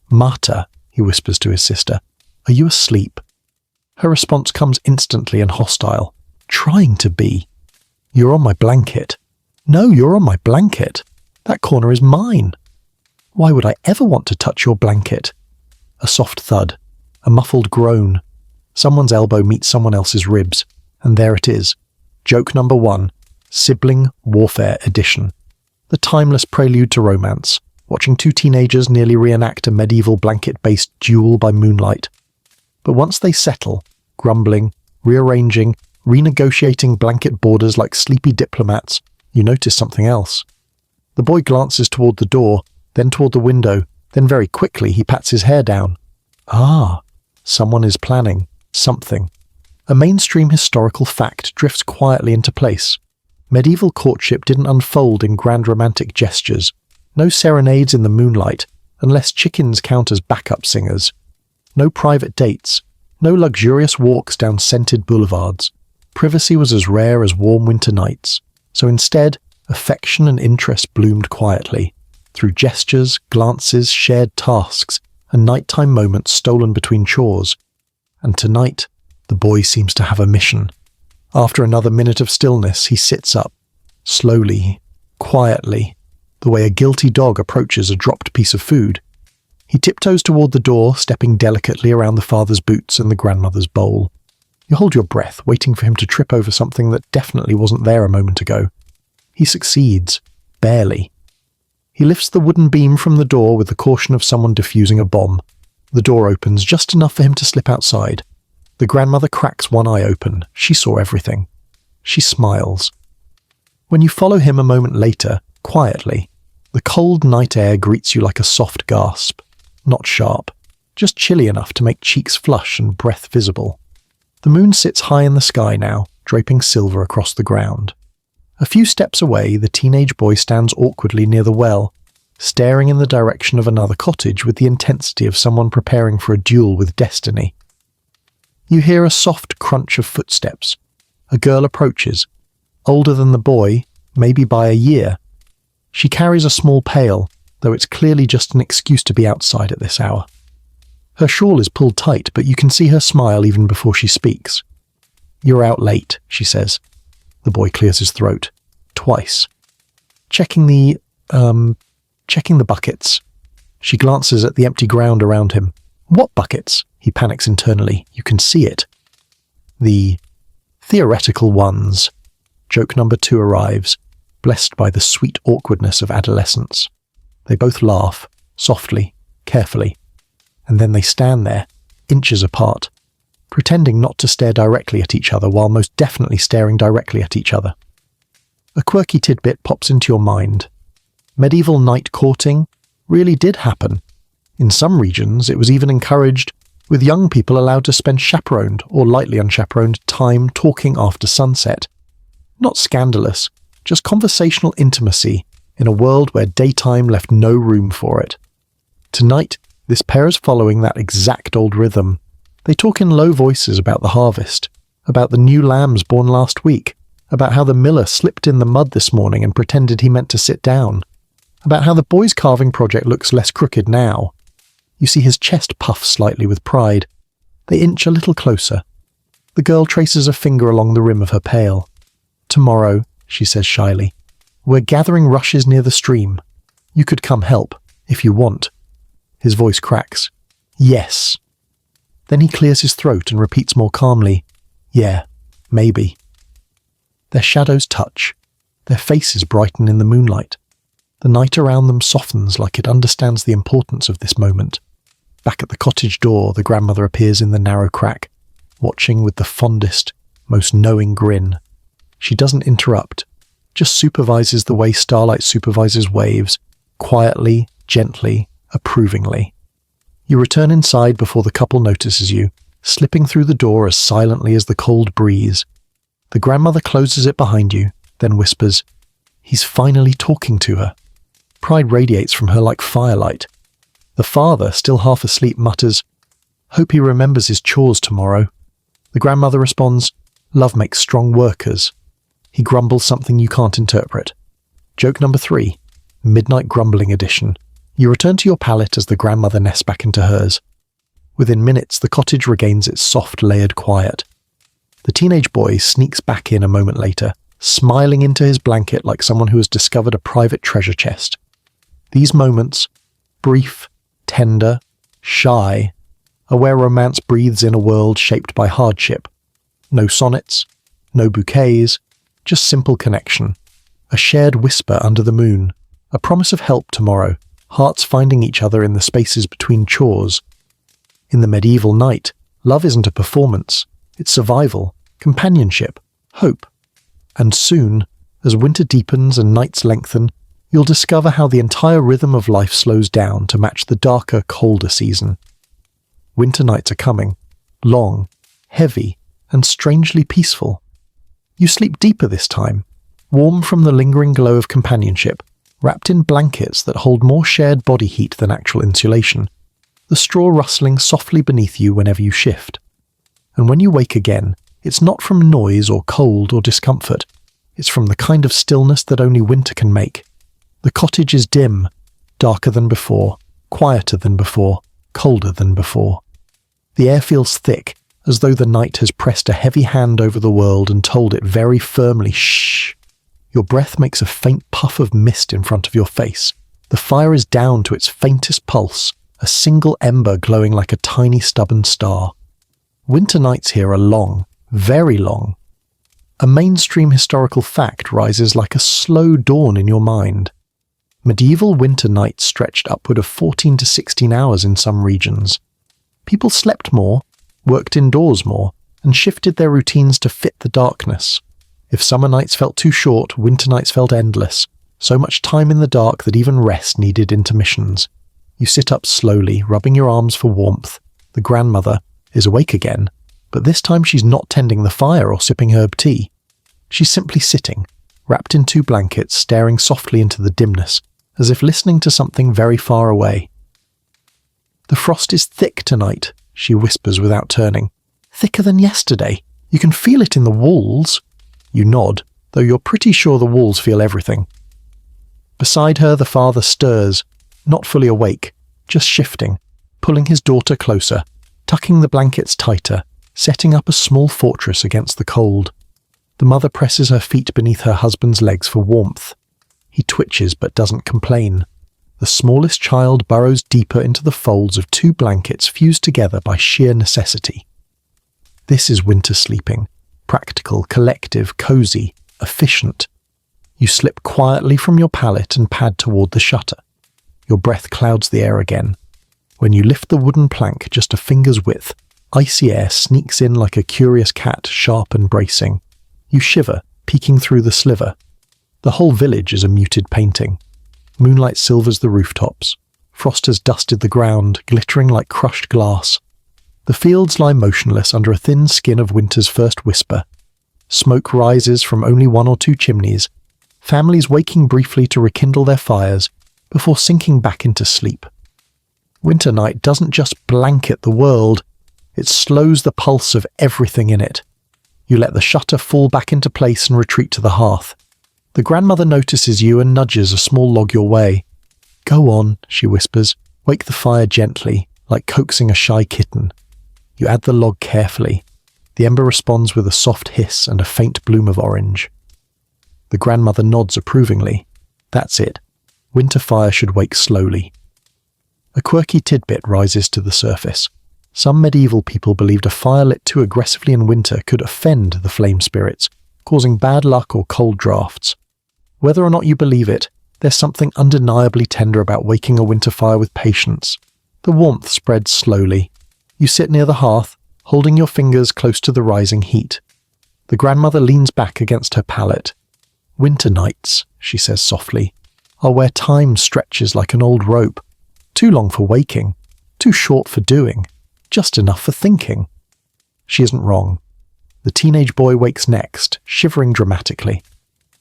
"Marta," he whispers to his sister, "are you asleep?" Her response comes instantly and hostile. "Trying to be." "You're on my blanket." "No, you're on my blanket. That corner is mine." "Why would I ever want to touch your blanket?" A soft thud, a muffled groan. Someone's elbow meets someone else's ribs, and there it is. Joke number 1, Sibling Warfare Edition. The timeless prelude to romance, watching two teenagers nearly reenact a medieval blanket-based duel by moonlight. But once they settle, grumbling, rearranging, renegotiating blanket borders like sleepy diplomats, you notice something else. The boy glances toward the door, then toward the window, then very quickly he pats his hair down. Ah, someone is planning something. A mainstream historical fact drifts quietly into place. Medieval courtship didn't unfold in grand romantic gestures. No serenades in the moonlight, unless chickens count as backup singers. No private dates. No luxurious walks down scented boulevards. Privacy was as rare as warm winter nights. So instead, affection and interest bloomed quietly, through gestures, glances, shared tasks, and nighttime moments stolen between chores. And tonight, the boy seems to have a mission. After another minute of stillness, he sits up, slowly, quietly, the way a guilty dog approaches a dropped piece of food. He tiptoes toward the door, stepping delicately around the father's boots and the grandmother's bowl. You hold your breath, waiting for him to trip over something that definitely wasn't there a moment ago. He succeeds. Barely. He lifts the wooden beam from the door with the caution of someone defusing a bomb. The door opens just enough for him to slip outside. The grandmother cracks one eye open. She saw everything. She smiles. When you follow him a moment later, quietly, the cold night air greets you like a soft gasp. Not sharp, just chilly enough to make cheeks flush and breath visible. The moon sits high in the sky now, draping silver across the ground. A few steps away, the teenage boy stands awkwardly near the well, staring in the direction of another cottage with the intensity of someone preparing for a duel with destiny. You hear a soft crunch of footsteps. A girl approaches, older than the boy, maybe by a year. She carries a small pail, though it's clearly just an excuse to be outside at this hour. Her shawl is pulled tight, but you can see her smile even before she speaks. "You're out late," she says. The boy clears his throat. Twice. Checking the buckets. She glances at the empty ground around him. "What buckets?" He panics internally. You can see it. "The theoretical ones." Joke number 2 arrives, blessed by the sweet awkwardness of adolescence. They both laugh, softly, carefully, and then they stand there, inches apart, pretending not to stare directly at each other while most definitely staring directly at each other. A quirky tidbit pops into your mind. Medieval knight courting really did happen. In some regions, it was even encouraged, with young people allowed to spend chaperoned or lightly unchaperoned time talking after sunset. Not scandalous, just conversational intimacy in a world where daytime left no room for it. Tonight, this pair is following that exact old rhythm. They talk in low voices about the harvest, about the new lambs born last week, about how the miller slipped in the mud this morning and pretended he meant to sit down, about how the boy's carving project looks less crooked now. You see his chest puff slightly with pride. They inch a little closer. The girl traces a finger along the rim of her pail. "Tomorrow," she says shyly, "we're gathering rushes near the stream. You could come help, if you want." His voice cracks. "Yes." Then he clears his throat and repeats more calmly, "Yeah, maybe." Their shadows touch. Their faces brighten in the moonlight. The night around them softens like it understands the importance of this moment. Back at the cottage door, the grandmother appears in the narrow crack, watching with the fondest, most knowing grin. She doesn't interrupt, just supervises the way starlight supervises waves, quietly, gently, approvingly. You return inside before the couple notices you, slipping through the door as silently as the cold breeze. The grandmother closes it behind you, then whispers, "He's finally talking to her." Pride radiates from her like firelight. The father, still half asleep, mutters, "Hope he remembers his chores tomorrow." The grandmother responds, "Love makes strong workers." He grumbles something you can't interpret. Joke number 3, Midnight Grumbling Edition. You return to your pallet as the grandmother nests back into hers. Within minutes, the cottage regains its soft, layered quiet. The teenage boy sneaks back in a moment later, smiling into his blanket like someone who has discovered a private treasure chest. These moments, brief, tender, shy, are where romance breathes in a world shaped by hardship. No sonnets, no bouquets, just simple connection. A shared whisper under the moon, a promise of help tomorrow, hearts finding each other in the spaces between chores. In the medieval night, love isn't a performance, it's survival, companionship, hope. And soon, as winter deepens and nights lengthen, you'll discover how the entire rhythm of life slows down to match the darker, colder season. Winter nights are coming, long, heavy, and strangely peaceful. You sleep deeper this time, warm from the lingering glow of companionship, wrapped in blankets that hold more shared body heat than actual insulation, the straw rustling softly beneath you whenever you shift. And when you wake again, it's not from noise or cold or discomfort. It's from the kind of stillness that only winter can make. The cottage is dim, darker than before, quieter than before, colder than before. The air feels thick, as though the night has pressed a heavy hand over the world and told it very firmly, shh. Your breath makes a faint puff of mist in front of your face. The fire is down to its faintest pulse, a single ember glowing like a tiny stubborn star. Winter nights here are long, very long. A mainstream historical fact rises like a slow dawn in your mind. Medieval winter nights stretched upward of 14 to 16 hours in some regions. People slept more, worked indoors more, and shifted their routines to fit the darkness. If summer nights felt too short, winter nights felt endless. So much time in the dark that even rest needed intermissions. You sit up slowly, rubbing your arms for warmth. The grandmother is awake again, but this time she's not tending the fire or sipping herb tea. She's simply sitting, wrapped in 2 blankets, staring softly into the dimness, as if listening to something very far away. "The frost is thick tonight," she whispers without turning. "Thicker than yesterday. You can feel it in the walls." You nod, though you're pretty sure the walls feel everything. Beside her, the father stirs, not fully awake, just shifting, pulling his daughter closer, tucking the blankets tighter, setting up a small fortress against the cold. The mother presses her feet beneath her husband's legs for warmth. He twitches but doesn't complain. The smallest child burrows deeper into the folds of 2 blankets fused together by sheer necessity. This is winter sleeping. Practical, collective, cozy, efficient. You slip quietly from your pallet and pad toward the shutter. Your breath clouds the air again. When you lift the wooden plank just a finger's width, icy air sneaks in like a curious cat, sharp and bracing. You shiver, peeking through the sliver. The whole village is a muted painting. Moonlight silvers the rooftops. Frost has dusted the ground, glittering like crushed glass. The fields lie motionless under a thin skin of winter's first whisper. Smoke rises from only 1 or 2 chimneys, families waking briefly to rekindle their fires before sinking back into sleep. Winter night doesn't just blanket the world, it slows the pulse of everything in it. You let the shutter fall back into place and retreat to the hearth. The grandmother notices you and nudges a small log your way. "Go on," she whispers. "Wake the fire gently, like coaxing a shy kitten." You add the log carefully. The ember responds with a soft hiss and a faint bloom of orange. The grandmother nods approvingly. That's it. Winter fire should wake slowly. A quirky tidbit rises to the surface. Some medieval people believed a fire lit too aggressively in winter could offend the flame spirits, causing bad luck or cold drafts. Whether or not you believe it, there's something undeniably tender about waking a winter fire with patience. The warmth spreads slowly. You sit near the hearth, holding your fingers close to the rising heat. The grandmother leans back against her pallet. "Winter nights," she says softly, "are where time stretches like an old rope. Too long for waking, too short for doing, just enough for thinking." She isn't wrong. The teenage boy wakes next, shivering dramatically.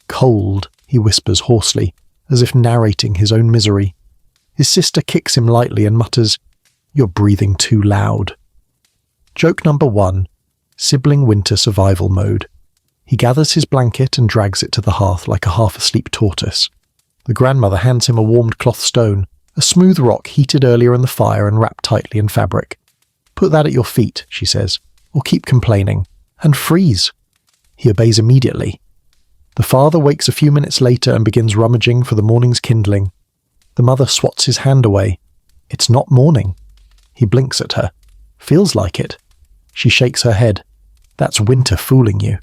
"Cold," he whispers hoarsely, as if narrating his own misery. His sister kicks him lightly and mutters, "You're breathing too loud." Joke number 1. Sibling winter survival mode. He gathers his blanket and drags it to the hearth like a half-asleep tortoise. The grandmother hands him a warmed cloth stone, a smooth rock heated earlier in the fire and wrapped tightly in fabric. "Put that at your feet," she says, "or keep complaining. And freeze." He obeys immediately. The father wakes a few minutes later and begins rummaging for the morning's kindling. The mother swats his hand away. It's not morning. He blinks at her. Feels like it. She shakes her head. That's winter fooling you.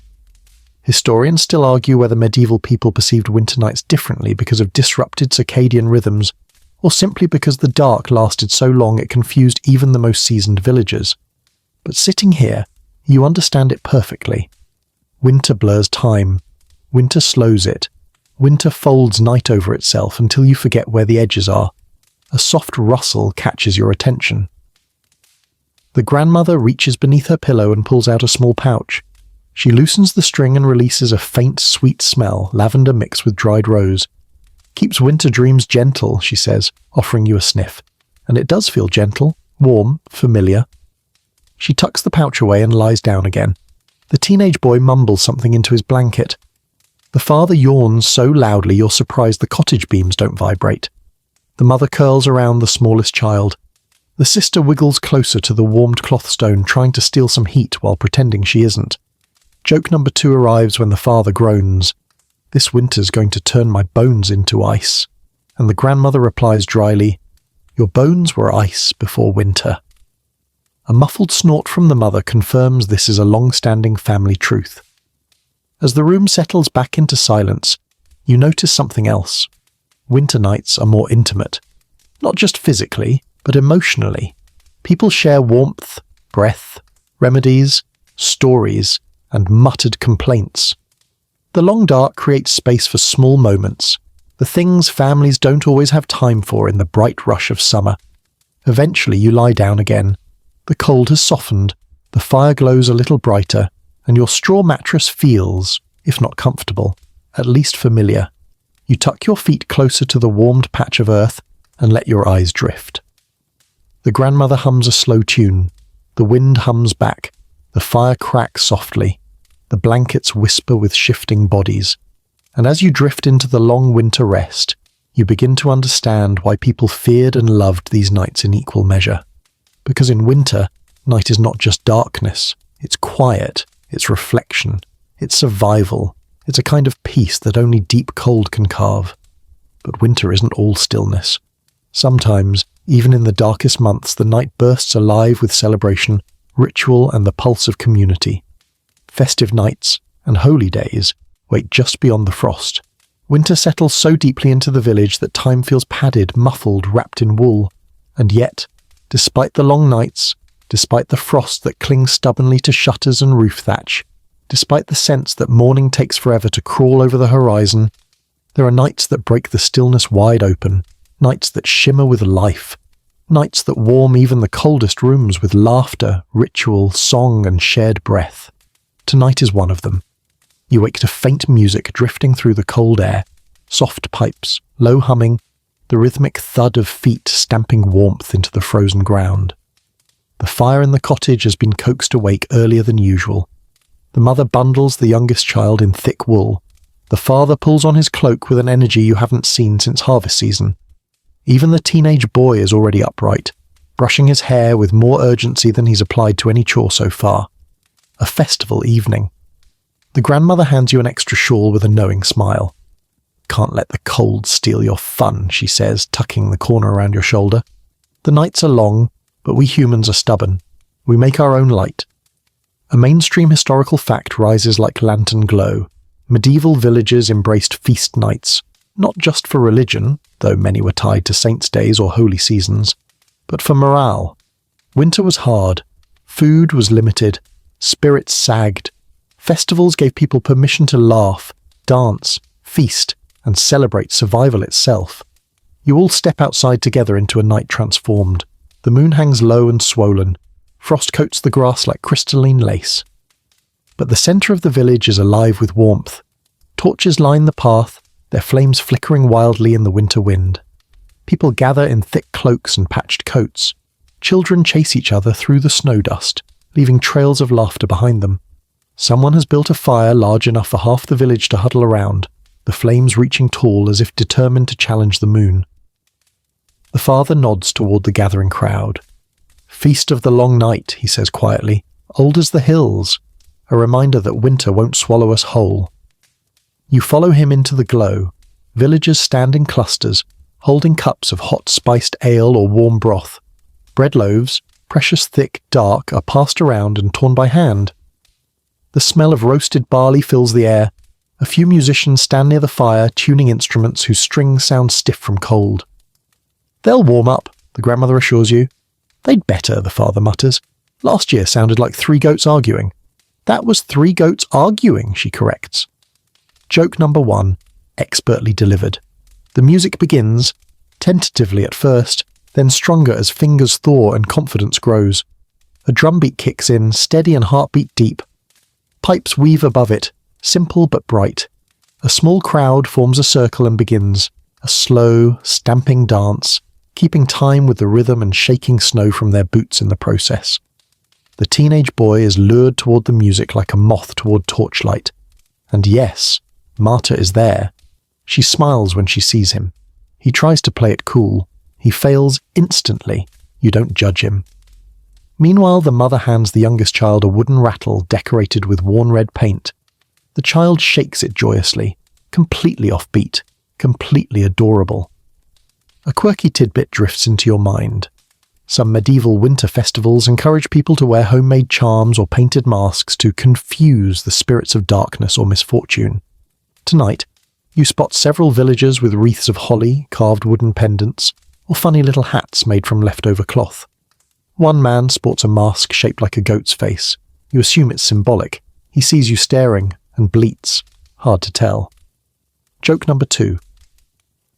Historians still argue whether medieval people perceived winter nights differently because of disrupted circadian rhythms, or simply because the dark lasted so long it confused even the most seasoned villagers. But sitting here, you understand it perfectly. Winter blurs time. Winter slows it. Winter folds night over itself until you forget where the edges are. A soft rustle catches your attention. The grandmother reaches beneath her pillow and pulls out a small pouch. She loosens the string and releases a faint, sweet smell, lavender mixed with dried rose. "Keeps winter dreams gentle," she says, offering you a sniff. And it does feel gentle, warm, familiar. She tucks the pouch away and lies down again. The teenage boy mumbles something into his blanket. The father yawns so loudly you're surprised the cottage beams don't vibrate. The mother curls around the smallest child. The sister wiggles closer to the warmed cloth stone, trying to steal some heat while pretending she isn't. Joke number 2 arrives when the father groans. "This winter's going to turn my bones into ice." And the grandmother replies dryly, Your bones were ice before winter. A muffled snort from the mother confirms this is a long-standing family truth. As the room settles back into silence, you notice something else. Winter nights are more intimate. Not just physically, but emotionally. People share warmth, breath, remedies, stories, and muttered complaints. The long dark creates space for small moments, the things families don't always have time for in the bright rush of summer. Eventually you lie down again. The cold has softened, the fire glows a little brighter, and your straw mattress feels, if not comfortable, at least familiar. You tuck your feet closer to the warmed patch of earth and let your eyes drift. The grandmother hums a slow tune. The wind hums back. The fire cracks softly. The blankets whisper with shifting bodies. And as you drift into the long winter rest, you begin to understand why people feared and loved these nights in equal measure. Because in winter, night is not just darkness. It's quiet. It's reflection. It's survival. It's a kind of peace that only deep cold can carve. But winter isn't all stillness. Sometimes, even in the darkest months, the night bursts alive with celebration, ritual, and the pulse of community. Festive nights and holy days wait just beyond the frost. Winter settles so deeply into the village that time feels padded, muffled, wrapped in wool. And yet, despite the long nights, despite the frost that clings stubbornly to shutters and roof thatch, despite the sense that morning takes forever to crawl over the horizon, there are nights that break the stillness wide open, nights that shimmer with life, nights that warm even the coldest rooms with laughter, ritual, song, and shared breath. Tonight is one of them. You wake to faint music drifting through the cold air, soft pipes, low humming, the rhythmic thud of feet stamping warmth into the frozen ground. The fire in the cottage has been coaxed awake earlier than usual. The mother bundles the youngest child in thick wool. The father pulls on his cloak with an energy you haven't seen since harvest season. Even the teenage boy is already upright, brushing his hair with more urgency than he's applied to any chore so far. A festival evening. The grandmother hands you an extra shawl with a knowing smile. "Can't let the cold steal your fun," she says, tucking the corner around your shoulder. "The nights are long, but we humans are stubborn. We make our own light." A mainstream historical fact rises like lantern glow. Medieval villages embraced feast nights, not just for religion, though many were tied to saints' days or holy seasons, but for morale. Winter was hard. Food was limited. Spirits sagged. Festivals gave people permission to laugh, dance, feast, and celebrate survival itself. You all step outside together into a night transformed. The moon hangs low and swollen. Frost coats the grass like crystalline lace. But the centre of the village is alive with warmth. Torches line the path, their flames flickering wildly in the winter wind. People gather in thick cloaks and patched coats. Children chase each other through the snow dust, leaving trails of laughter behind them. Someone has built a fire large enough for half the village to huddle around, the flames reaching tall as if determined to challenge the moon. The father nods toward the gathering crowd. "Feast of the long night," he says quietly, "old as the hills, a reminder that winter won't swallow us whole." You follow him into the glow. Villagers stand in clusters, holding cups of hot spiced ale or warm broth. Bread loaves, precious thick, dark, are passed around and torn by hand. The smell of roasted barley fills the air. A few musicians stand near the fire, tuning instruments whose strings sound stiff from cold. "They'll warm up," the grandmother assures you. "They'd better," the father mutters. "Last year sounded like 3 goats arguing." "That was 3 goats arguing," she corrects. Joke number 1, expertly delivered. The music begins, tentatively at first, then stronger as fingers thaw and confidence grows. A drumbeat kicks in, steady and heartbeat deep. Pipes weave above it, simple but bright. A small crowd forms a circle and begins, a slow, stamping dance, keeping time with the rhythm and shaking snow from their boots in the process. The teenage boy is lured toward the music like a moth toward torchlight. And yes, Marta is there. She smiles when she sees him. He tries to play it cool. He fails instantly. You don't judge him. Meanwhile, the mother hands the youngest child a wooden rattle decorated with worn red paint. The child shakes it joyously, completely offbeat, completely adorable. A quirky tidbit drifts into your mind. Some medieval winter festivals encourage people to wear homemade charms or painted masks to confuse the spirits of darkness or misfortune. Tonight, you spot several villagers with wreaths of holly, carved wooden pendants, or funny little hats made from leftover cloth. One man sports a mask shaped like a goat's face. You assume it's symbolic. He sees you staring and bleats. Hard to tell. Joke number 2.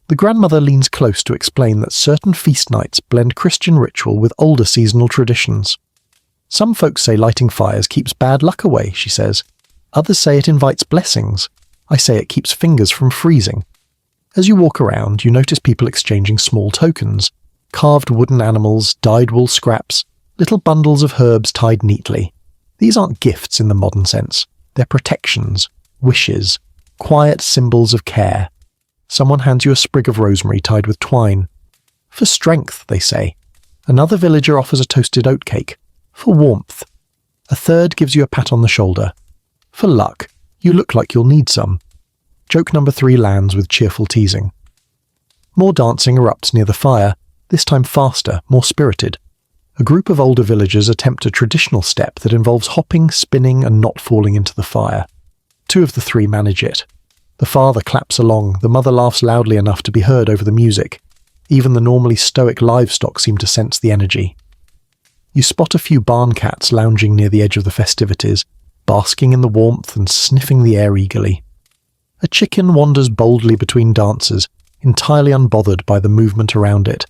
The grandmother leans close to explain that certain feast nights blend Christian ritual with older seasonal traditions. Some folks say lighting fires keeps bad luck away, she says. Others say it invites blessings. I say it keeps fingers from freezing. As you walk around, you notice people exchanging small tokens. Carved wooden animals, dyed wool scraps, little bundles of herbs tied neatly. These aren't gifts in the modern sense. They're protections, wishes, quiet symbols of care. Someone hands you a sprig of rosemary tied with twine. For strength, they say. Another villager offers a toasted oatcake. For warmth. A third gives you a pat on the shoulder. For luck. You look like you'll need some. Joke number 3 lands with cheerful teasing. More dancing erupts near the fire, this time faster, more spirited. A group of older villagers attempt a traditional step that involves hopping, spinning, and not falling into the fire. 2 of the 3 manage it. The father claps along, the mother laughs loudly enough to be heard over the music. Even the normally stoic livestock seem to sense the energy. You spot a few barn cats lounging near the edge of the festivities, basking in the warmth and sniffing the air eagerly. A chicken wanders boldly between dancers, entirely unbothered by the movement around it.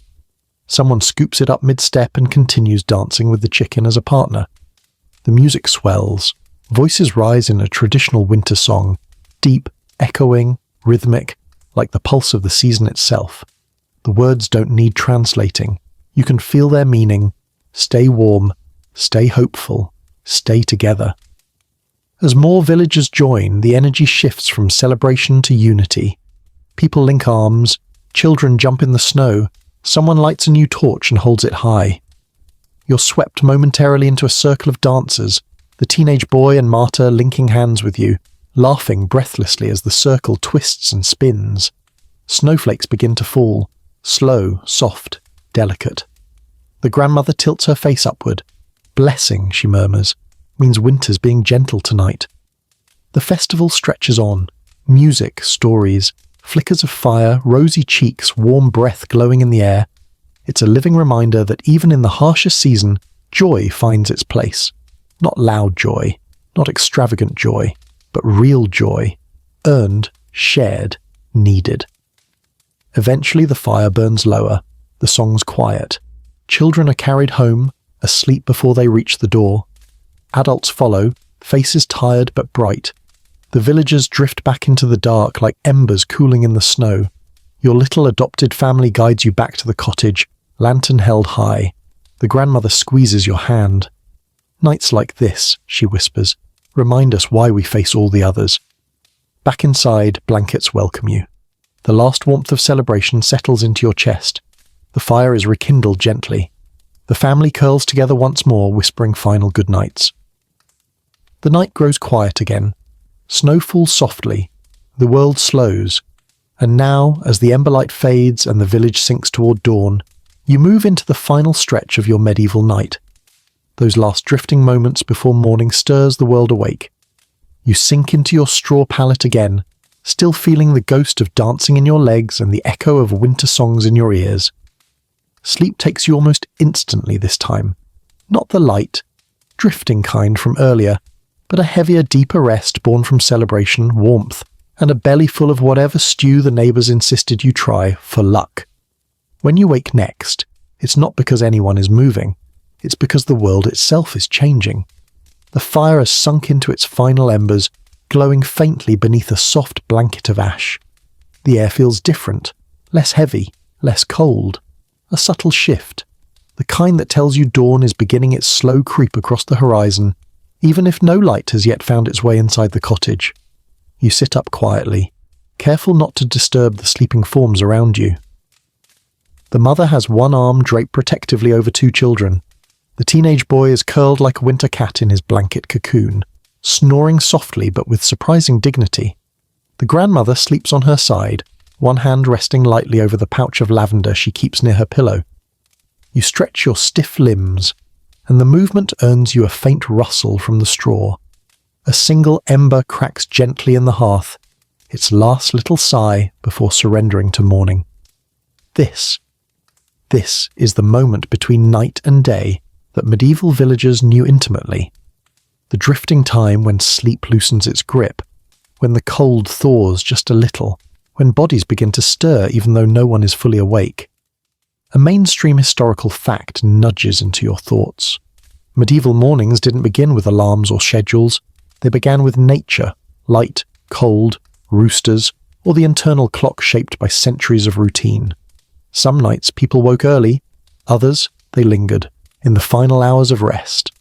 Someone scoops it up mid-step and continues dancing with the chicken as a partner. The music swells. Voices rise in a traditional winter song, deep, echoing, rhythmic, like the pulse of the season itself. The words don't need translating. You can feel their meaning. Stay warm, stay hopeful, stay together. As more villagers join, the energy shifts from celebration to unity. People link arms, children jump in the snow, someone lights a new torch and holds it high. You're swept momentarily into a circle of dancers, the teenage boy and martyr linking hands with you, laughing breathlessly as the circle twists and spins. Snowflakes begin to fall, slow, soft, delicate. The grandmother tilts her face upward. Blessing, she murmurs, means winter's being gentle tonight. The festival stretches on. Music, stories, flickers of fire, rosy cheeks, warm breath glowing in the air. It's a living reminder that even in the harshest season, joy finds its place. Not loud joy, not extravagant joy, but real joy, earned, shared, needed. Eventually the fire burns lower, the songs quiet. Children are carried home, asleep before they reach the door. Adults follow, faces tired but bright. The villagers drift back into the dark like embers cooling in the snow. Your little adopted family guides you back to the cottage, lantern held high. The grandmother squeezes your hand. Nights like this, she whispers, remind us why we face all the others. Back inside, blankets welcome you. The last warmth of celebration settles into your chest. The fire is rekindled gently. The family curls together once more, whispering final goodnights. The night grows quiet again. Snow falls softly. The world slows. And now, as the ember light fades and the village sinks toward dawn, you move into the final stretch of your medieval night. Those last drifting moments before morning stirs the world awake. You sink into your straw pallet again, still feeling the ghost of dancing in your legs and the echo of winter songs in your ears. Sleep takes you almost instantly this time. Not the light, drifting kind from earlier, but a heavier, deeper rest born from celebration, warmth, and a belly full of whatever stew the neighbours insisted you try for luck. When you wake next, it's not because anyone is moving. It's because the world itself is changing. The fire has sunk into its final embers, glowing faintly beneath a soft blanket of ash. The air feels different, less heavy, less cold. A subtle shift, the kind that tells you dawn is beginning its slow creep across the horizon, even if no light has yet found its way inside the cottage. You sit up quietly, careful not to disturb the sleeping forms around you. The mother has one arm draped protectively over 2 children. The teenage boy is curled like a winter cat in his blanket cocoon, snoring softly but with surprising dignity. The grandmother sleeps on her side, one hand resting lightly over the pouch of lavender she keeps near her pillow. You stretch your stiff limbs, and the movement earns you a faint rustle from the straw. A single ember cracks gently in the hearth, its last little sigh before surrendering to morning. This is the moment between night and day that medieval villagers knew intimately. The drifting time when sleep loosens its grip, when the cold thaws just a little, when bodies begin to stir even though no one is fully awake. A mainstream historical fact nudges into your thoughts. Medieval mornings didn't begin with alarms or schedules. They began with nature, light, cold, roosters, or the internal clock shaped by centuries of routine. Some nights people woke early, others they lingered, in the final hours of rest.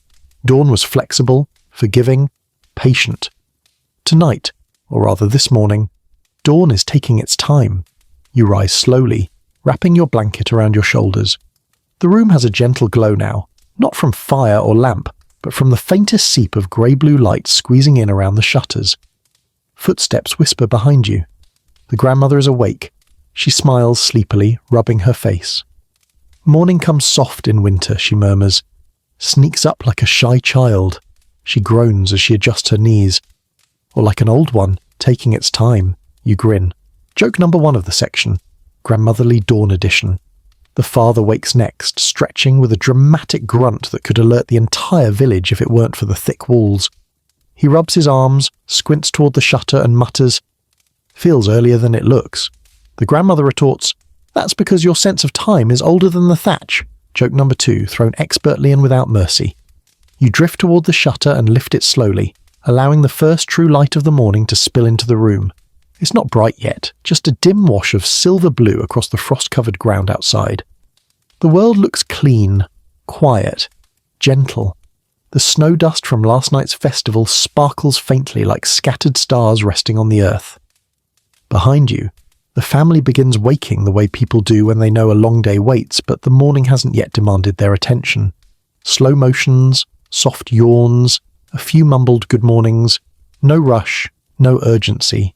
Dawn was flexible, forgiving, patient. Tonight, or rather this morning, dawn is taking its time. You rise slowly, wrapping your blanket around your shoulders. The room has a gentle glow now, not from fire or lamp, but from the faintest seep of grey-blue light squeezing in around the shutters. Footsteps whisper behind you. The grandmother is awake. She smiles sleepily, rubbing her face. Morning comes soft in winter, she murmurs. Sneaks up like a shy child. She groans as she adjusts her knees. Or like an old one, taking its time, you grin. Joke number 1 of the section. Grandmotherly Dawn Edition. The father wakes next, stretching with a dramatic grunt that could alert the entire village if it weren't for the thick walls. He rubs his arms, squints toward the shutter and mutters, "Feels earlier than it looks." The grandmother retorts, "That's because your sense of time is older than the thatch." Joke number 2, thrown expertly and without mercy. You drift toward the shutter and lift it slowly, allowing the first true light of the morning to spill into the room. It's not bright yet, just a dim wash of silver blue across the frost-covered ground outside. The world looks clean, quiet, gentle. The snow dust from last night's festival sparkles faintly like scattered stars resting on the earth. Behind you, the family begins waking the way people do when they know a long day waits, but the morning hasn't yet demanded their attention. Slow motions, soft yawns, a few mumbled good mornings, no rush, no urgency.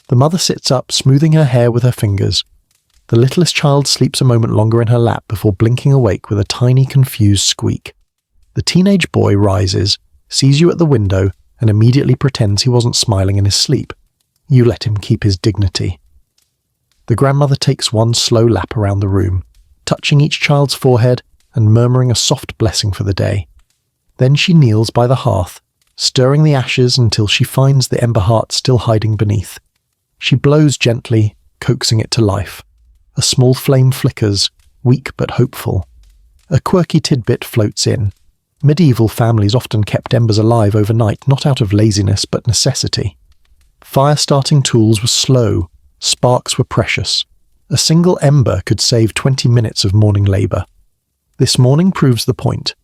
The mother sits up, smoothing her hair with her fingers. The littlest child sleeps a moment longer in her lap before blinking awake with a tiny, confused squeak. The teenage boy rises, sees you at the window, and immediately pretends he wasn't smiling in his sleep. You let him keep his dignity. The grandmother takes one slow lap around the room, touching each child's forehead and murmuring a soft blessing for the day. Then she kneels by the hearth, stirring the ashes until she finds the ember heart still hiding beneath. She blows gently, coaxing it to life. A small flame flickers, weak but hopeful. A quirky tidbit floats in. Medieval families often kept embers alive overnight, not out of laziness but necessity. Fire-starting tools were slow, sparks were precious. A single ember could save 20 minutes of morning labour. This morning proves the point.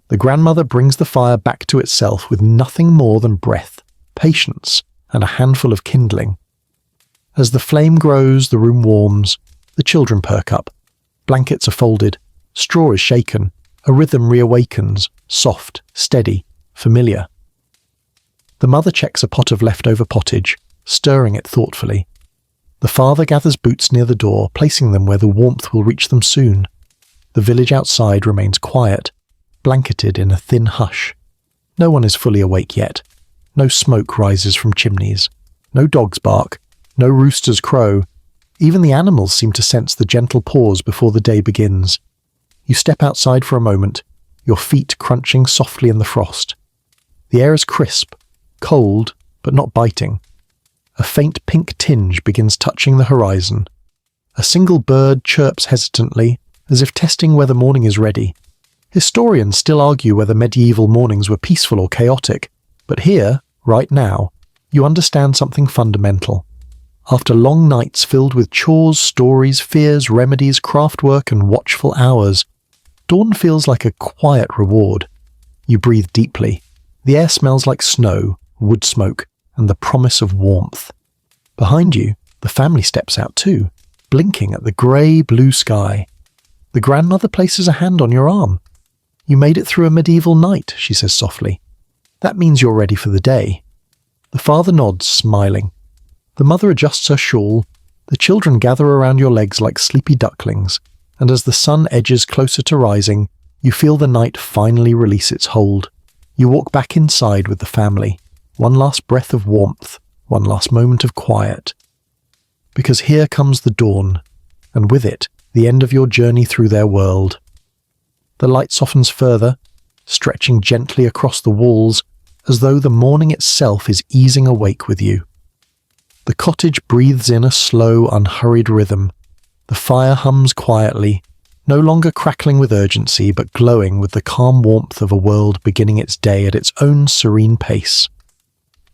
The grandmother brings the fire back to itself with nothing more than breath, patience, and a handful of kindling. As the flame grows, the room warms. The children perk up. Blankets are folded. Straw is shaken. A rhythm reawakens, soft, steady, familiar. The mother checks a pot of leftover pottage, stirring it thoughtfully. The father gathers boots near the door, placing them where the warmth will reach them soon. The village outside remains quiet, blanketed in a thin hush. No one is fully awake yet. No smoke rises from chimneys. No dogs bark. No roosters crow. Even the animals seem to sense the gentle pause before the day begins. You step outside for a moment, your feet crunching softly in the frost. The air is crisp, cold, but not biting. A faint pink tinge begins touching the horizon. A single bird chirps hesitantly, as if testing whether morning is ready. Historians still argue whether medieval mornings were peaceful or chaotic, but here, right now, you understand something fundamental. After long nights filled with chores, stories, fears, remedies, craftwork, and watchful hours, dawn feels like a quiet reward. You breathe deeply. The air smells like snow, wood smoke, and the promise of warmth. Behind you, the family steps out too, blinking at the grey blue sky. The grandmother places a hand on your arm. "You made it through a medieval night," she says softly. "That means you're ready for the day." The father nods, smiling. The mother adjusts her shawl, The children gather around your legs like sleepy ducklings, and as the sun edges closer to rising, you feel the night finally release its hold. You walk back inside with the family, one last breath of warmth, one last moment of quiet. Because here comes the dawn, and with it, the end of your journey through their world. The light softens further, stretching gently across the walls, as though the morning itself is easing awake with you. The cottage breathes in a slow, unhurried rhythm. The fire hums quietly, no longer crackling with urgency, but glowing with the calm warmth of a world beginning its day at its own serene pace.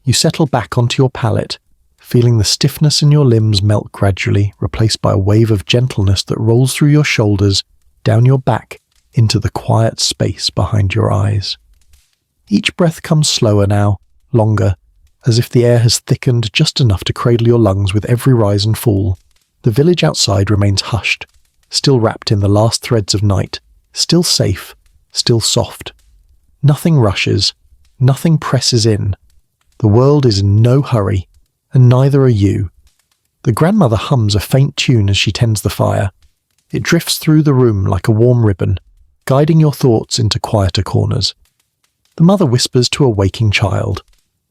You settle back onto your pallet, feeling the stiffness in your limbs melt gradually, replaced by a wave of gentleness that rolls through your shoulders, down your back, into the quiet space behind your eyes. Each breath comes slower now, longer, as if the air has thickened just enough to cradle your lungs with every rise and fall. The village outside remains hushed, still wrapped in the last threads of night, still safe, still soft. Nothing rushes, nothing presses in. The world is in no hurry, and neither are you. The grandmother hums a faint tune as she tends the fire. It drifts through the room like a warm ribbon, guiding your thoughts into quieter corners. The mother whispers to a waking child.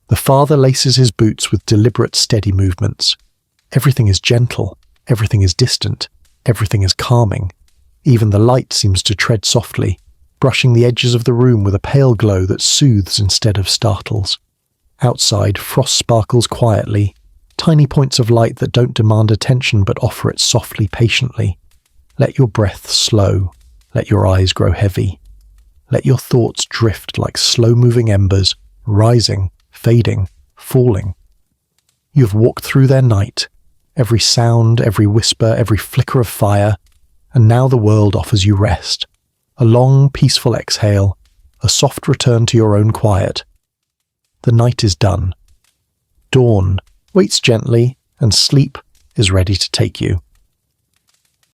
The father laces his boots with deliberate, steady movements. Everything is gentle, everything is distant, everything is calming. Even the light seems to tread softly, brushing the edges of the room with a pale glow that soothes instead of startles. Outside, frost sparkles quietly, tiny points of light that don't demand attention but offer it softly, patiently. Let your breath slow. Let your eyes grow heavy. Let your thoughts drift like slow-moving embers, rising, fading, falling. You have walked through their night, every sound, every whisper, every flicker of fire, and now the world offers you rest. A long, peaceful exhale, a soft return to your own quiet. The night is done. Dawn waits gently, and sleep is ready to take you.